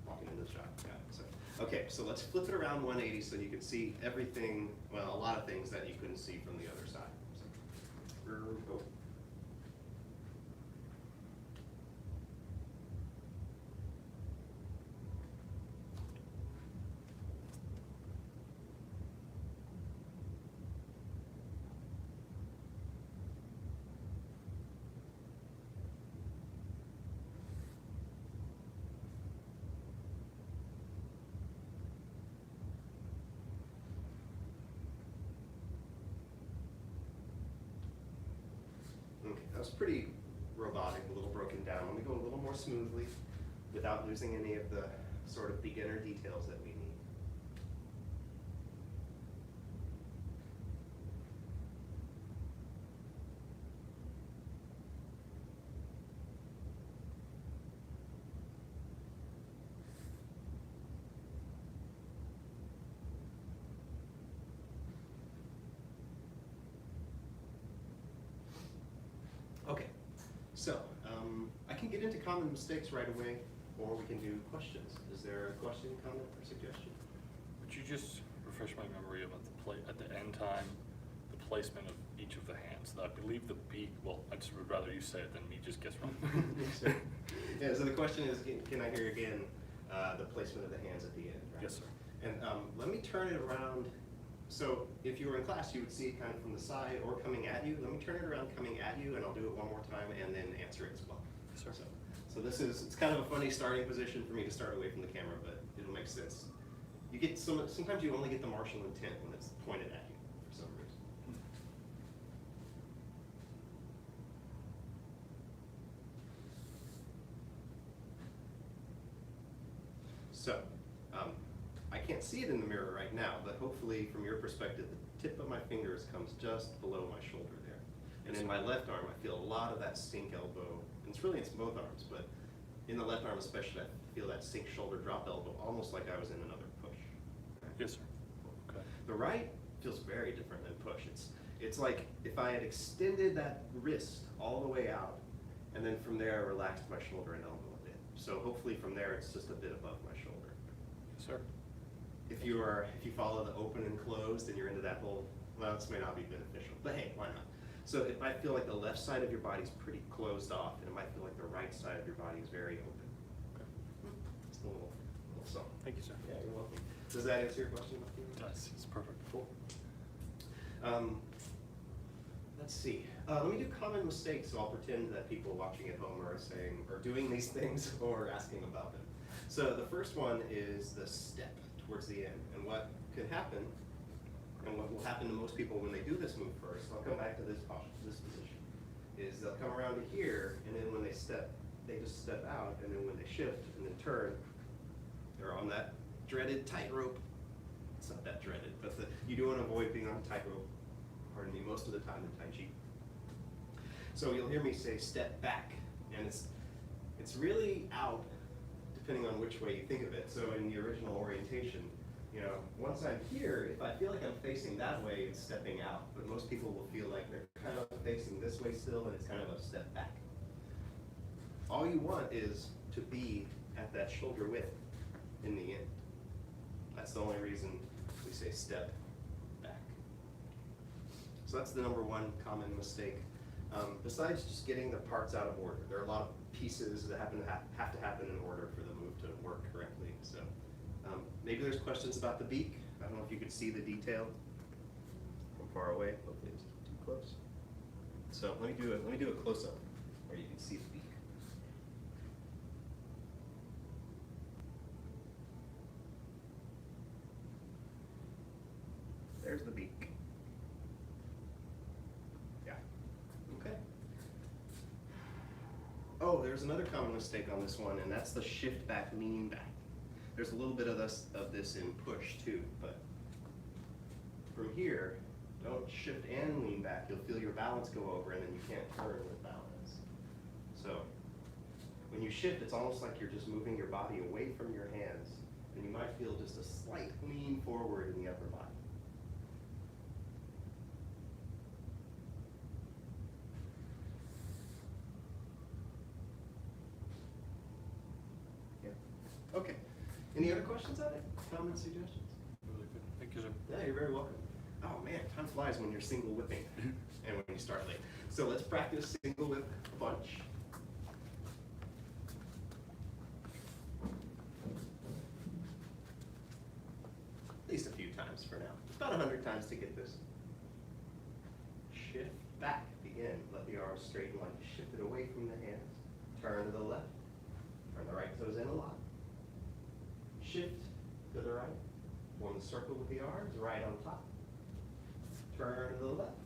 walking into the shop. Yeah, so. Okay, so let's flip it around 180 so you can see everything, well, a lot of things that you couldn't see from the other side. So, here we go. Okay, that was pretty robotic, a little broken down. Let me go a little more smoothly without losing any of the sort of beginner details that we need. Okay, so I can get into common mistakes right away, or we can do questions. Is there a question, comment, or suggestion? Would you just refresh my memory about at the end time, the placement of each of the hands? I believe the beak, well, I just would rather you say it than me just guess wrong. Sure. Yeah, so the question is, can I hear again the placement of the hands at the end, right? Yes, sir. And let me turn it around. So if you were in class, you would see it kind of from the side or coming at you. Let me turn it around coming at you, and I'll do it one more time and then answer it as well. Yes, sir. So this is, it's kind of a funny starting position for me to start away from the camera, but it'll make sense. You get sometimes you only get the martial intent when it's pointed at you for some reason. So, I can't see it in the mirror right now, but hopefully from your perspective, the tip of my fingers comes just below my shoulder there. And in my left arm, I feel a lot of that sink elbow. And it's both arms, but in the left arm especially, I feel that sink shoulder drop elbow, almost like I was in another push. Yes, sir. Okay. The right feels very different than push. It's like if I had extended that wrist all the way out, and then from there I relaxed my shoulder and elbow a bit. So hopefully from there it's just a bit above my shoulder. Yes, sir. If you follow the open and closed and you're into that whole, well, this may not be beneficial, but hey, why not? So if I feel like the left side of your body is pretty closed off, and it might feel like the right side of your body is very open. Okay. It's a little something. Thank you, sir. Yeah, you're welcome. Does that answer your question, Matthew? It does. It's perfect. Cool. Let's see. Let me do common mistakes, so I'll pretend that people watching at home are saying, or doing these things, or asking about them. So the first one is the step towards the end, and what could happen, and what will happen to most people when they do this move first, I'll come back to this posture, this position, is they'll come around to here, and then when they step, they just step out, and then when they shift and then turn, they're on that dreaded tightrope. It's not that dreaded, but you do want to avoid being on a tightrope. pardon me, most of the time in Tai Chi. So you'll hear me say step back, and it's really out depending on which way you think of it. So in the original orientation, you know, once I'm here, if I feel like I'm facing that way, it's stepping out. But most people will feel like they're kind of facing this way still, and it's kind of a step back. All you want is to be at that shoulder width in the end. That's the only reason we say step back. So that's the number one common mistake. Besides just getting the parts out of order, there are a lot of pieces that have to happen in order for the move to work correctly. So maybe there's questions about the beak. I don't know if you could see the detail from far away. Hopefully it's too close. So let me do a close up where you can see the beak. There's the beak. Yeah. Okay. Oh, there's another common mistake on this one, and that's the shift back, lean back. There's a little bit of this in push too, but from here, don't shift and lean back. You'll feel your balance go over, and then you can't turn with balance. So when you shift, it's almost like you're just moving your body away from your hands, and you might feel just a slight lean forward in the upper body. Okay. Any other questions on it? Comments, suggestions? Really good. Thank you, sir. Yeah, you're very welcome. Oh man, time flies when you're single whipping and when you start late. So let's practice single whip a bunch. At least a few times for now. About 100 times to get this. Shift back, begin. Let the arms straighten like you shift it away from the hands. Turn to the left. Turn the right toes in a lot. Shift to the right, form the circle with the arms, right on top. Turn to the left.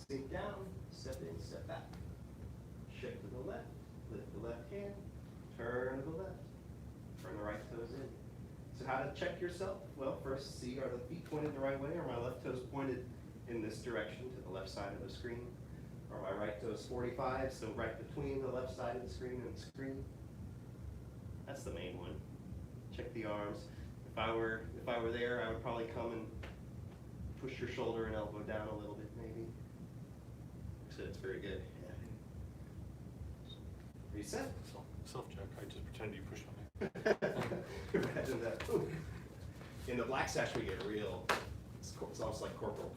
Sink down, step in, step back. Shift to the left, lift the left hand, turn to the left. Turn the right toes in. So how to check yourself? Well, first see, are the feet pointed the right way? Are my left toes pointed in this direction to the left side of the screen? Are my right toes 45, so right between the left side of the screen and the screen? That's the main one. Check the arms. If I were there, I would probably come and push your shoulder and elbow down a little bit, maybe. So it's very good. Yeah. Reset. Self-check. I just pretend you pushed on me. Imagine that. Ooh. In the black sash, we get real. It's almost like corporal.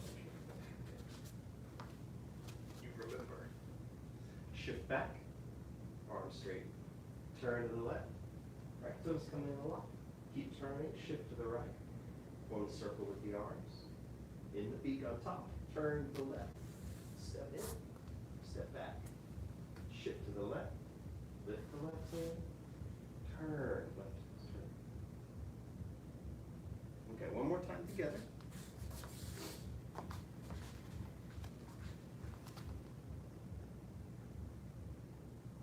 You remember. Shift back. Arms straight. Turn to the left. Right toes come in a lot. Keep turning, shift to the right. Form a circle with the arms. In the beak on top. Turn to the left. Step in. Step back. Shift to the left. Lift the left hand. Turn left. Turn. Okay, one more time together.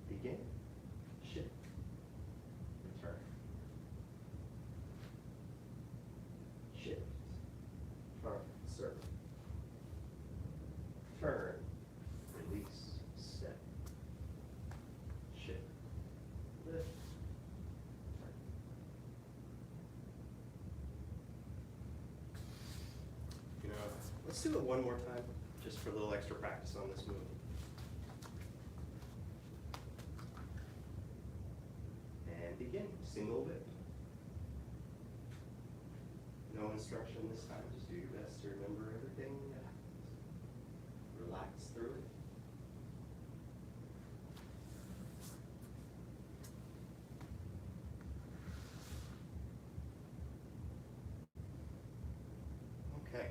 Begin. Shift. Return. Shift. Turn. Circle. Turn. Release. Step. Shift. Lift. Turn. You know, let's do it one more time, just for a little extra practice on this move. And begin. Single whip. No instruction this time. Just do your best to remember everything that happens. Relax through it. Okay.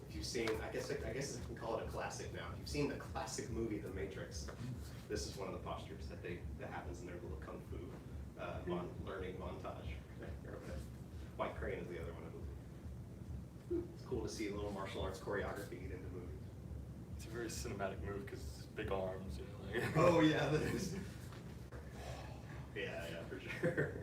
If you've seen, I guess I can call it a classic now. If you've seen the classic movie, The Matrix, this is one of the postures that happens in their little kung fu learning montage. White Crane is the other one, I believe. It's cool to see a little martial arts choreography get into movies. It's a very cinematic move because it's big arms. You know, like Oh yeah, that is. Yeah, for sure.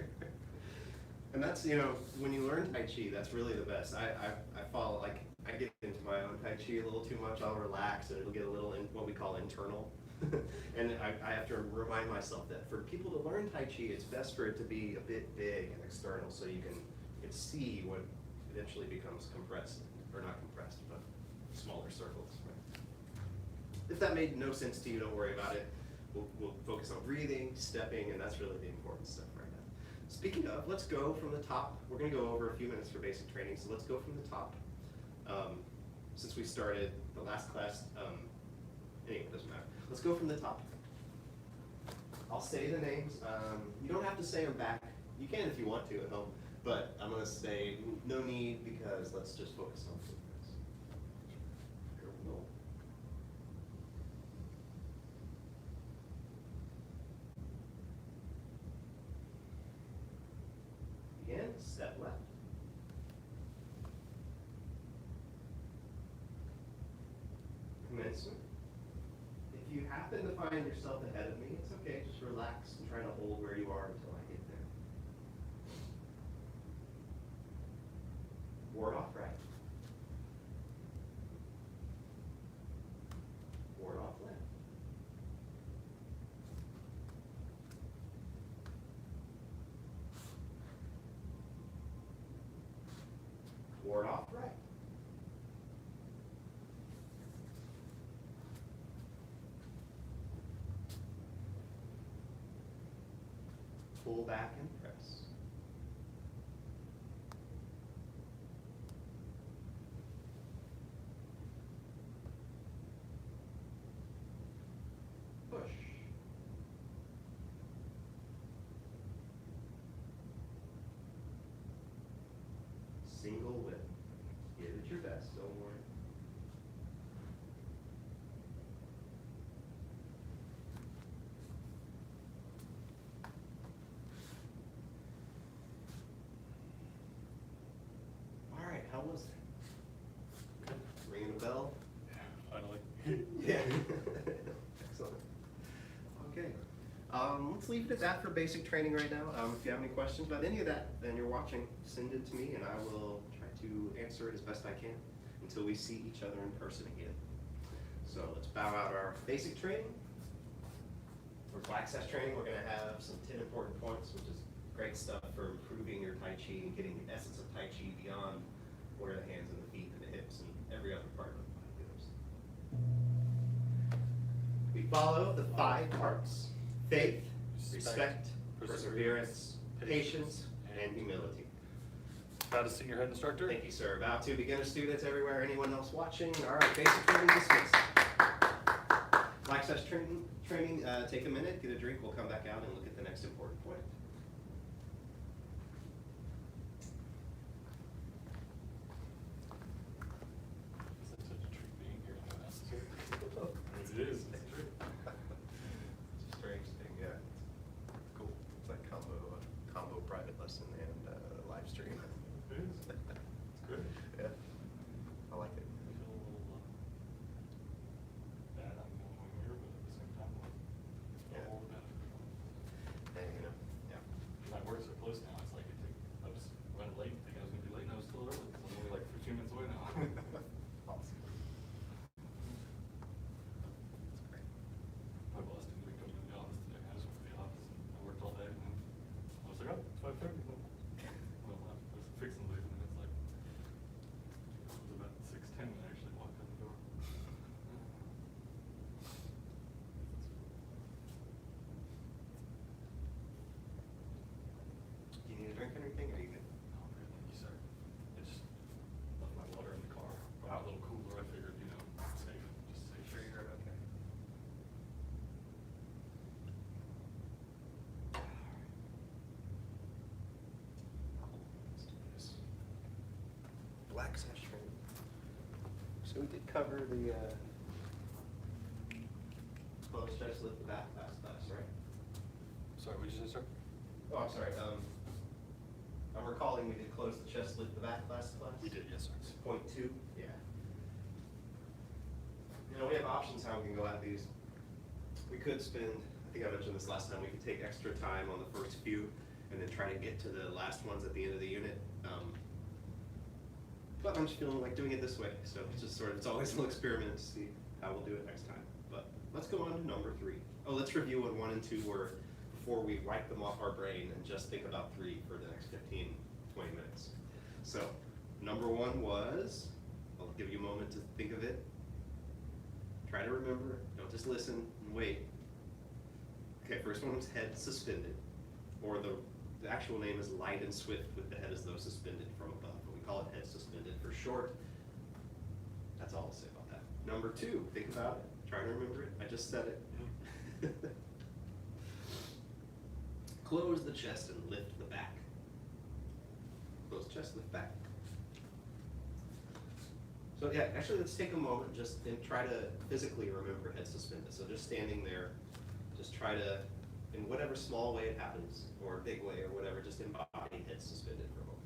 And that's, when you learn Tai Chi, that's really the best. I follow, like, I get into my own Tai Chi a little too much. I'll relax and it'll get a little, what we call internal. And I have to remind myself that for people to learn Tai Chi, it's best for it to be a bit big and external so you can see what eventually becomes compressed, or not compressed, but smaller circles. Right? If that made no sense to you, don't worry about it. We'll focus on breathing, stepping, and that's really the important stuff right now. Speaking of, let's go from the top. We're going to go over a few minutes for basic training, so let's go from the top. Since we started the last class, anyway, it doesn't matter. Let's go from the top. I'll say the names. You don't have to say them back. You can if you want to at home, but I'm going to say no need because let's just focus on movements. Here we go. Again, step left. Commencement. If you happen to find yourself ahead of me, it's okay. Just relax and try to hold where you are until I get there. Ward off right. Ward off left. Ward off right. Pull back and press. Push. Single whip. Give it your best, don't worry. All right, how was it? Ringing a bell? Yeah, finally. Yeah. Excellent. Okay. Let's leave it at that for basic training right now. If you have any questions about any of that, then you're watching, send it to me and I will try to answer it as best I can until we see each other in person again. So let's bow out our basic training. For black sash training, we're going to have some 10 important points, which is great stuff for improving your Tai Chi and getting the essence of Tai Chi beyond where the hands and the feet and the hips and every other part of the body goes. We follow the 5 parts: faith, respect, perseverance, patience, and humility. Proud to see your head instructor. Thank you, sir. Bow to beginner students everywhere. Anyone else watching? All right, basic training dismissed. Black sash training, take a minute, get a drink. We'll come back out and look at the next important point. Is that such a treat being here in the necessary? It is. It's a treat. It's a strange thing, yeah. It's cool. It's like combo private lesson and live stream. It is. It's good. Yeah, I like it. I feel a little bad I'm going here, but at the same time, Yeah. all the benefit from it. And yeah. My work's so close now, it's like I was running late, thinking I was gonna be late, and I was still early, because I'm only like 15 minutes away now. Awesome. That's great. My boss didn't even come to the office today. I just went to the office and I worked all day and then I was like, oh, it's 5:30. Well, I was fixing to leave and it's like, it was about 6:10 when I actually walked out the door. Do you need a drink or anything, or are you good? Oh, man, thank you, sir. I just left my water in the car, brought my little cooler. I figured, safe, just safe. Sure you're okay. Let's do this. Black sash training. So we did cover the closed chest lift the back last class, right? Sorry, what did you say, sir? Oh, I'm sorry. I'm recalling we did close the chest lift the back last class. We did, yes, sir. It's point 2. Yeah. We have options how we can go at these. We could spend, I think I mentioned this last time, we could take extra time on the first few and then try to get to the last ones at the end of the unit. But I'm just feeling like doing it this way, so it's just it's always a little experiment to see how we'll do it next time. But let's go on to number 3. Oh, let's review what 1 and 2 were before we wipe them off our brain and just think about 3 for the next 15, 20 minutes. So, number 1 was, I'll give you a moment to think of it. Try to remember, don't just listen and wait. Okay, first one was head suspended, or the actual name is light and swift with the head as though suspended from above, but we call it head suspended for short. That's all I'll say about that. Number 2, think about it, try to remember it, I just said it. Close the chest and lift the back. Close chest, lift back. So yeah, actually let's take a moment just and try to physically remember head suspended. So just standing there, just try to, in whatever small way it happens, or big way or whatever, just embody head suspended for a moment.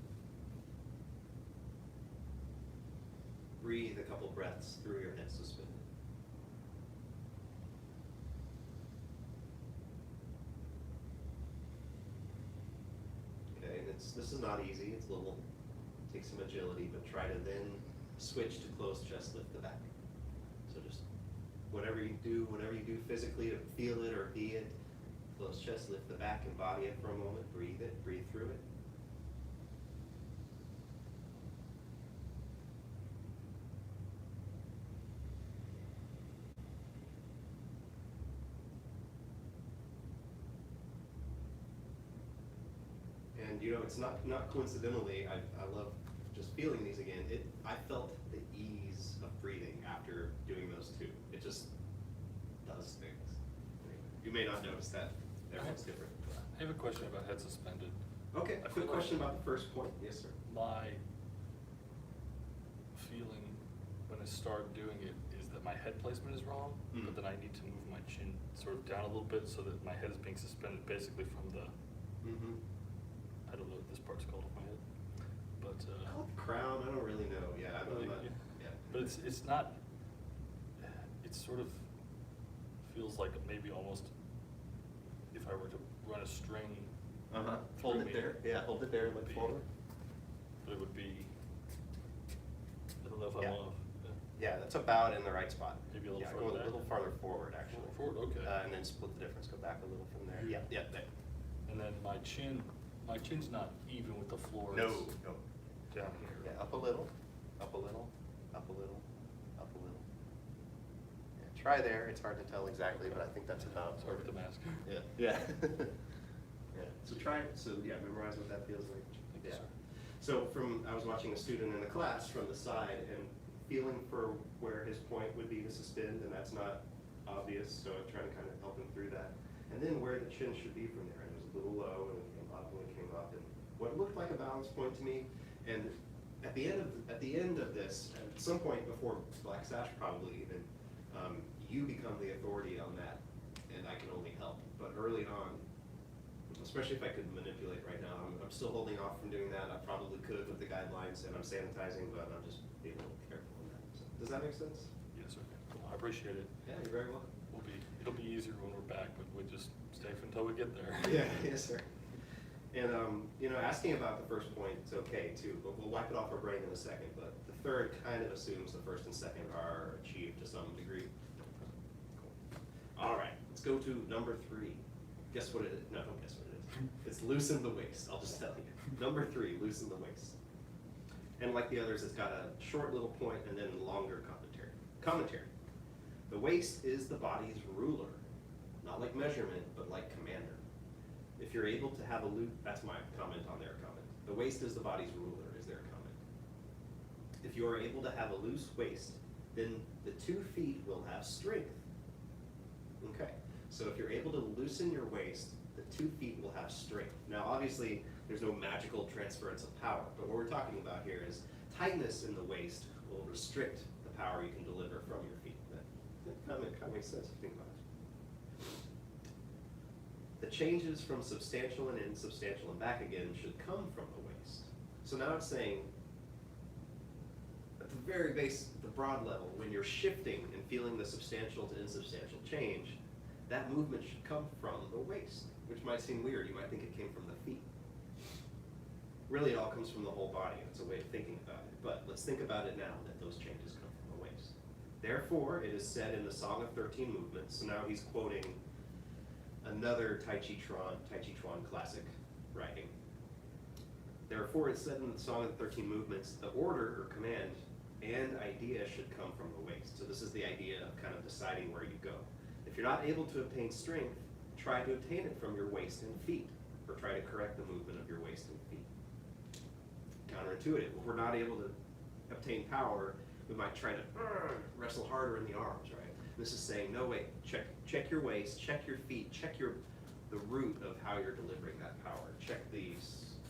Breathe a couple breaths through your head suspended. Okay, and this is not easy, it's a little, take some agility, but try to then switch to closed chest, lift the back. So just whatever you do physically to feel it or be it, closed chest, lift the back, embody it for a moment, breathe it, breathe through it. And you know, it's not coincidentally, I love just feeling these again. I felt the ease of breathing after doing those 2. It just does things. You may not notice that. Everyone's different. I have a question about head suspended. Okay, I quick feel question like about the first point. Yes, sir. My feeling when I start doing it is that my head placement is wrong, Mm. but then I need to move my chin sort of down a little bit so that my head is being suspended basically from the, Mm-hmm. I don't know what this part's called of my head, but Call it the crown. I don't really know. Yeah, I'm Really, not. yeah. Yeah. but it's not, it sort of feels like maybe almost if I were to run a string, Uh-huh. Hold through it me, there. Yeah, hold it there and look be- forward. but it would be, I don't know if I'm Yeah. off. Yeah, that's about in the right spot. Maybe a little yeah, further go a back. little farther forward, actually. Forward, okay. And then split the difference. Go back a little from there. Yeah, yeah, there. And then my chin's not even with the floor. No, it's no. down here. Yeah, up a little, up a little, up a little, up a little. Yeah, try there. It's hard to tell exactly, but I think that's about. Sorry with the mask. Yeah. Yeah. Yeah. So try it. So yeah, memorize what that feels like. Thank you, Yeah. sir. So I was watching a student in the class from the side and feeling for where his point would be to suspend, and that's not obvious. So I'm trying to kind of help him through that. And then where the chin should be from there. And it was a little low, and it came up, and it came up, and what looked like a balance point to me. And at the end of this, at some point before Black Sash probably even, you become the authority on that, and I can only help. But early on, especially if I could manipulate right now, I'm still holding off from doing that. I probably could with the guidelines, and I'm sanitizing, but I'm just being a little careful on that. So, does that make sense? Yes, sir. Cool. I appreciate it. Yeah, you're very welcome. It'll be easier when we're back, but we just stay until we get there. Yeah, yes, sir. And, you know, asking about the first point is okay too, but we'll wipe it off our brain in a second. But the third kind of assumes the first and second are achieved to some degree. Cool. All right, let's go to number 3. Guess what it is? No, don't guess what it is. It's loosen the waist, I'll just tell you. Number 3, loosen the waist. And like the others, it's got a short little point and then longer commentary. The waist is the body's ruler, not like measurement, but like commander. If you're able to have a loop, that's my comment on their comment. The waist is the body's ruler, is their comment. If you are able to have a loose waist, then the 2 feet will have strength. Okay, so if you're able to loosen your waist, the 2 feet will have strength. Now, obviously, there's no magical transference of power, but what we're talking about here is tightness in the waist will restrict the power you can deliver from your feet. That kind of makes sense if you think about it. The changes from substantial and insubstantial and back again should come from the waist. So now it's saying, at the very base, the broad level, when you're shifting and feeling the substantial to insubstantial change, that movement should come from the waist, which might seem weird. You might think it came from the feet. Really, it all comes from the whole body. It's a way of thinking about it. But let's think about it now, that those changes come from the waist. Therefore, it is said in the Song of 13 Movements, so now he's quoting another Tai Chi Chuan classic writing. Therefore, it's said in the Song of 13 Movements, the order or command and idea should come from the waist. So this is the idea of kind of deciding where you go. If you're not able to obtain strength, try to obtain it from your waist and feet, or try to correct the movement of your waist and feet. Counterintuitive. If we're not able to obtain power, we might try to wrestle harder in the arms, right? This is saying, no, wait, check your waist, check your feet, check the root of how you're delivering that power. Check the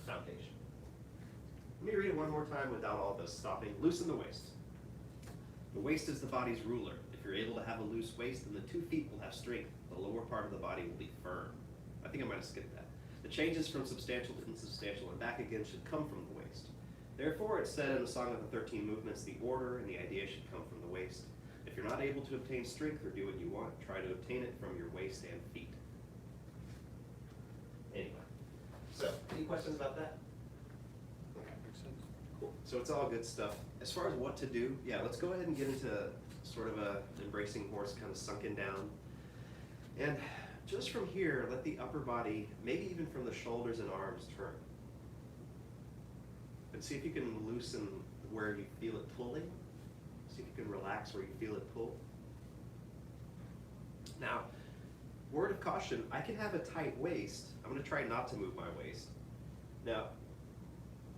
foundation. Let me read it one more time without all this stopping. Loosen the waist. The waist is the body's ruler. If you're able to have a loose waist, then the 2 feet will have strength. The lower part of the body will be firm. I think I might have skipped that. The changes from substantial to insubstantial and back again should come from the waist. Therefore, it's said in the Song of the 13 Movements, the order and the idea should come from the waist. If you're not able to obtain strength or do what you want, try to obtain it from your waist and feet. Anyway, so any questions about that? Okay. Cool. So it's all good stuff. As far as what to do, yeah, let's go ahead and get into sort of a embracing horse, kind of sunken down. And just from here, let the upper body, maybe even from the shoulders and arms, turn. And see if you can loosen where you feel it pulling. See if you can relax where you feel it pull. Now, word of caution, I can have a tight waist. I'm going to try not to move my waist. Now,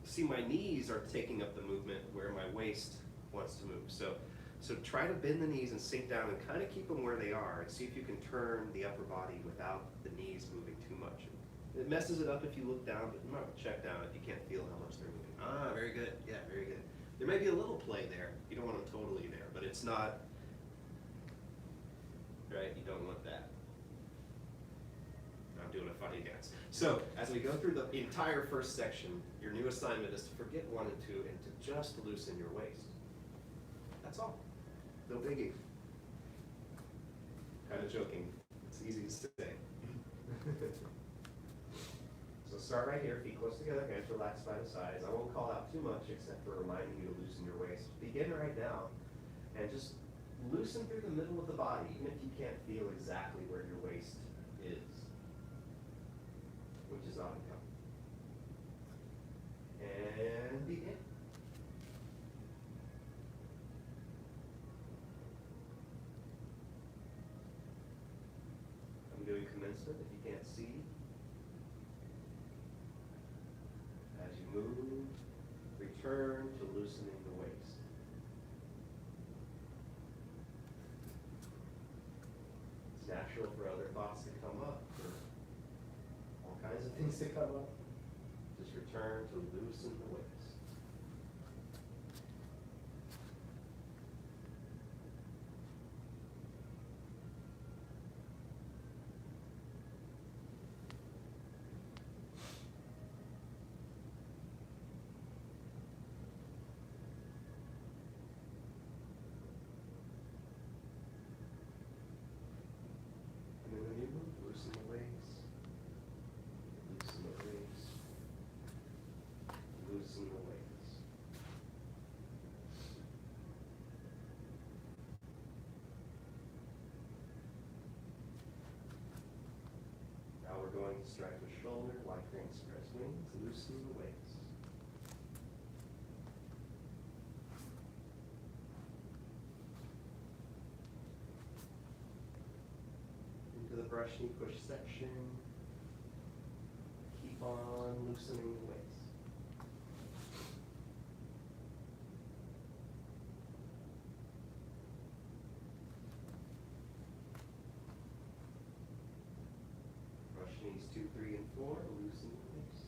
see, my knees are taking up the movement where my waist wants to move. So try to bend the knees and sink down and kind of keep them where they are, and see if you can turn the upper body without the knees moving too much. It messes it up if you look down, but you might check down if you can't feel how much they're moving. Ah, very good. Yeah, very good. There may be a little play there. You don't want them totally there, but it's not, right? You don't want that. I'm doing a funny dance. So as we go through the entire first section, your new assignment is to forget 1 and 2 and to just loosen your waist. That's all. No biggie. Kind of joking. It's easy to say. So start right here, feet close together, hands relaxed by the sides. I won't call out too much except for reminding you to loosen your waist. Begin right now and just loosen through the middle of the body, even if you can't feel exactly where your waist is, which is not uncommon. And begin. I'm doing commencement if you can't see. As you move, return to loosening the waist. It's natural for other thoughts to come up, for all kinds of things to come up. Just return to loosen the waist. And then when you move, loosen the waist. Loosen the waist. Loosen the waist. Now we're going to strike the shoulder, wide crane, spread wings, loosen the waist. Into the brush knee push section. Keep on loosening the waist. Brush knees 2, 3, and 4. Loosen the waist.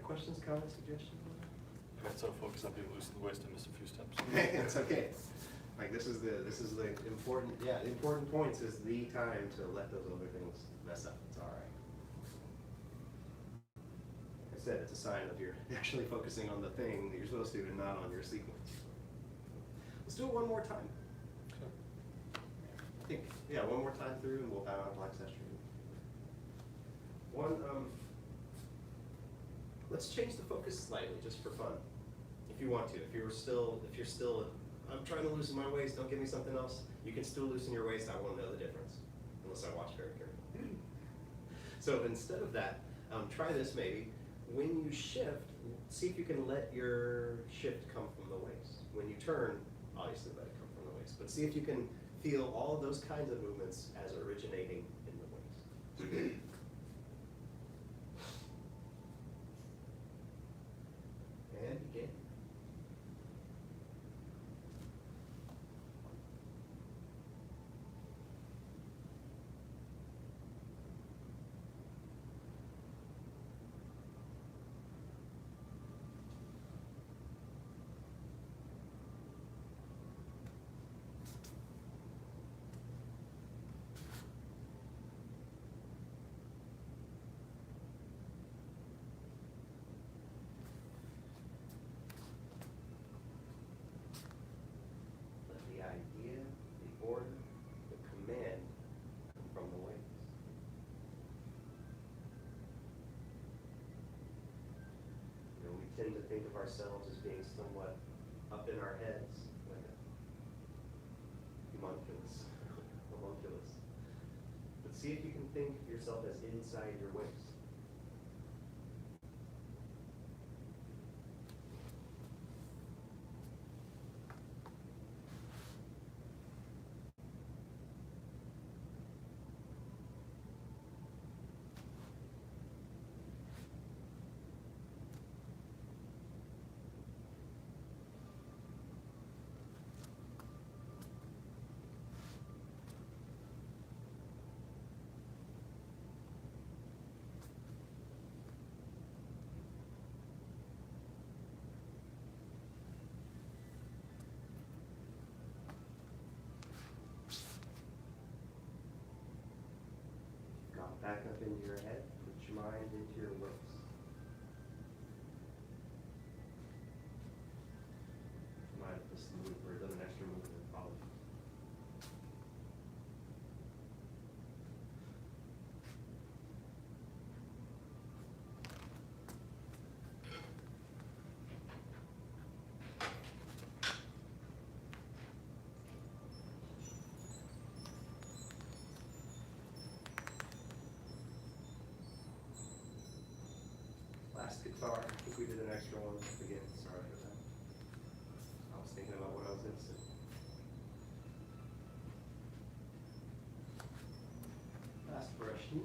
questions, comments, suggestions? I got so focused on being loose in the waist, I missed a few steps. It's okay. Like this is the important, the important points is the time to let those other things mess up. It's all right. Like I said, it's a sign of you're actually focusing on the thing that you're supposed to and not on your sequence. Let's do it one more time. I think, yeah, one more time through and we'll bow out Black Session. Let's change the focus slightly just for fun. If you want to, if you're still, I'm trying to loosen my waist, don't give me something else. You can still loosen your waist, I won't know the difference, unless I watch very carefully. So instead of that, try this maybe. When you shift, see if you can let your shift come from the waist. When you turn, obviously let it come from the waist, but see if you can feel all of those kinds of movements as originating in the waist. And begin. Let the idea, the order, the command come from the waist. You know, we tend to think of ourselves as being somewhat up in our heads, like a homunculus, homunculus. But see if you can think of yourself as inside your waist. Drop back up into your head, put your mind into your waist. Mind if this move or does an extra movement follow. Last guitar, I think we did an extra one. Again, sorry for that. I was thinking about what I was going to say. Last brush knee.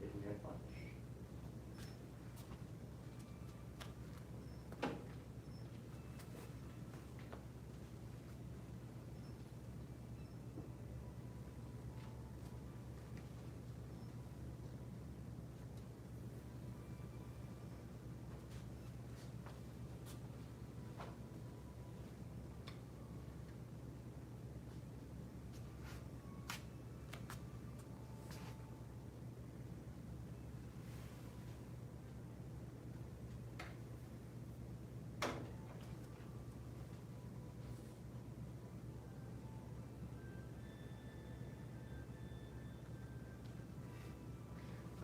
Hidden hand punch.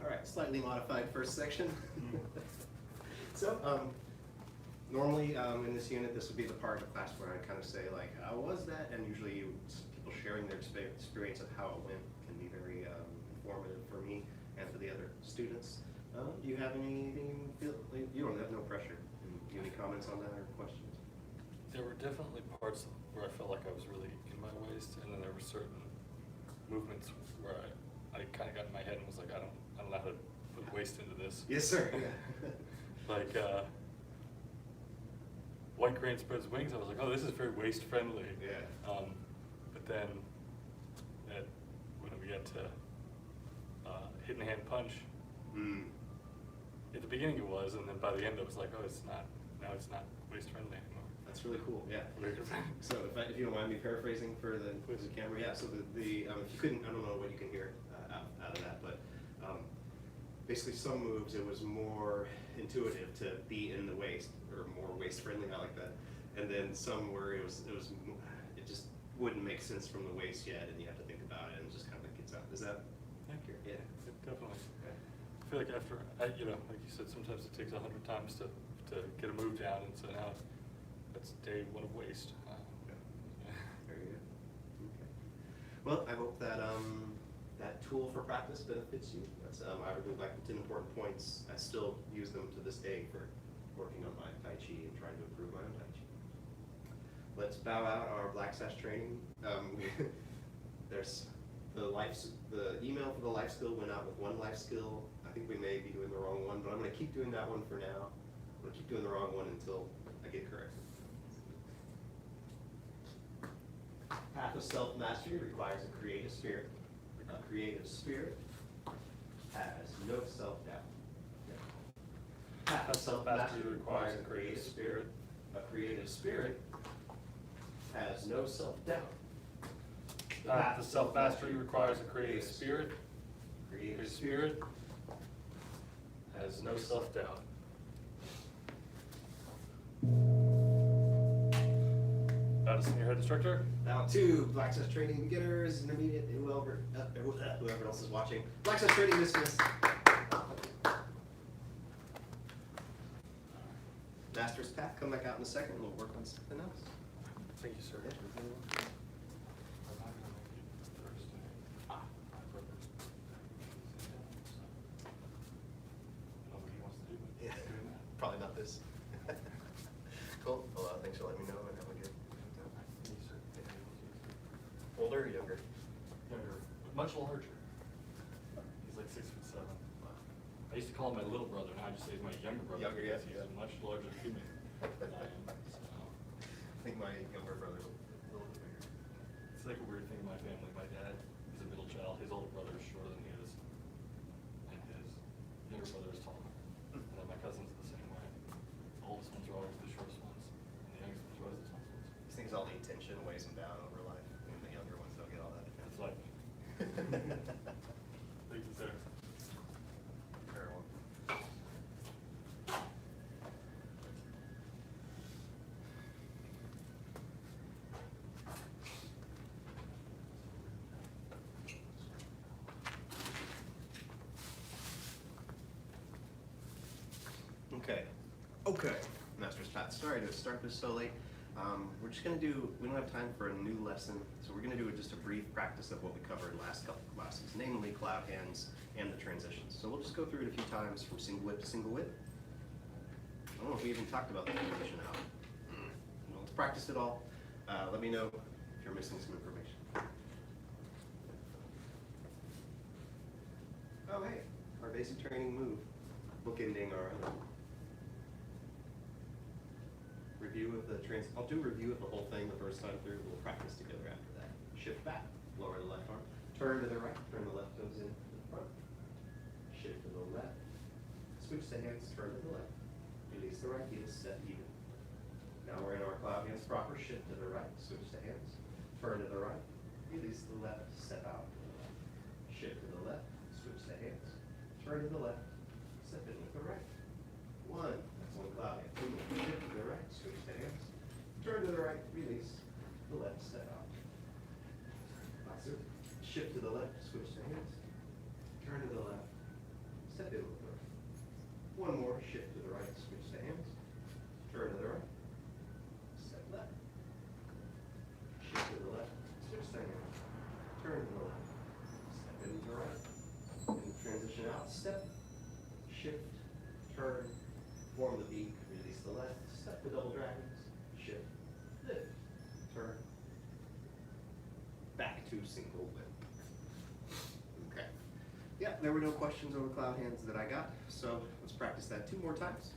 All right, slightly modified first section. So, normally in this unit, this would be the part of the class where I kind of say like, how was that? And usually people sharing their experience of how it went can be very informative for me and for the other students. Do you have anything, you don't have no pressure. Do you have any comments on that or questions? There were definitely parts where I felt like I was really in my waist, and then there were certain movements where I kind of got in my head and was like, I don't know how to put waist into this. Yes, sir. Like White Crane Spreads Wings, I was like, oh, this is very waist friendly. Yeah. But then when we get to hidden hand punch. Mm. At the beginning it was, and then by the end it was like, oh, it's not. Now it's not waist friendly anymore. That's really cool. Yeah. So if you don't mind me paraphrasing for the camera, yeah. So if you couldn't, I don't know what you can hear out of that, but basically some moves it was more intuitive to be in the waist or more waist friendly. I like that. And then some where it just wouldn't make sense from the waist yet, and you have to think about it and just kind of gets out. Is that accurate? Yeah. Definitely. I feel like after, like you said, sometimes it takes 100 times to get a move down, and so now that's day one of waist. Yeah. Very good. Okay. Well, I hope that that tool for practice benefits you. That's I really like the 10 important points. I still use them to this day for working on my Tai Chi and trying to improve my own Tai Chi. Let's bow out our Black Sash training. There's the email for the life skill went out with one life skill. I think we may be doing the wrong one, but I'm going to keep doing that one for now. I'm going to keep doing the wrong one until I get corrected. Path of self-mastery requires a creative spirit. A creative spirit has no self-doubt. Path of self-mastery requires a creative spirit. A creative spirit has no self-doubt. Path of self-mastery requires a creative spirit. Creative Spirit has no self-doubt. Bow to senior head instructor. Now to Black Sash training beginners, intermediate, whoever else is watching. Black Sash training dismissed. Master's path, come back out in a second and we'll work on something else. Thank you, sir. Yeah. Yeah, probably not this. Cool. Well, thanks for letting me know and have a good time. Older or younger? Younger, much larger. He's like 6'7". I used to call him my little brother, now I just say he's my younger brother. Younger, yeah, because he's much larger human than I am. So. I think my younger brother's a little bit bigger. It's like a weird thing in my family. My dad is a middle child. His older brother is shorter than he is, and his younger brother is taller. And then my cousins are the same way. The oldest ones are always the shortest ones, and the youngest ones are always the tallest ones. These things all need tension, weighs them down over life, and the younger ones don't get all that. It's like, thank you, sir. Fair one. Okay, Master's Path. Sorry to start this so late. We're just going to we don't have time for a new lesson, so we're going to do just a brief practice of what we covered last couple of classes, namely cloud hands and the transitions. So we'll just go through it a few times from single whip to single whip. I don't know if we even talked about the transition out. Well, let's practice it all. Let me know if you're missing some information. Oh, hey, our basic training move, bookending our review of the I'll do a review of the whole thing the first time through. We'll practice together after that. Shift back, lower the left arm. Turn to the right, turn the left toes in to the front. Shift to the left. Switch the hands, turn to the left. Release the right heel, step even. Now we're in our cloud hands proper. Shift to the right, switch the hands. Turn to the right, release the left, step out to the left. Shift to the left, switch the hands. Turn to the left, step in with the right. One, that's one cloud hand. Two, shift to the right, switch the hands. Turn to the right, release the left, step out. Shift to the left, switch the hands. Turn to the left, step in with the right. One more, shift to the right, switch the hands. Turn to the right, step left. Shift to the left, switch the hands. Turn to the left, step in with the right. And transition out, step, shift, turn, form the beak, release the left, step the double dragons, shift, lift, turn, back to single whip. Okay. Yeah, there were no questions over cloud hands that I got, so let's practice that 2 more times.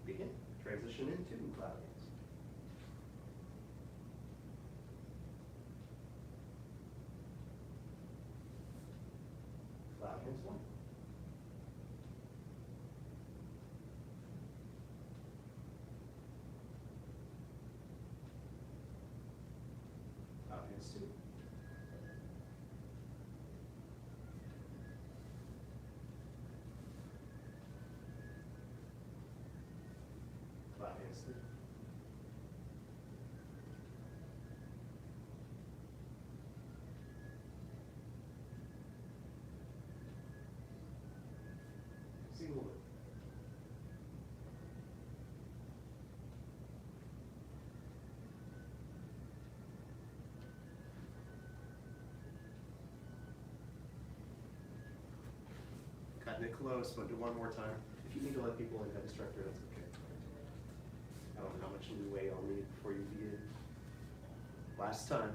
Begin. Transition into cloud hands. hands one. Clap hands two. Clap hands three. Single loop. Cutting it close, but do one more time. If you need to let people in, head instructor, that's okay. I don't know how much leeway I'll need before you begin. Last time.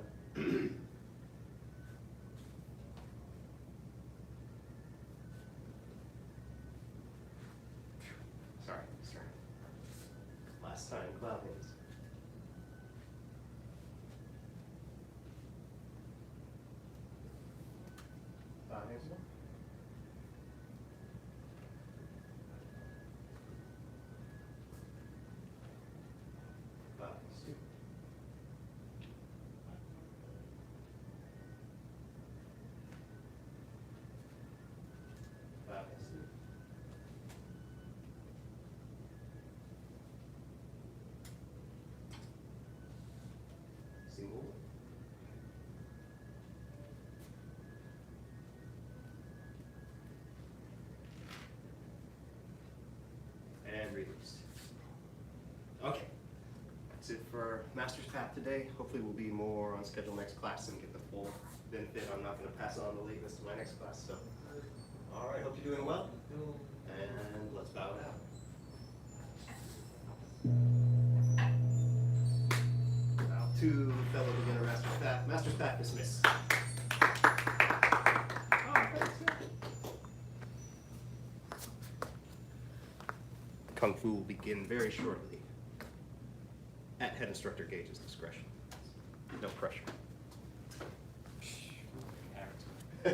Sorry. Last time, cloud hands. Cloud hands one. Cloud hands two. Cloud hands three. Single. And release. Okay. That's it for Master's Path today. Hopefully we'll be more on schedule next class and get the full benefit. I'm not going to pass on the lateness to my next class. So, all right. Hope you're doing well. And let's bow it out. Bow to fellow beginner Master's Path. Master's Path dismissed. Kung Fu will begin very shortly at head instructor Gage's discretion. No pressure. You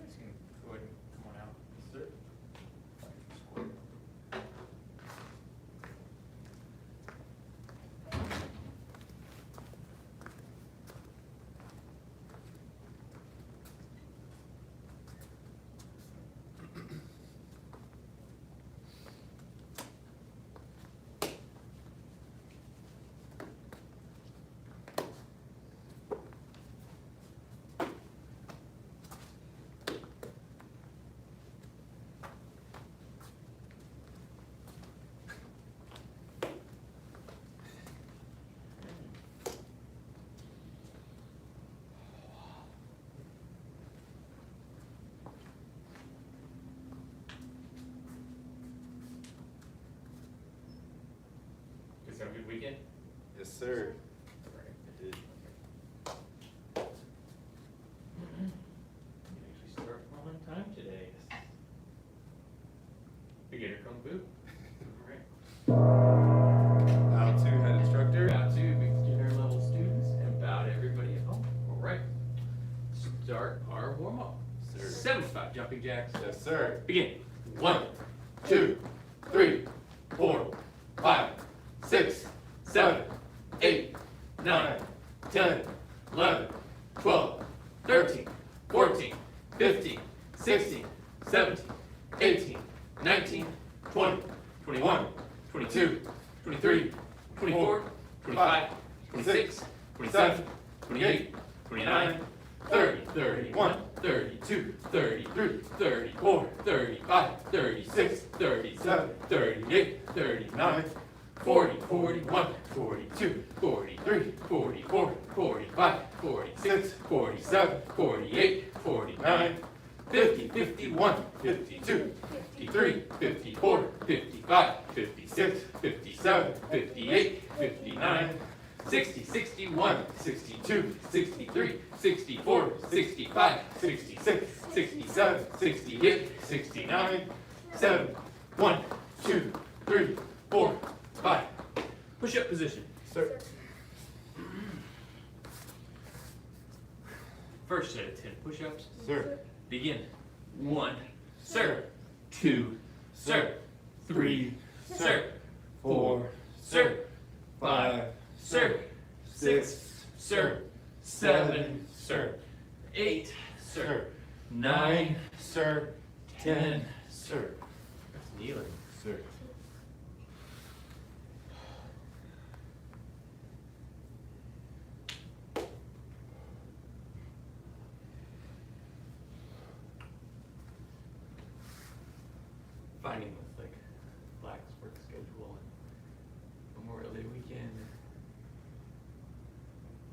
guys can go ahead and come on out. Sir? Guys have a good weekend? Yes, sir. I did. You actually start on time today. Beginner Kung Fu. Alright. Bow to head instructor. Bow to beginner level students and bow to everybody at home. Alright. Start our warm up. Sir. 75 jumping jacks. Yes, sir. Begin. 1, 2, 3, 4, 5, 6, 7, 8, 9, 10, 11, 12, 13, 14, 15, 16, 17, 18, 19, 20, 21, 22, 23, 24, 25, 26, 27, 28, 29, 30, 31, 32, 33, 34, 35, 36, 37, 38, 39, 40, 41, 42, 43, 44, 45, 46, 47, 48, 49, 50, 51, 52, 53, 54, 55, 56, 57, 58, 59, 60, 61, 62, 63, 64, 65, 66, 67, 68, 69, 7, 1, 2, 3, 4, 5. Push-up position. Sir. First set of 10 push-ups. Sir. Begin. 1, sir. 2, sir. 3, sir. 4, sir. 5, sir. 6, sir. 7, sir. 8, sir. 9, Sir. 10, sir. That's kneeling. Sir. Finding with like Black's work schedule and Memorial Day weekend,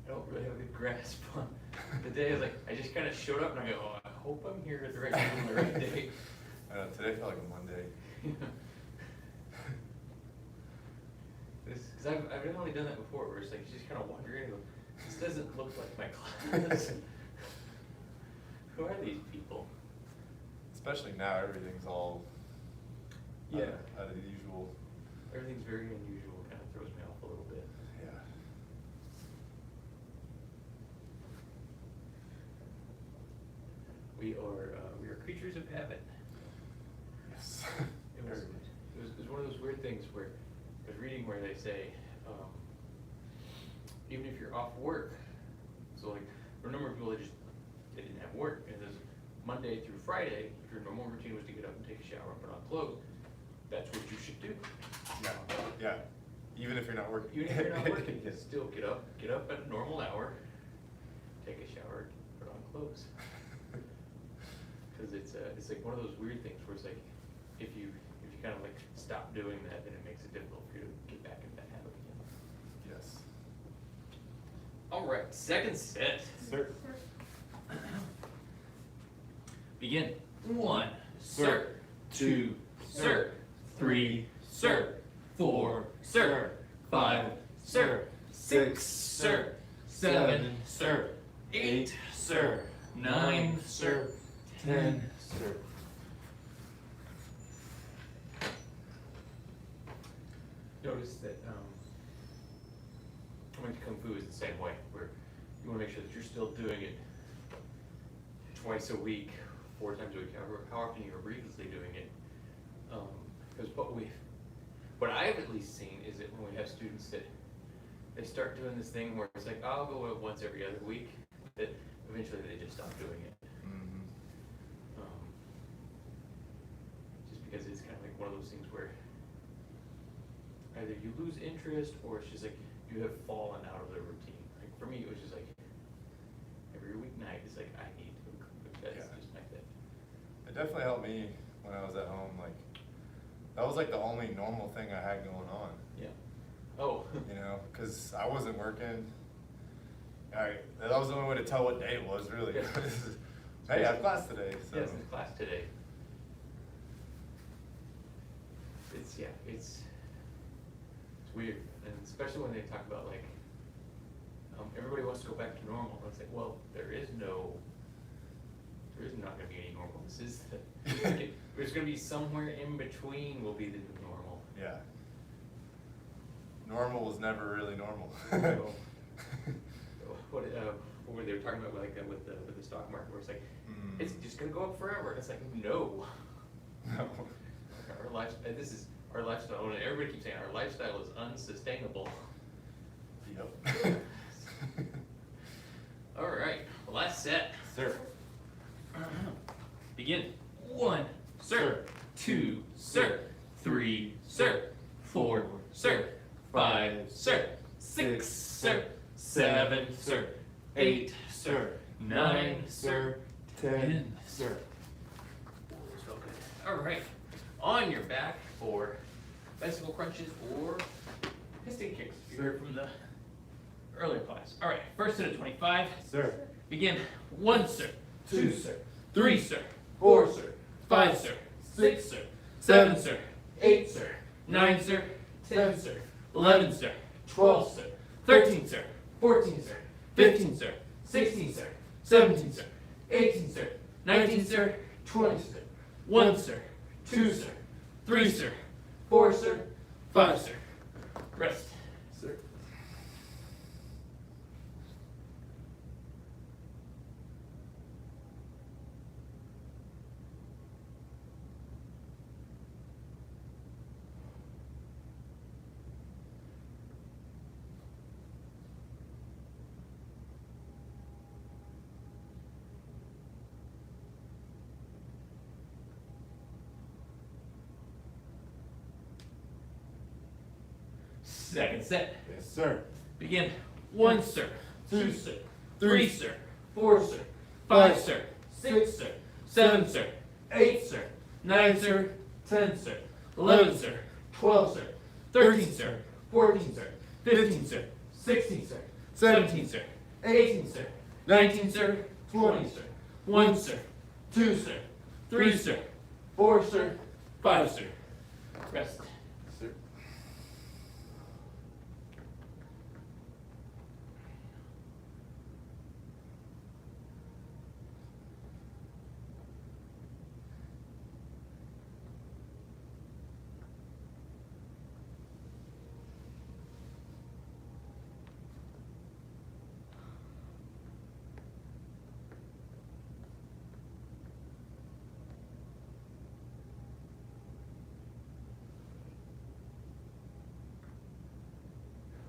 I don't really have a good grasp on the day. It's like I just kind of showed up and I go, oh, I hope I'm here at the right time on the right day. Today felt like a Monday. Because I've only done that before, where it's like you just kind of wander in and go, this doesn't look like my class. Who are these people? Especially now, everything's all Yeah. out of the usual. Everything's very unusual, kind of throws me off a little bit. Yeah. We are creatures of habit. Yes. It was one of those weird things where I was reading where they say, even if you're off work, so like there are a number of people that just they didn't have work, and this Monday through Friday, if your normal routine was to get up and take a shower and put on clothes, that's what you should do. Yeah. Yeah. Even if you're not working. Even if you're not working, you still get up at a normal hour, take a shower, put on clothes. Because it's like one of those weird things where it's like if you kind of like stop doing that, then it makes it difficult for you to get back into that habit again. Yes. All right, second set. Sir. Begin. 1, sir. 2, sir. 3, sir. 4, sir. 5, sir. 6, sir. 7, sir. 8, sir. 9, sir. 10, Sir. Notice that I went to Kung Fu is the same way, where you want to make sure that you're still doing it twice a week, 4 times a week, how often you're religiously doing it. Because what I've at least seen is that when we have students that they start doing this thing where it's like, I'll go once every other week, that eventually they just stop doing it. Mm-hmm. Just because it's kind of like one of those things where either you lose interest or it's just like you have fallen out of the routine. Like for me, it was just like every weeknight, it's like I need to go. That's Yeah. just my thing. It definitely helped me when I was at home. Like, that was like the only normal thing I had going on. Yeah. Oh. You know, because I wasn't working. That was the only way to tell what day it was, really. Yeah. Hey, I have class today. So. Yes, in class today. It's weird, and especially when they talk about like everybody wants to go back to normal. And it's like, well, there is not going to be any normal. This is there's going to be somewhere in between will be the new normal. Yeah. Normal was never really normal. So, what were they talking about like with the stock market, where it's like it's just going to go up forever? And it's like, no. No. Our lifestyle. This is our lifestyle. And everybody keeps saying our lifestyle is unsustainable. Yep. All right, last set. Sir. Begin. 1, sir. 2, sir. 3, sir. 4, sir. 5, sir. 6, sir. 7, sir. 8, sir. 9, sir. 10, Sir. So good. All right, on your back for bicycle crunches or piston kicks. You heard from the earlier class. All right, first set of 25. Sir. Begin. 1, sir. 2, sir. 3, sir. 4, sir. 5, sir. 6, sir. 7, sir. 8, sir. 9, sir. 10, sir. 11, sir. 12, sir. 13, sir. 14, sir. 15, sir. 16, sir. 17, sir. 18, sir. 19, sir. 20, sir. 1, sir. 2, sir. 3, sir. 4, sir. 5, sir. Rest. Sir. Second set. Yes, sir. Begin. 1, sir. 2, sir. 3, sir. 4, sir. 5, sir. 6, sir. 7, sir. 8, sir. 9, sir. 10, sir. 11, sir. 12, sir. 13, sir. 14, sir. 15, sir. 16, sir. 17, sir. 18, sir. 19, sir. 20, sir. 1, sir. 2, sir. 3, sir. 4, sir. 5, sir. Rest. Sir.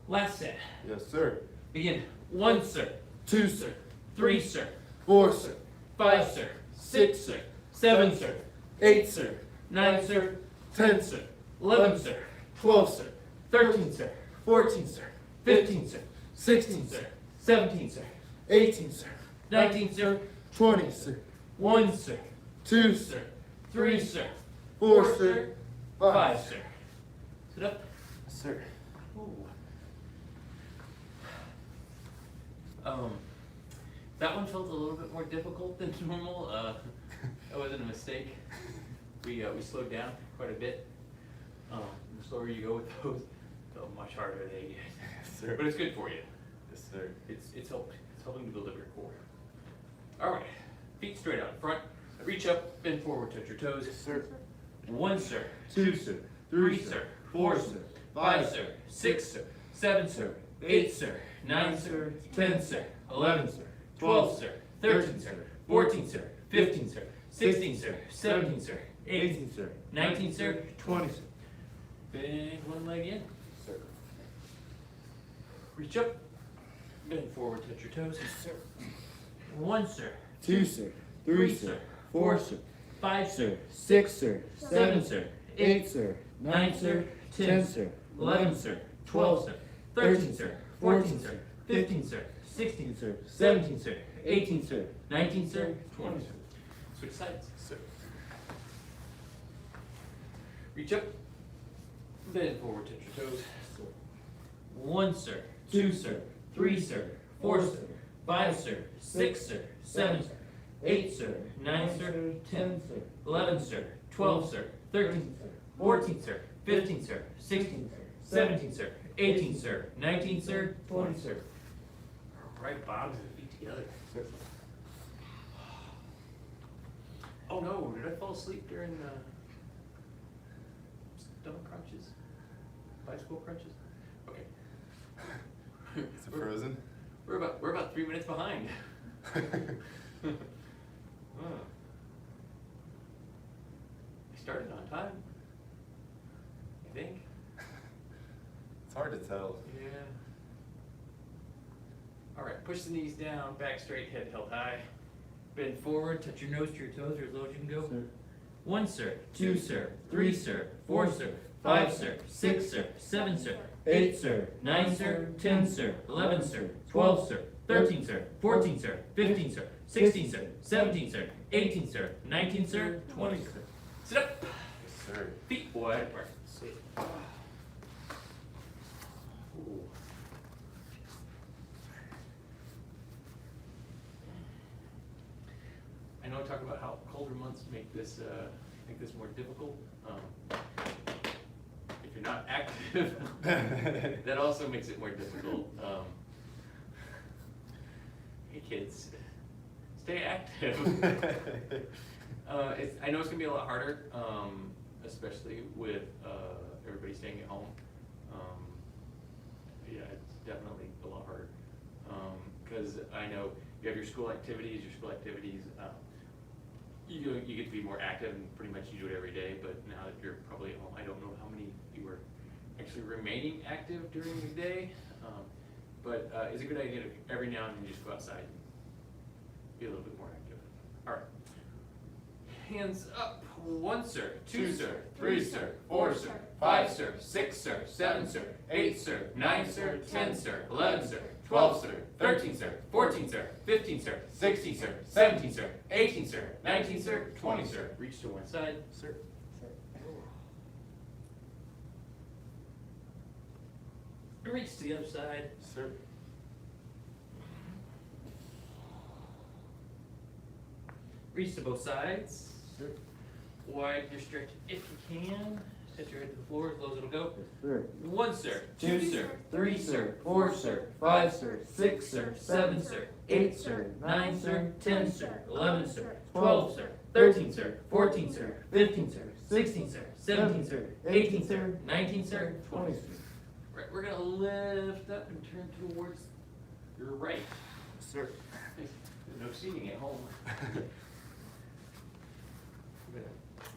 Last set. Yes, sir. Begin. 1, sir. 2, sir. 3, sir. 4, sir. 5, sir. 6, sir. 7, sir. 8, sir. 9, sir. 10, sir. 11, sir. 12, sir. 13, sir. 14, sir. 15, sir. 16, sir. 17, sir. 18, sir. 19, sir. 20, sir. 1, sir. 2, 2, sir. 3, sir. 4, sir. 5, sir. Sit up. Sir. Ooh. That one felt a little bit more difficult than normal. That wasn't a mistake. We slowed down quite a bit. The slower you go with those, the much harder they get. Yes, sir. But it's good for you. Yes, sir. It's helping to build up your core. All right, feet straight out in front. Reach up, bend forward, touch your toes. Yes, sir. 1, sir. 2, sir. 3, sir. 4, sir. 5, sir. 6, sir. 7, sir. 8, sir. 9, sir. 10, sir. 11, sir. 12, sir. 13, sir. 14, sir. 15, sir. 16, sir. 17, sir. 18, sir. 19, sir. 20, sir. Bend one leg in. Sir. Reach up. Bend forward, touch your toes. 1, sir. 2, sir. 3, sir. 4, sir. 5, sir. 6, sir. 7, sir. 8, sir. 9, sir. 10, sir. 11, sir. 12, sir. 13, sir. 14, sir. 15, sir. 16, sir. 17, sir. 18, sir. 19, sir. 20, sir. Switch sides. Sir. Reach up. Bend forward, touch your toes. 1, sir. 2, sir. 3, sir. 4, sir. 5, sir. 6, sir. 7, sir. 8, sir. 9, sir. 10, sir. 11, sir. 12, sir. 13, sir. 14, sir. 15, sir. 16, sir. 17, sir. 18, sir. 19, sir. 20, sir. Right bottoms and feet together. Sir. Oh no, did I fall asleep during stomach crunches? Bicycle crunches? Okay. Is it frozen? We're about 3 minutes behind. We started on time. I think. It's hard to tell. Yeah. All right, push the knees down, back straight, head held high. Bend forward, touch your nose to your toes, or as low as you can go. Sir. 1, sir. 2, sir. 3, sir. 4, sir. 5, sir. 6, sir. 7, sir. 8, sir. 9, sir. 10, sir. 11, sir. 12, sir. 13, sir. 14, sir. 15, sir. 16, sir. 17, sir. 18, sir. 19, sir. 20, sir. Sit up. Yes, sir. Feet wide apart. Ooh. I know I talk about how colder months make this more difficult. If you're not active, that also makes it more difficult. kids, stay active. I know it's gonna be a lot harder, especially with everybody staying at home. Yeah, it's definitely a lot harder. Because I know you have your school activities, you get to be more active and pretty much you do it every day, but now that you're probably at home, I don't know how many you are actually remaining active during the day. But it's a good idea to every now and then just go outside and be a little bit more active. All right. Hands up. 1 sir, 2 sir, 3 sir, 4 sir, 5 sir, 6 sir, 7 sir, 8 sir, 9 sir, 10 sir, 11 sir, 12 sir, 13 sir, 14 sir, 15 sir, 16 sir, 17 sir, 18 sir, 19 sir, 20 sir. Reach to one side, sir. Reach to the other side, sir. Reach to both sides. Sir. Widen your stretch if you can. Set your head to the floor as low as it'll go. Sir. 1 sir, 2 sir, 3 sir, 4 sir, 5 sir, 6 sir, 7 sir, 8 sir, 9 sir, 10 sir, 11 sir, 12 sir, 13 sir, 14 sir, 15 sir, 16 sir, 17 sir, 18 sir, 19 sir, 20 sir. Right, we're gonna lift up and turn towards your right. Sir. No seating at home.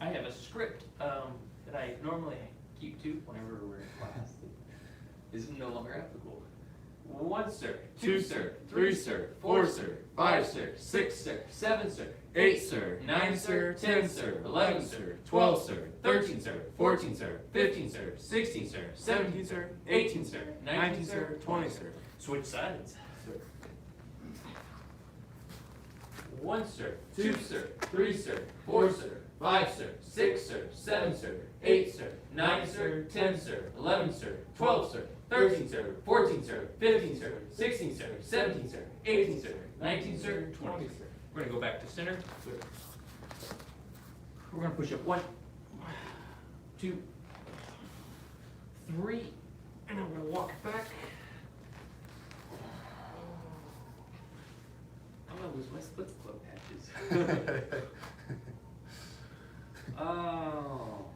I have a script that I normally keep to whenever we're in class that is no longer applicable. 1 sir, 2 sir, 3 sir, 4 sir, 5 sir, 6 sir, 7 sir, 8 sir, 9 sir, 10 sir, 11 sir, 12 sir, 13 sir, 14 sir, 15 sir, 16 sir, 17 sir, 18 sir, 19 sir, 20 sir. Switch sides. 1 sir, 2 sir, 3 sir, 4 sir, 5 sir, 6 sir, 7 sir, 8 sir, 9 sir, 10 sir, 11 sir, 12 sir, 13 sir, 14 sir, 15 sir, 16 sir, 17 sir, 18 sir, 19 sir, 20 sir. We're gonna go back to center. We're gonna push up 1, 2, 3, and I'm gonna walk back. I'm gonna lose my splits club patches. Oh.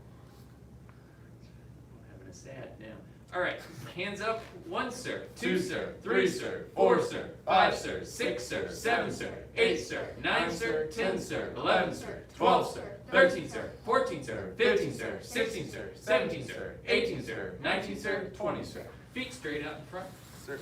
I'm having a sad now. All right, hands up. 1 sir, 2 sir, 3 sir, 4 sir, 5 sir, 6 sir, 7 sir, 8 sir, 9 sir, 10 sir, 11 sir, 12 sir, 13 sir, 14 sir, 15 sir, 16 sir, 17 sir, 18 sir, 19 sir, 20 sir. Feet straight out in front. Sir.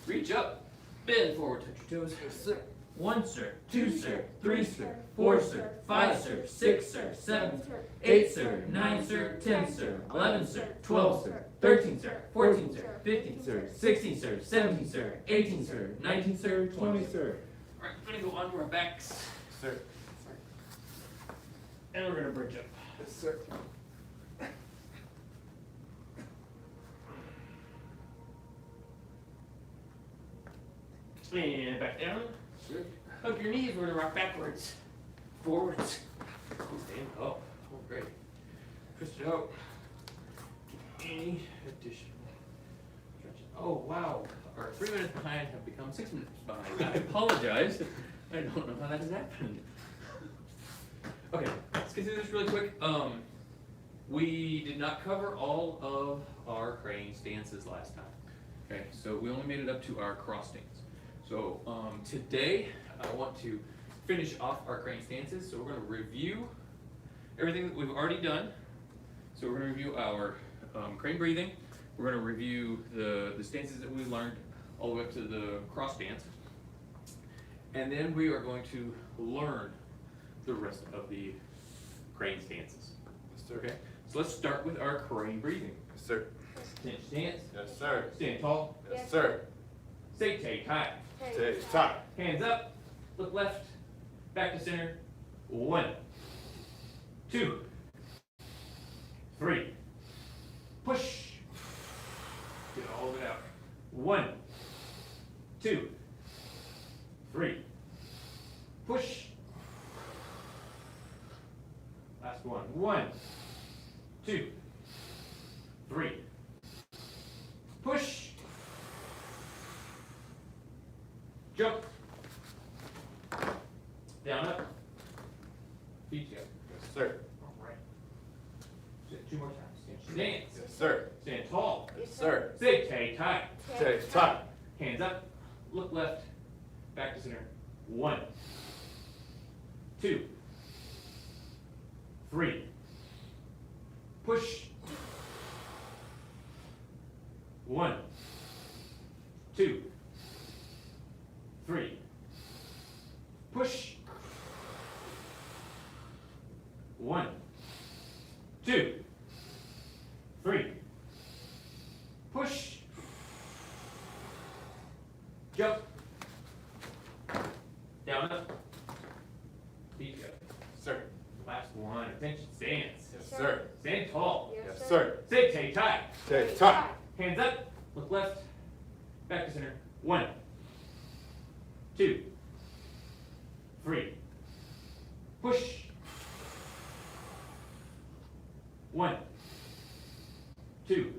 Reach up. Bend forward, touch your toes. Sir. 1 sir, 2 sir, 3 sir, 4 sir, 5 sir, 6 sir, 7 sir, 8 sir, 9 sir, 10 sir, 11 sir, 12 sir, 13 sir, 14 sir, 15 sir, 16 sir, 17 sir, 18 sir, 19 sir, 20 sir. All right, we're gonna go onto our backs. Sir. And we're gonna bridge up. Yes, sir. And back down. Hug your knees, we're gonna rock backwards, forwards, stand up. Oh, great. Twist it out. Any additional stretching? Oh, wow. Our 3 minutes behind have become 6 minutes behind. I apologize. I don't know how that has happened. Okay, let's get through this really quick. We did not cover all of our crane stances last time. Okay, so we only made it up to our cross stance. So today I want to finish off our crane stances. So we're going to review everything that we've already done. So we're going to review our crane breathing. We're going to review the stances that we learned all the way up to the cross stance. And then we are going to learn the rest of the crane stances. Yes, sir. Okay. So let's start with our crane breathing. Yes, sir. Stance. Yes, sir. Stand tall. Yes, sir. Say take high. Take time. Hands up. Look left. Back to center. 1, 2, 3. Push. Get all of it out. 1, 2, 3. Push. Last one. 1, 2, 3. Push. Jump. Down, up. Feet together. Yes, sir. All right. Say it 2 more times. Stand. Yes, sir. Stand tall. Yes, sir. Say Tai Tai. Say time. Hands up. Look left. Back to center. 1, 2, 3. Push. 1, 2, 3. Push. 1, 2, 3. Push. Jump. Down, up. Feet together. Sir. Last one. Attention. Stance. Yes, sir. Stand tall. Yes, sir. Say Tai Tai. Say time. Hands up. Look left. Back to center. 1, 2, 3. Push. 1, 2,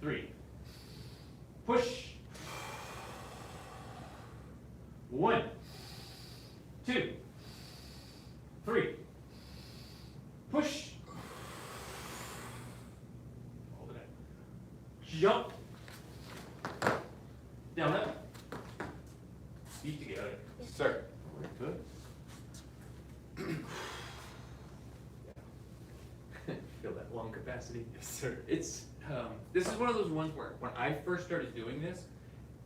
3. Push. 1, 2, 3. Push. Hold it up. Jump. Down, up. Feet together. Yes, sir. Very good. Feel that lung capacity? Yes, sir. It's, this is one of those ones where when I first started doing this,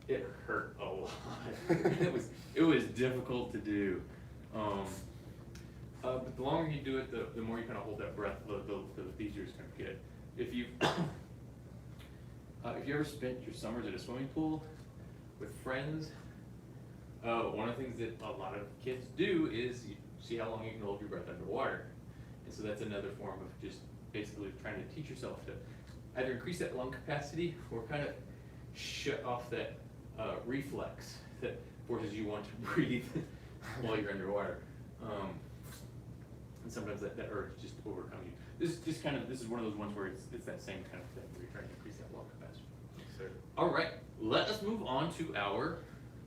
it hurt a lot. it was difficult to do. But the longer you do it, the more you kind of hold that breath, the easier it's going to get. If you ever spent your summers at a swimming pool with friends, one of the things that a lot of kids do is you see how long you can hold your breath underwater. And so that's another form of just basically trying to teach yourself to either increase that lung capacity or kind of shut off that reflex that forces you want to breathe while you're underwater. And sometimes that urge just overcomes you. This is one of those ones where it's that same kind of thing where you're trying to increase that lung capacity. Yes, sir. All right, let us move on to our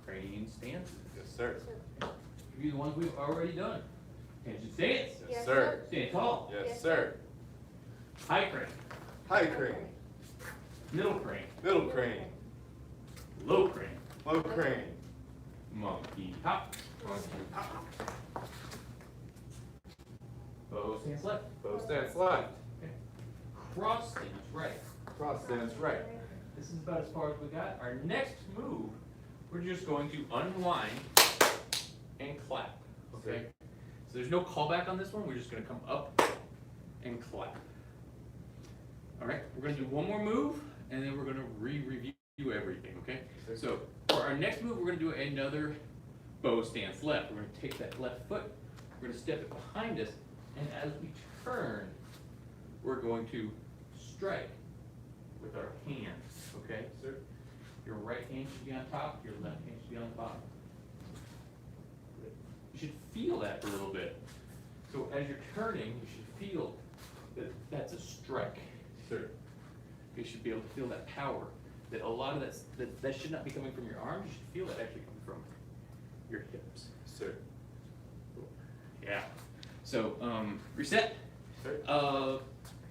crane stances. Yes, sir. Give you the ones we've already done. Attention stance. Yes, sir. Stand tall. Yes, sir. High crane. High crane. Middle crane. Middle crane. Low crane. Low crane. Monkey hop. Monkey hop. Bow stance left. Bow stance left. Okay. Cross stance right. Cross stance right. This is about as far as we got. Our next move, we're just going to unwind and clap. Okay? So there's no callback on this one. We're just going to come up and clap. All right, we're going to do one more move, and then we're going to review everything, okay? So for our next move, we're going to do another bow stance left. We're going to take that left foot, we're going to step it behind us, and as we turn, we're going to strike with our hands, okay? So your right hand should be on top, your left hand should be on the bottom. You should feel that for a little bit. So as you're turning, you should feel that that's a strike. Sir. You should be able to feel that power. That a lot of that should not be coming from your arms. You should feel that actually coming from your hips. Sir. Yeah. So reset. Sir.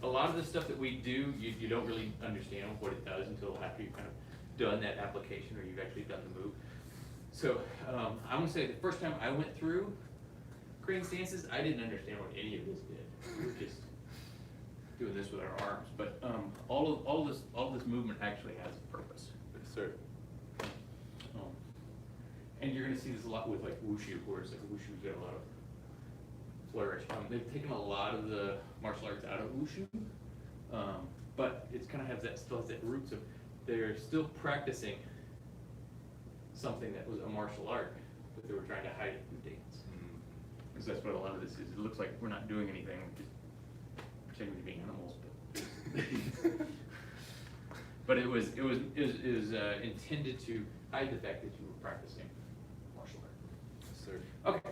A lot of the stuff that we do, you don't really understand what it does until after you've kind of done that application or you've actually done the move. So I'm gonna say the first time I went through crane stances, I didn't understand what any of this did. We were just doing this with our arms, but all this movement actually has a purpose. Yes, sir. And you're gonna see this a lot with like wushu, where it's like wushu's got a lot of flourish. They've taken a lot of the martial arts out of wushu, but it's kind of still has that roots of they're still practicing something that was a martial art, but they were trying to hide it through dance. And so that's what a lot of this is. It looks like we're not doing anything, we're just pretending to be animals, but but it was intended to hide the fact that you were practicing martial art. Yes, sir. Okay.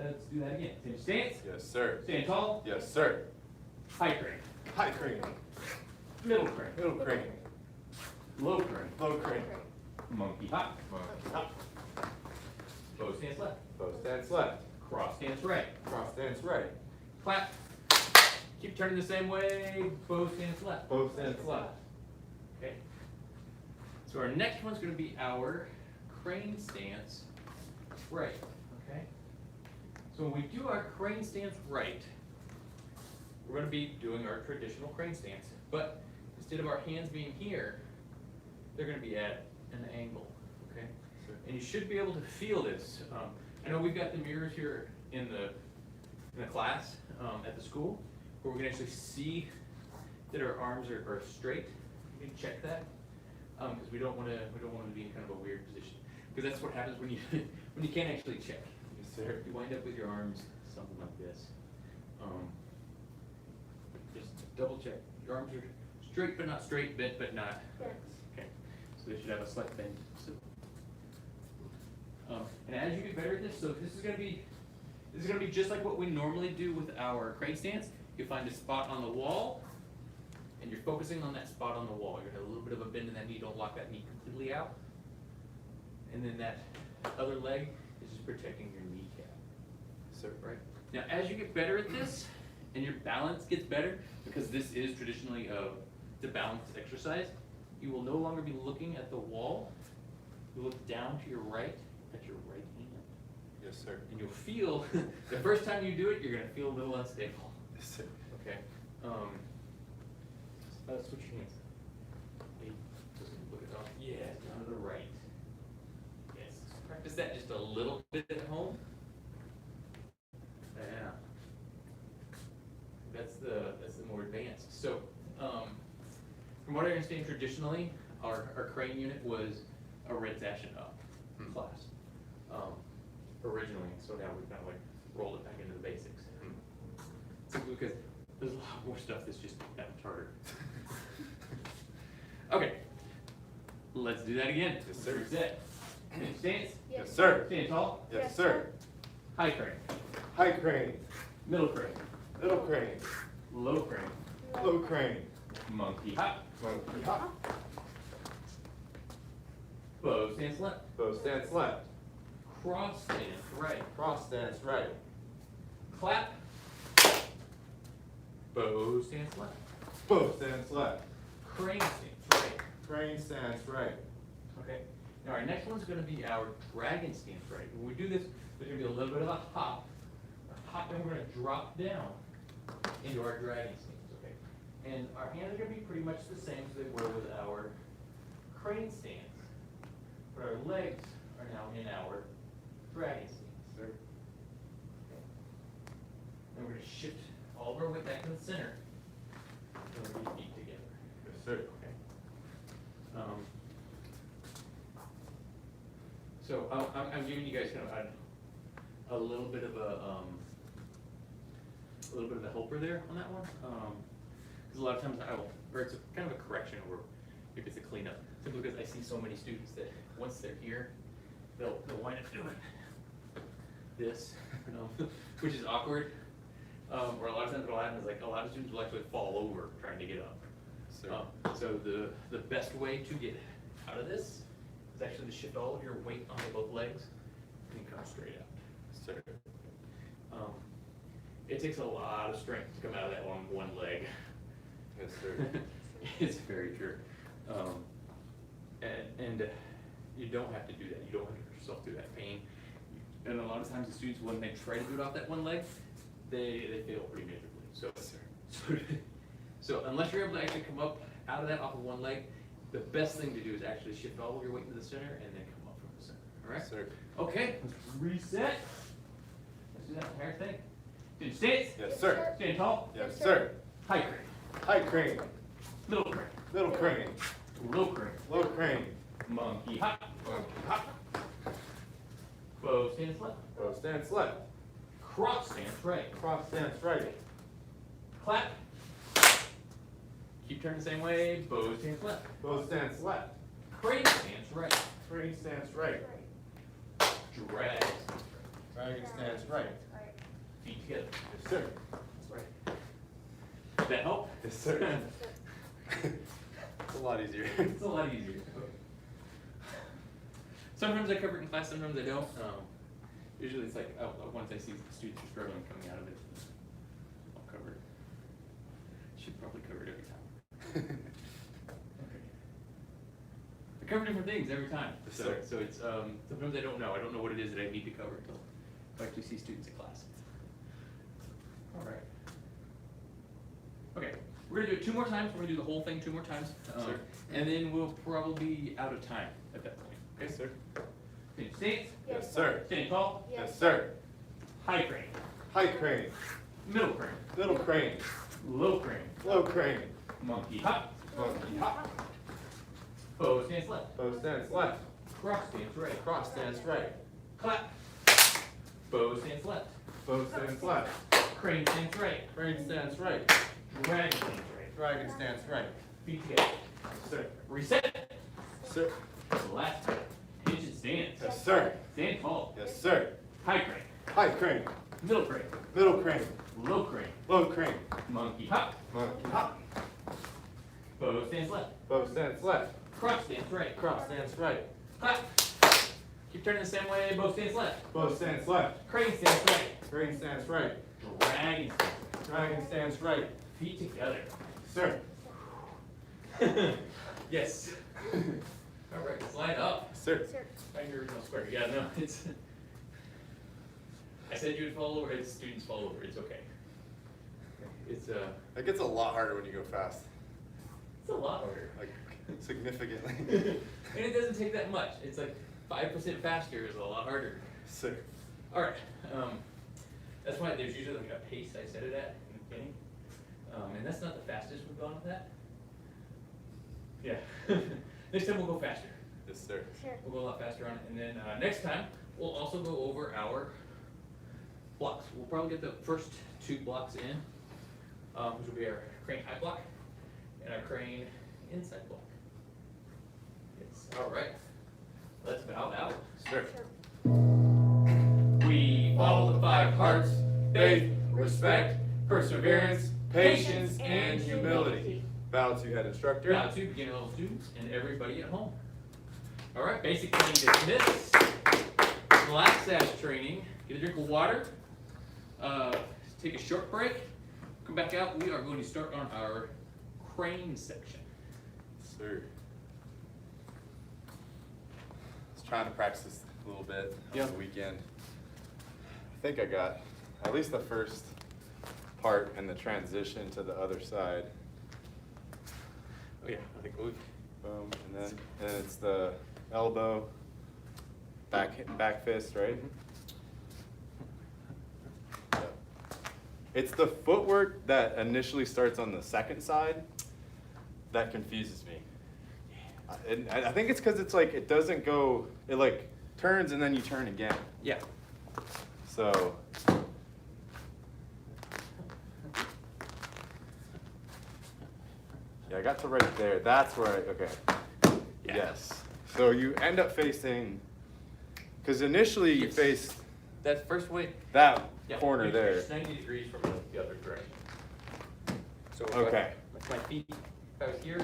Let's do that again. Attention stance. Yes, sir. Stand tall. Yes, sir. High crane. High crane. Middle crane. Middle crane. Low crane. Low crane. Monkey hop. Monkey hop. Bow stance left. Bow stance left. Cross stance right. Cross stance right. Clap. Keep turning the same way. Bow stance left. Bow stance left. Okay. So our next one's going to be our crane stance right. Okay. So when we do our crane stance right, we're going to be doing our traditional crane stance, but instead of our hands being here, they're going to be at an angle. Okay. And you should be able to feel this. I know we've got the mirrors here in the class at the school, where we can actually see that our arms are straight. You can check that because we don't want to be in kind of a weird position, because that's what happens when you when you can't actually check. Yes, sir. You wind up with your arms something like this. Just double check. Your arms are straight but not straight, bent but not. Yes. Okay. So they should have a slight bend. So, and as you get better at this, so this is gonna be just like what we normally do with our crane stance. You find a spot on the wall, and you're focusing on that spot on the wall. You're gonna have a little bit of a bend in that knee. Don't lock that knee completely out. And then that other leg is just protecting your kneecap. Sir. Right. Now, as you get better at this, and your balance gets better, because this is traditionally the balance exercise, you will no longer be looking at the wall. You look down to your right at your right hand. Yes, sir. And you'll feel, the first time you do it, you're gonna feel a little unstable. Yes, sir. Okay. Switch your hands. Hey, just look it up. Yeah, down to the right. Yes. Practice that just a little bit at home. Yeah. That's the more advanced. So, from what I understand, traditionally, our crane unit was a red sash and up class. Originally, so now we've kind of like rolled it back into the basics. Simply because there's a lot more stuff that's just that much harder. Okay, let's do that again. Yes, sir. Reset. Stance. Yes, sir. Stand tall. Yes, sir. High crane. High crane. Middle crane. Middle crane. Low crane. Low crane. Monkey hop. Monkey hop. Bow stance left. Bow stance left. Cross stance right. Cross stance right. Clap. Bow stance left. Bow stance left. Crane stance right. Crane stance right. Okay. Now our next one's going to be our dragon stance right. When we do this, there's going to be a little bit of a hop. And we're going to drop down into our dragon stance. Okay. And our hands are going to be pretty much the same as they were with our crane stance. But our legs are now in our dragon stance. Sir. Okay. And we're going to shift all of our weight back to the center. And we're going to feet together. Yes, sir. Okay. So I'm giving you guys kind of a little bit of a helper there on that one, because a lot of times or it's kind of a correction, or maybe it's a cleanup, simply because I see so many students that once they're here, they'll wind up doing this, which is awkward. Or a lot of times what'll happen is like a lot of students will actually fall over trying to get up. Sir. So the best way to get out of this is actually to shift all of your weight onto both legs and come straight out. Sir. It takes a lot of strength to come out of that on one leg. Yes, sir. It's very true. And you don't have to do that. You don't have to put yourself through that pain. And a lot of times the students, when they try to do it off that one leg, they fail pretty miserably. So, so unless you're able to actually come up out of that off of one leg, the best thing to do is actually shift all of your weight into the center and then come up from the center. All right? Sir. Okay, let's reset. Let's do that entire thing. Dude, stance. Yes, sir. Stand tall. Yes, sir. High crane. High crane. Middle crane. Middle crane. Low crane. Low crane. Monkey hop. Monkey hop. Bow stance left. Bow stance left. Cross stance right. Cross stance right. Clap. Keep turning the same way. Bow stance left. Bow stance left. Crane stance right. Crane stance right. Drag. Dragon stance right. Feet together. Yes, sir. That's right. Did that help? Yes, sir. It's a lot easier. It's a lot easier. Sometimes I cover it in class, sometimes I don't. Usually it's like, once I see the students are struggling coming out of it, I'll cover it. Should probably cover it every time. Okay. I cover different things every time. So it's, sometimes I don't know what it is that I need to cover until I actually see students in class. All right. Okay, we're gonna do it 2 more times. We're gonna do the whole thing 2 more times. Sir. And then we'll probably be out of time at that point. Okay, Yes, sir. Finish stance. Yes, sir. Standing tall. Yes, sir. High crane. High crane, Middle crane. little crane, Low crane. low crane, Monkey hop. monkey hop, Bow stance left. bow stance left, Cross stance right. cross stance right, Clap. Bow stance left. bow stance left, Crane stance right. crane stance right, Dragon stance right. dragon stance right. Feet together. Sir. Reset. Sir. Last. Pigeon stance. Yes, sir. Stand tall. Yes, sir. High crane. High crane, Middle crane. middle crane, Low crane. low crane, Monkey hop. monkey hop, Bow stance left. bow stance left, Cross stance right. cross stance right, Clap. Keep turning the same way. Bow stance left. bow stance left, Crane stance right. crane stance right, Dragon stance right. dragon stance right. Feet together. Sir. Yes. All right, slide up. Sir. Find your original square. Yeah, no, it's. I said you would fall over. It's students fall over. It's okay. It's It gets a lot harder when you go fast, it's a lot harder. like significantly. And it doesn't take that much. It's like 5% faster is a lot harder. Sir. All right. That's why there's usually like a pace I set it at in the beginning. And that's not the fastest we've gone with that. Yeah. Next time we'll go faster. Yes, sir. We'll go a lot faster on it. And then next time, we'll also go over our blocks. We'll probably get the first 2 blocks in, which will be our crane high block and our crane inside block. Yes. All right. Let's bow out. Sir. We follow the 5 hearts: Faith, respect, perseverance, patience, and humility. Bow to head instructor. Now to beginner level students and everybody at home. All right, basic training dismissed. Black sash training. Get a drink of water. Take a short break. Come back out. We are going to start on our crane section. Sir. I was trying to practice this a little bit on the weekend. I think I got at least the first part and the transition to the other side. Oh yeah, I think we. Boom, and then it's the elbow, back fist, right? Yeah. It's the footwork that initially starts on the second side that confuses me. And I think it's because it's like it doesn't go. It like turns and then you turn again. Yeah. So. Yeah, I got to right there. That's where okay. Yeah. Yes. So you end up facing, because initially you Yes. face That first way. that Yeah, corner you there. face 90 degrees from the other direction. So if Okay. if my feet, if I was here,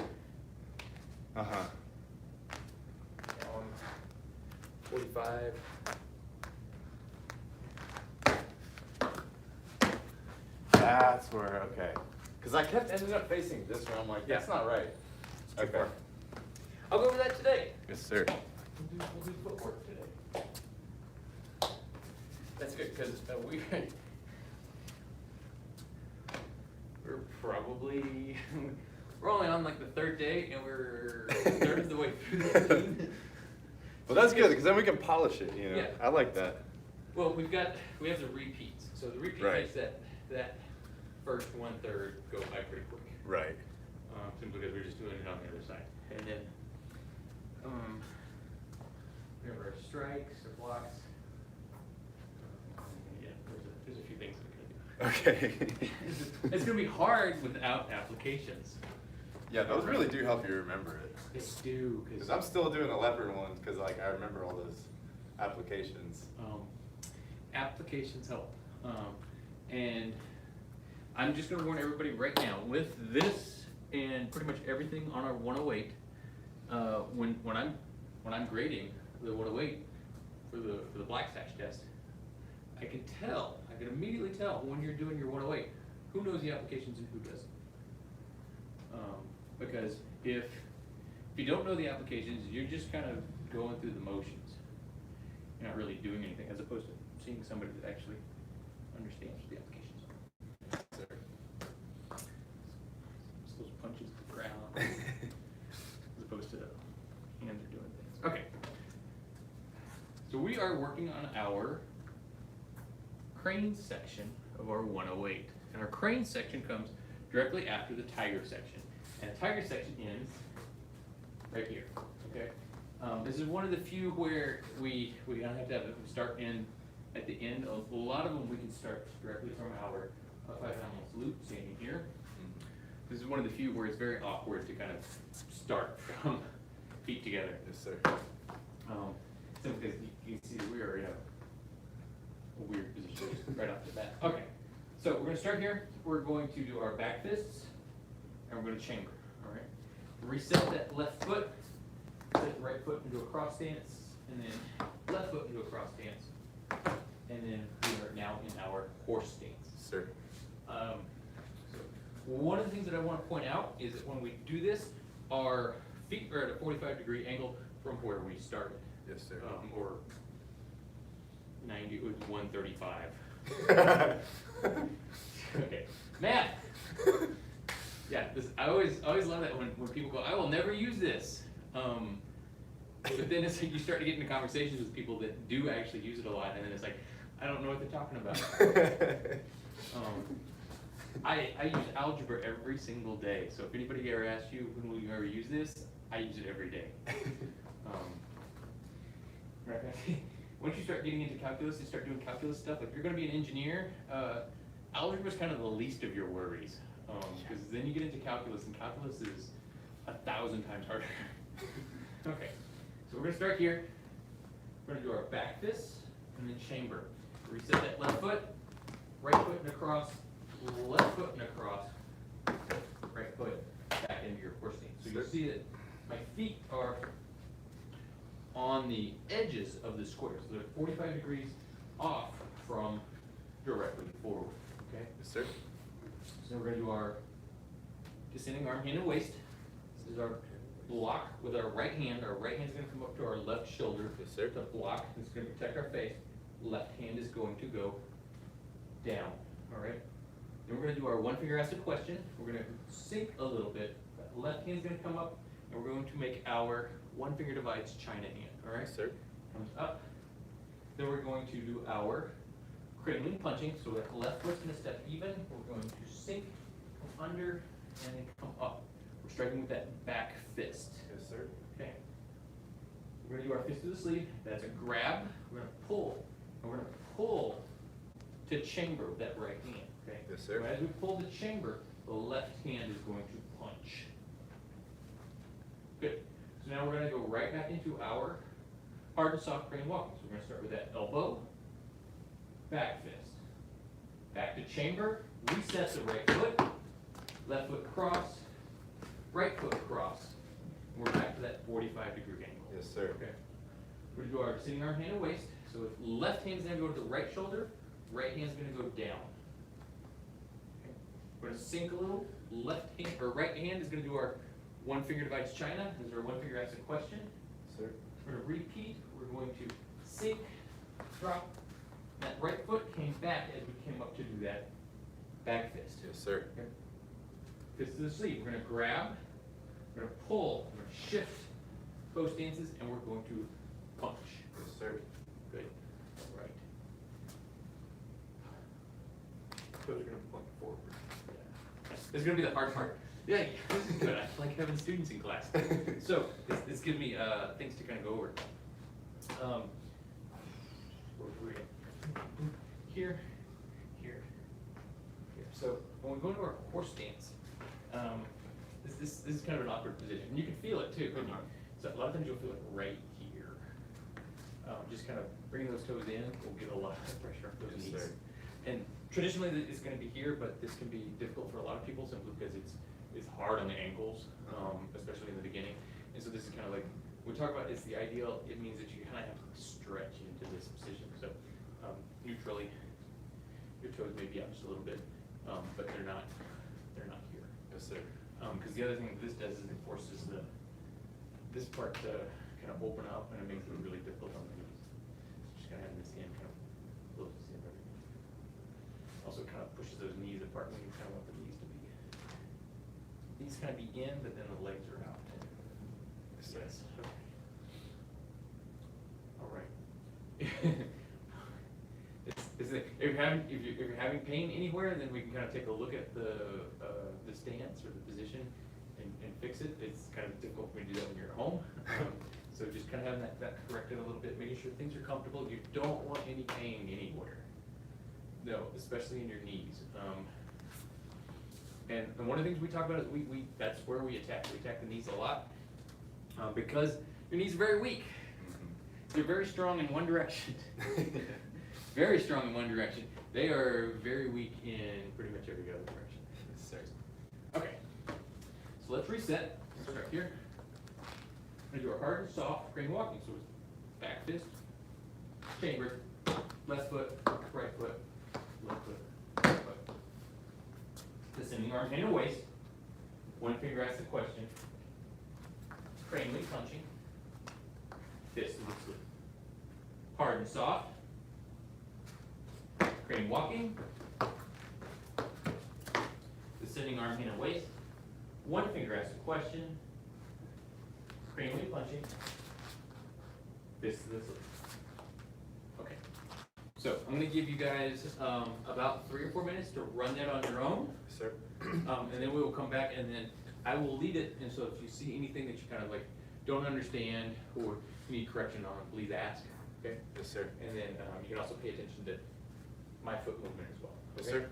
Uh-huh. 45. That's where, okay. Because I kept ended up facing this way. I'm like, that's not right. It's too Okay. far. I'll go over that today. Yes, sir. We'll do footwork today. That's good, because we're probably, we're only on like the 3rd day, and we're a third of the way through the routine. Well, that's good, because then we can polish it, you know? Yeah. I like that. Well, we have the repeats, so the repeat Right. makes that first 1/3 go by pretty quick. Right. Simply because we're just doing it on the other side. And then, we have our strikes or blocks. Yeah, there's a few things we can do. Okay. It's gonna be hard without applications. Yeah, those really do help you remember it. They do, Because I'm still doing the leopard ones, because like I remember all those applications. Applications help. And I'm just gonna warn everybody right now, with this and pretty much everything on our 108, when I'm grading the 108 for the black sash test, I can immediately tell when you're doing your 108, who knows the applications and who doesn't. Because if you don't know the applications, you're just kind of going through the motions. You're not really doing anything, as opposed to seeing somebody that actually understands what the applications are. It's those punches to the ground, as opposed to hands are doing things. Okay. So we are working on our crane section of our 108. And our crane section comes directly after the tiger section. And the tiger section ends right here, okay? This is one of the few where we don't have to have it start in at the end. A lot of them we can start directly from our 5-animal salute standing here. This is one of the few where it's very awkward to kind of start from feet together. Yes, sir. Simply because you can see that we are in a weird position right off the bat. Okay, so we're going to start here. We're going to do our back fists, and we're going to chamber. All right. Reset that left foot. Set the right foot into a cross stance, and then left foot into a cross stance, and then we are now in our horse stance. Sir. So one of the things that I want to point out is that when we do this, our feet are at a 45-degree angle from where we started. Yes, sir. Or 90, it was 135. Okay, math. Yeah, this I always love that when people go, I will never use this. But then it's like you start to get into conversations with people that do actually use it a lot, and then it's like, I don't know what they're talking about. I use algebra every single day, so if anybody ever asks you when will you ever use this, I use it every day. Right. Once you start getting into calculus, you start doing calculus stuff. Like if you're going to be an engineer, algebra is kind of the least of your worries, because then you get into calculus, and calculus is 1,000 times harder. Okay, so we're going to start here. We're going to do our back fist and then chamber. Reset that left foot, right foot and across, left foot and across, right foot back into your horse stance. So you see that my feet are on the edges of the square, so they're 45 degrees off from directly forward, okay? Yes, sir. So we're going to do our descending arm, hand, and waist. This is our block with our right hand. Our right hand is going to come up to our left shoulder. Yes, sir. The block is going to protect our face. Left hand is going to go down, all right? Then we're going to do our one finger ask a question. We're going to sink a little bit. That left hand is going to come up, and we're going to make our one finger divides China hand, all right? Yes, sir. Comes up. Then we're going to do our cradling punching. So that left foot's going to step even. We're going to sink, come under, and then come up. We're striking with that back fist. Yes, sir. Okay. We're going to do our fist to the sleeve. That's a grab. We're going to pull. And we're going to pull to chamber with that right hand. Okay. Yes, sir. So as we pull the chamber, the left hand is going to punch. Good. So now we're going to go right back into our hard and soft crane walking. So we're going to start with that elbow, back fist, back to chamber, reset the right foot, left foot across, right foot across. And we're back to that 45-degree angle. Yes, sir. Okay. We're going to do our sitting arm, hand, and waist. So if left hand's going to go to the right shoulder, right hand's going to go down. Okay. We're going to sink a little. Left hand or right hand is going to do our one finger divides China. This is our one finger asks a question. Sir. We're going to repeat. We're going to sink, drop. That right foot came back as we came up to do that back fist. Yes, sir. Okay. Fist to the sleeve. We're going to grab. We're going to pull. We're going to shift both stances, and we're going to punch. Yes, sir. Good. All right. Toes are going to point forward. Yeah. This is going to be the hard part. Yeah, this is good. I like having students in class. So this gives me things to kind of go over. Where were we at? Here, here, here. So when we go into our horse stance, this is kind of an awkward position. And you can feel it too, couldn't you? So a lot of times you'll feel it right here. Just kind of bringing those toes in will get a lot of pressure on those Yes, knees. sir. And traditionally it's going to be here, but this can be difficult for a lot of people simply because it's hard on the ankles, especially in the beginning. And so this is kind of like, when we talk about it's the ideal, it means that you kind of have to stretch into this position. So neutrally. Your toes may be out just a little bit, but they're not here. Yes, sir. Because the other thing that this does is it forces this part to kind of open up, and it makes it really difficult on the knees. Just kind of having this hand kind of close to everything. Also kind of pushes those knees apart when you kind of want the knees to be. These kind of be in, but then the legs are out. Yes. All right. If you're having pain anywhere, then we can kind of take a look at the stance or the position and fix it. It's kind of difficult for me to do that when you're at home. So just kind of having that corrected a little bit, making sure things are comfortable. You don't want any pain anywhere. No, especially in your knees. And one of the things we talk about is that's where we attack. We attack the knees a lot because your knees are very weak. They're very strong in one direction. Very strong in one direction. They are very weak in pretty much every other direction. Yes, sir. Okay, so let's reset. Let's start here. I'm gonna do a hard and soft crane walking. So it's back fist, chamber, left foot, right foot, left foot, right foot. Descending arm, hand, and waist. One finger asks the question. Crane lead punching. Fist to the sleeve. Hard and soft. Crane walking. Descending arm, hand, and waist. One finger asks a question. Crane lead punching. Fist to the sleeve. Okay. So I'm going to give you guys about 3 or 4 minutes to run that on your own. Yes, sir. And then we will come back and then I will lead it. And so if you see anything that you kind of like don't understand or need correction on, please ask. Okay. Yes, sir. And then you can also pay attention to my foot movement as well. Yes, Okay? sir.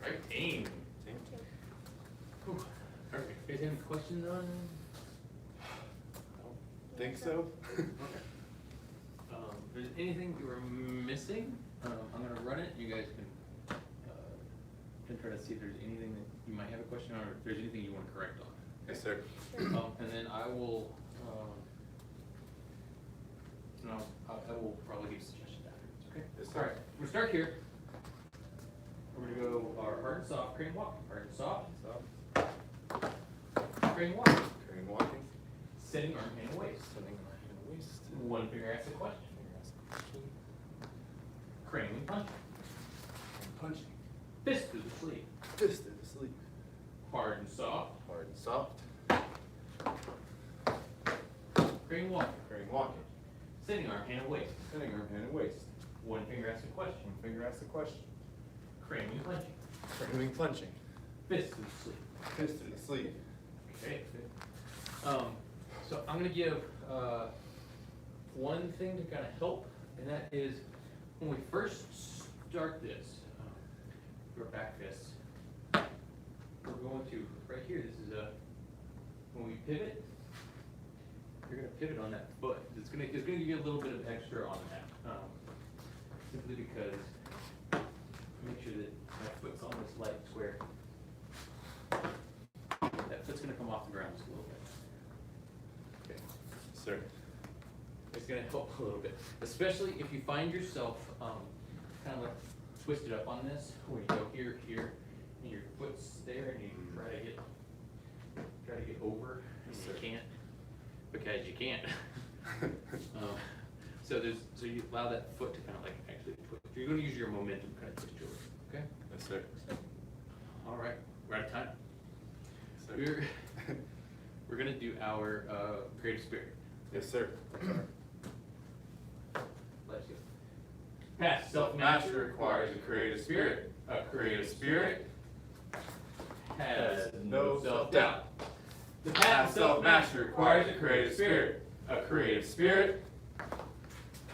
Right, team. Whew. All right, you guys have any questions on? Think so? Okay. If there's anything you were missing, I'm gonna run it. You guys can try to see if there's anything that you might have a question on, or if there's anything you want to correct on. Yes, sir. And then I will, I will probably give suggestions afterwards. Okay. Yes, All sir. right. We'll start here. We're gonna go our hard and soft crane walking. Hard and soft. Crane walking. Crane walking. Sitting arm, hand, and waist. Sending my hand and waist. One finger asks a question. Finger asks a question. Crane and punching. punching. Fist through the sleeve. Fist in the sleeve. Hard and soft. Hard and soft. Crane walking. Crane walking. Sitting arm, hand, and waist. Sitting arm, hand, and waist. One finger asks a question. One finger asks the question. Craning punching. Craning punching. Fist through the sleeve. Fist in the sleeve. Okay. So I'm gonna give one thing to kind of help, and that is when we first start this, your back fists, we're going to, right here, this is when we pivot, you're gonna pivot on that foot. It's gonna give you a little bit of extra on that, simply because make sure that that foot's on this light square. That foot's gonna come off the ground just a little bit. Okay. Sir. It's gonna help a little bit, especially if you find yourself kind of like twisted up on this, where you go here, here, and your foot's there, and you try to get over, and you can't, because you can't. So you allow that foot to kind of like actually twist. You're gonna use your momentum to kind of twist you over. Okay. Yes, sir. All right, we're out of time. Sir. We're gonna do our creative spirit. Yes, sir. Let's go. Past self-mastery requires a creative spirit. A creative spirit has no self-doubt. The path to self-mastery requires a creative spirit. A creative spirit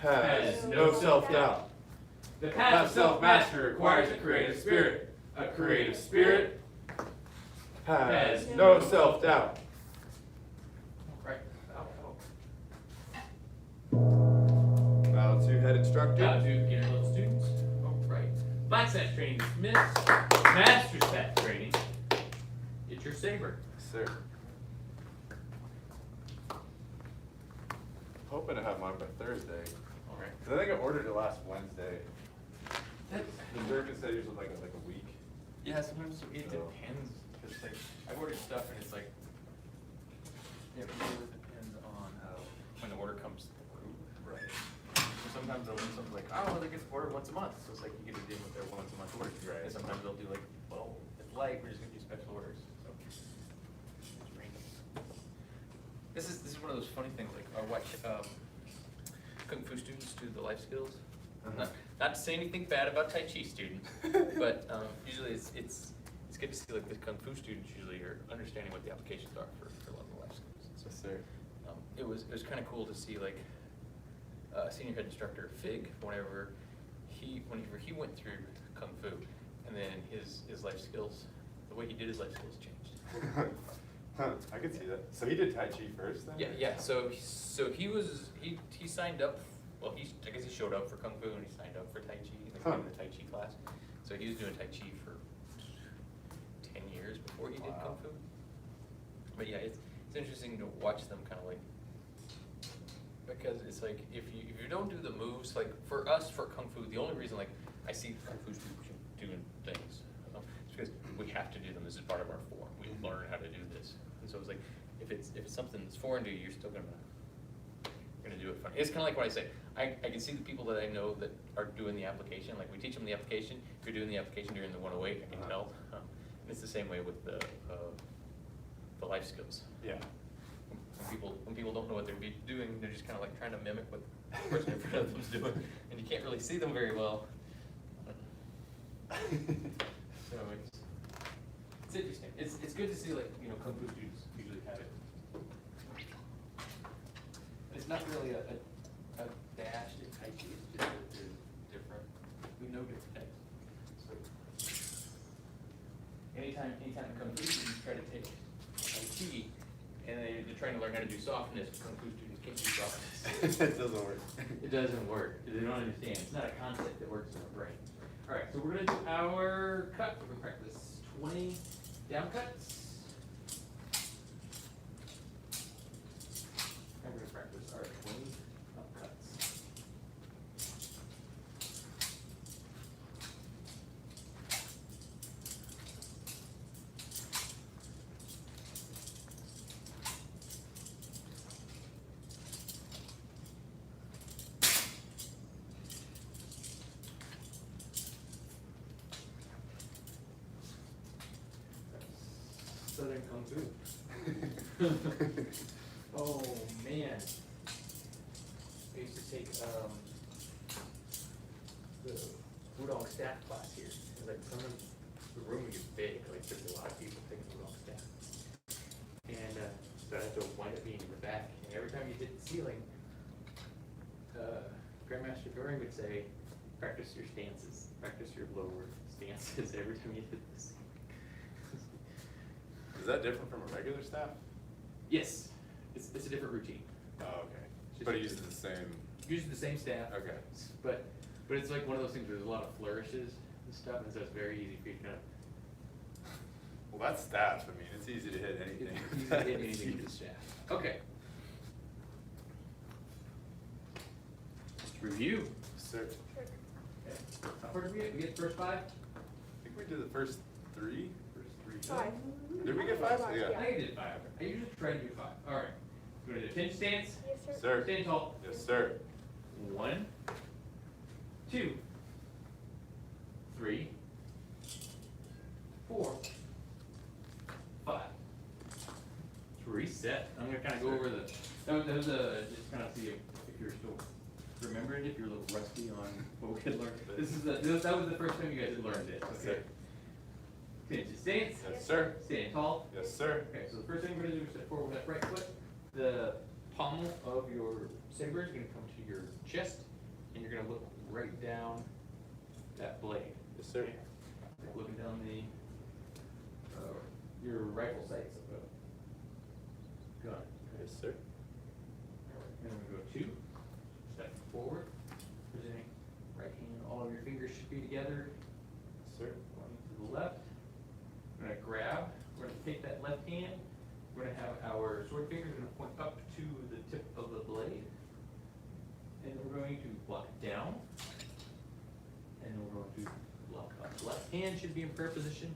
Has no self-doubt. The path to self-mastery requires a creative spirit. A creative spirit Has no self-doubt. Right. Bow to head instructor. Now to beginner level students. All right. Black Sats training dismissed. Master Sats training. It's your saber. Yes, sir. Hoping to have mine by Thursday. All right. Cause I think I ordered it last Wednesday. The Durkin said usually like a week. Yeah, sometimes it So- depends, cause like, I ordered stuff and it's like, it really depends on when the order comes through. Right. So sometimes they'll do something like, oh, well, they get ordered once a month, so it's like you get to deal with their once a month orders. Right. And sometimes they'll do like, well, it's light, we're just gonna do special orders, so. It's random. This is one of those funny things, like, I watch, Kung Fu students do the life skills. Not to say anything bad about Tai Chi students, but usually it's good to see like the Kung Fu students usually are understanding what the applications are for a lot of the life skills. So Yes, sir. it was kind of cool to see like senior head instructor Fig whenever he went through Kung Fu, and then his life skills, the way he did his life skills changed. Huh, I could see that. So he did Tai Chi first then? Yeah. So he signed up. Well, I guess he showed up for Kung Fu and he signed up for Tai Chi, like in the Tai Chi class. So he was doing Tai Chi for 10 years before he did Kung Fu. But yeah, it's interesting to watch them kind of like, because it's like if you don't do the moves, like for us for Kung Fu, the only reason like I see Kung Fu students doing things is because we have to do them. This is part of our form. We learn how to do this, and so it's like if it's something that's foreign to you, you're still gonna do it fun. It's kind of like what I say. I can see the people that I know that are doing the application. Like we teach them the application. If you're doing the application during the 108, I can tell. And it's the same way with the life skills. Yeah. When people don't know what they're doing, they're just kind of like trying to mimic what the person in front of them's doing, and you can't really see them very well. So it's interesting. It's good to see like Kung Fu students usually have it. It's not really a dash in Tai Chi, it's just that they're different. We know different things. So anytime a Kung Fu students try to take Tai Chi and they're trying to learn how to do softness, Kung Fu students can't do softness. It doesn't work. It doesn't work. They don't understand. It's not a concept that works in our brain. All right, so we're gonna do our cut. We're gonna practice 20 down cuts. And we're gonna practice our 20 up cuts. Southern Kung Fu. Oh, man. I used to take, the Wudong staff class here. And like some of the room would get big, like there's a lot of people taking Wudong staff. And, so I had to wind up being in the back. And every time you hit the ceiling, Grandmaster Gohring would say, practice your stances, practice your lower stances every time you hit the ceiling. Is that different from a regular staff? Yes, it's a different routine. Oh, okay. But it uses the same. Usually the same staff. Okay. But it's like one of those things where there's a lot of flourishes and stuff, and so it's very easy for you to kind of. Well, that's staff. I mean, it's easy to hit anything. It's easy to hit anything with the staff. Okay. Let's review. Sir, Okay. How far did we get? We get the first 5? I think we did the first 3. First 3. Five. Did we get 5? I think I did 5. I usually try to do 5. All right. Go to the pinch stance. Yes, sir. Sir. Stand tall. Yes, sir. 1, 2, 3, 4, 5. To reset, I'm gonna kind of go over the, that was just kind of see if you're still remembering, if you're a little rusty on what we had learned. That was the first time you guys had learned it, okay? Pinch the stance. Yes, sir. Stand tall. Yes, sir. Okay, so the first thing we're gonna do is step forward with that right foot. The pommel of your saber is gonna come to your chest, and you're gonna look right down that blade. Yes, sir. Like looking down your rifle sights of a gun. Yes, sir. And then we go 2, step forward, presenting right hand, all of your fingers should be together. Yes, sir. One to the left. We're gonna grab, we're gonna take that left hand, we're gonna have our sword fingers gonna point up to the tip of the blade. And we're going to block down. And then we're going to block up. Left hand should be in prayer position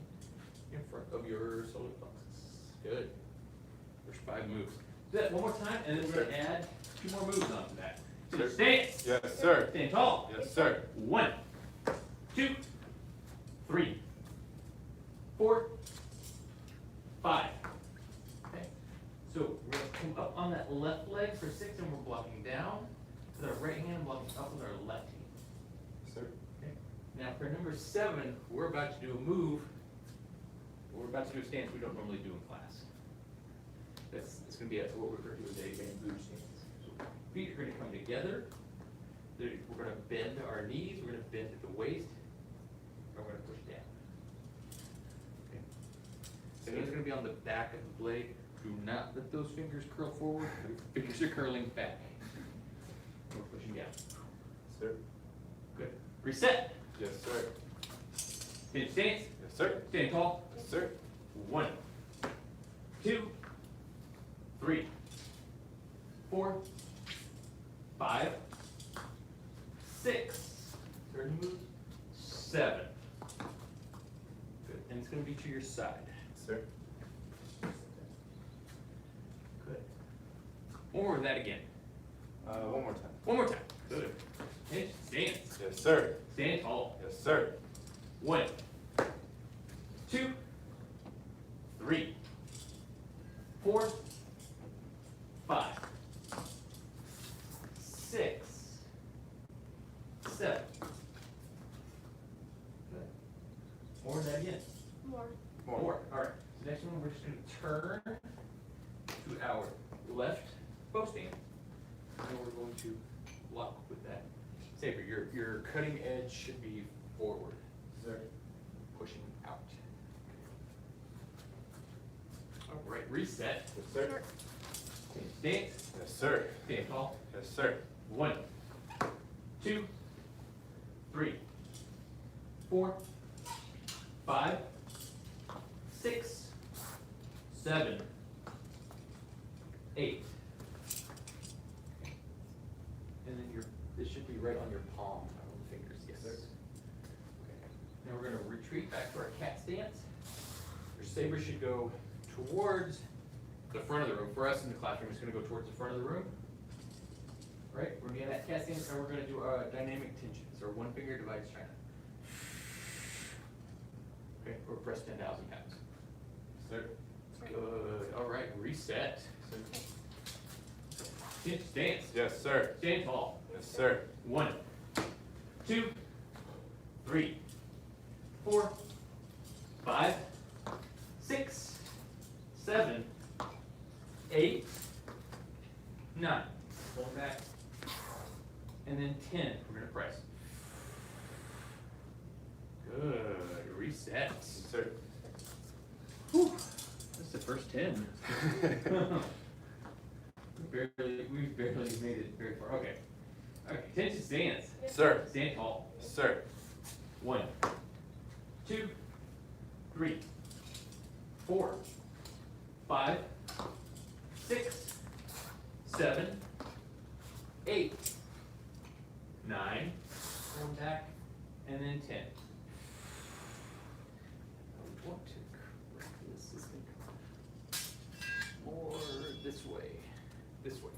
in front of your solar plexus. Good. There's 5 moves. Do that one more time, and then we're gonna add 2 more moves onto that. So Sir. stance. Yes, sir. Stand tall. Yes, sir. 1, 2, 3, 4, 5. Okay. So we're gonna come up on that left leg for 6, and we're blocking down with our right hand, blocking up with our left hand. Sir. Okay. Now for number 7, we're about to do a move. We're about to do a stance we don't normally do in class. It's going to be what we refer to as a bamboo stance. So feet are going to come together. We're going to bend our knees. We're going to bend at the waist. And we're going to push down. Okay. So it's going to be on the back of the blade. Do not let those fingers curl forward. Your fingers are curling back. We're pushing down. Sir. Good. Reset. Yes, sir. Pinch stance. Yes, sir. Stand tall. Yes, sir. 1, 2, 3, 4, 5, 6. Third move. 7. Good. And it's going to be to your side. Yes, sir. Good. More of that again. One more time. One more time. Good. Pinch stance. Yes, sir. Stand tall. Yes, sir. 1, 2, 3, 4, 5, 6, 7. Good. More of that again. More. More. All right. So next one, we're just going to turn to our left bow stand, and we're going to lock with that saber. Your cutting edge should be forward. Sir. Pushing out. All right, reset. Yes, sir. Stance. Yes, sir. Stand tall. Yes, sir. 1, 2, 3, 4, 5, 6, 7, 8. And then this should be right on your palm, not on the fingers. Yes. Sir. Okay. Now we're going to retreat back to our cat stance. Your saber should go towards the front of the room. For us in the classroom, it's going to go towards the front of the room. Right? We're going to get that cat stance, and we're going to do dynamic tensions, or 1 finger divides China. Okay, or press 10,000 pounds. Sir. Good. All right, reset. Pinch stance. Yes, sir. Stand tall. Yes, sir. 1, 2, 3, 4, 5, 6, 7, 8, 9. Hold back. And then 10. We're gonna press. Good. Reset. Yes, sir. Whew. That's the first 10. We've barely made it very far. Okay. Okay, attention stance. Sir. Stand tall. Yes, sir. 1, 2, 3, 4, 5, 6, 7, 8, 9. One back, and then 10. I want to correct this. This thing more this way. This way.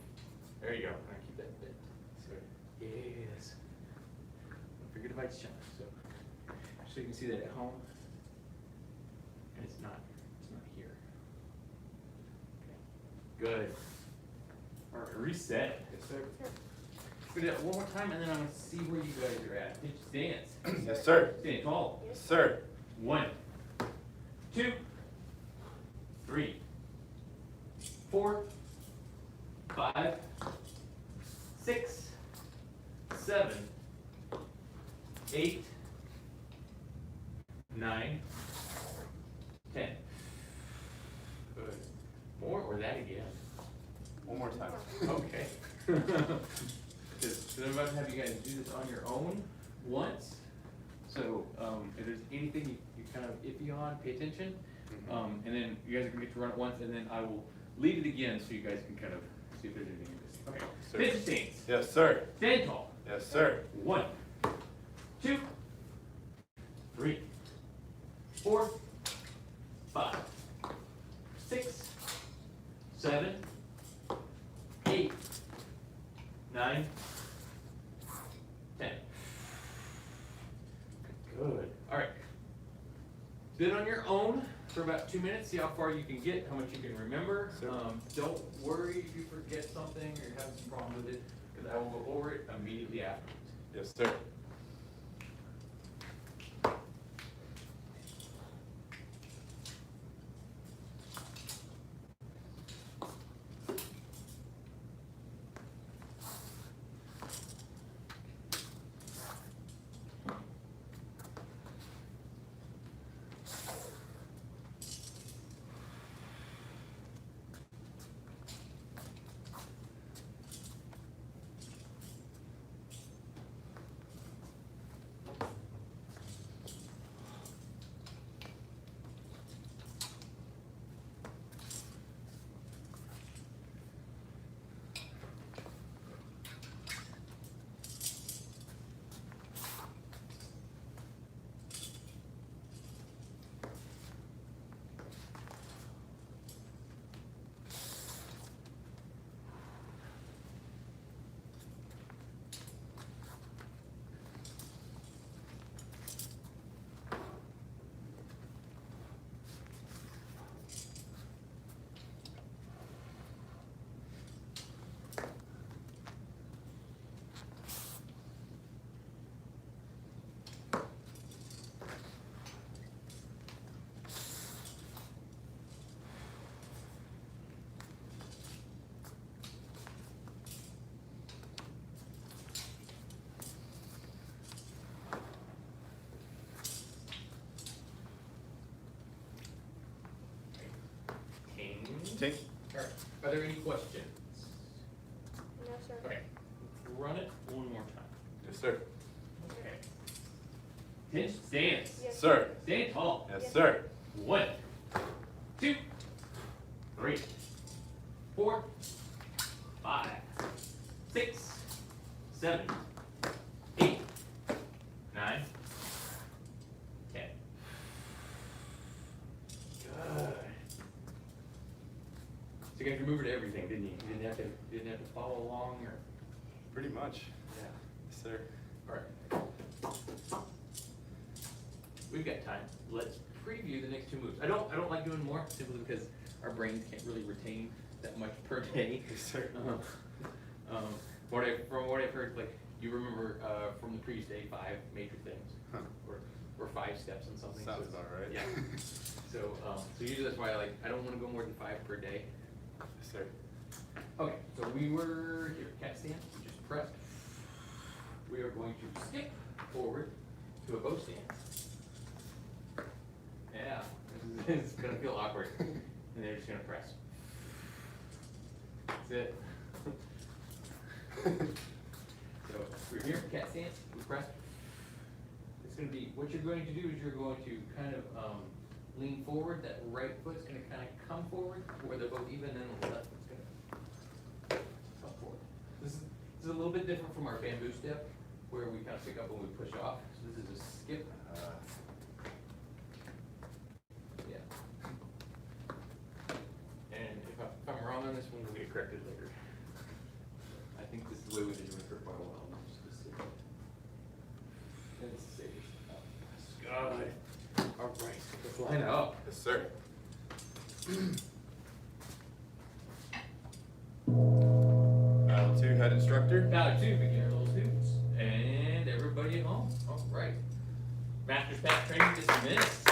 There you go. I'm gonna keep that bent. So, yes. Don't forget about chunk. So you can see that at home. And it's not here. Okay. Good. All right, reset. Yes, sir. We do that one more time, and then I'm gonna see where you guys are at. Pinch stance. Yes, sir. Stand tall. Yes, sir. 1, 2, 3, 4, 5, 6, 7, 8, 9, 10. Good. More or that again? One more time. Okay. Because I'm about to have you guys do this on your own once. So if there's anything you're kind of iffy on, pay attention. And then you guys are gonna get to run it once, and then I will lead it again so you guys can kind of see if there's anything you're missing. Sir. Okay. Pinch stance. Yes, sir. Stand tall. Yes, sir. 1, 2, 3, 4, 5, 6, 7, 8, 9, 10. Good. All right. Do it on your own for about 2 minutes. See how far you can get, how much you can remember. Sir. Don't worry if you forget something or you're having some problem with it, because I will go over it immediately afterwards. Yes, sir. Tink. All right. Are there any questions? No, sir. Okay. Run it one more time. Yes, sir. Okay. Pinch stance. Yes. Sir. Stand tall. Yes, sir. 1, 2, 3, 4, 5, 6, 7, 8, 9, 10. Good. So you guys remembered everything, didn't you? You didn't have to follow along, or Pretty much. yeah. Yes, sir. All right. We've got time. Let's preview the next two moves. I don't like doing more simply because our brains can't really retain that much per day. Yes, sir. From what I've heard, like, you remember, from the previous day, 5 major things, Huh. or 5 steps on something. Sounds so it's- about right. Yeah. So usually that's why, like, I don't wanna go more than 5 per day. Yes, sir. Okay, so we were here, cat stance, we just pressed. We are going to skip forward to a bow stance. Yeah, it's gonna feel awkward. And then you're just gonna press. That's it. So we're here, cat stance, we press. It's gonna be, what you're going to do is you're going to kind of lean forward, that right foot's gonna kind of come forward, where they're both even, and the left foot's gonna come forward. This is a little bit different from our bamboo step, where we kind of pick up and we push off. So this is a skip. Yeah. And if I'm wrong on this one, we'll get corrected later. I think this is the way we've been doing it for quite a while now. Just skip. And it's safe. God. All right, let's line up. Yes, sir. Battle 2 head instructor. Now, 2 beginner level students, and everybody at home. All right. Master's Path training dismissed.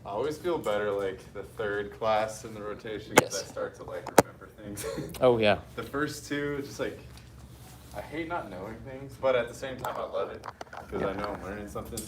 I always feel better like the third class in the rotation because Yes. I start to like remember things. Oh, yeah. The first 2, just like, I hate not knowing things, but at the same time I love it because I know I'm learning something.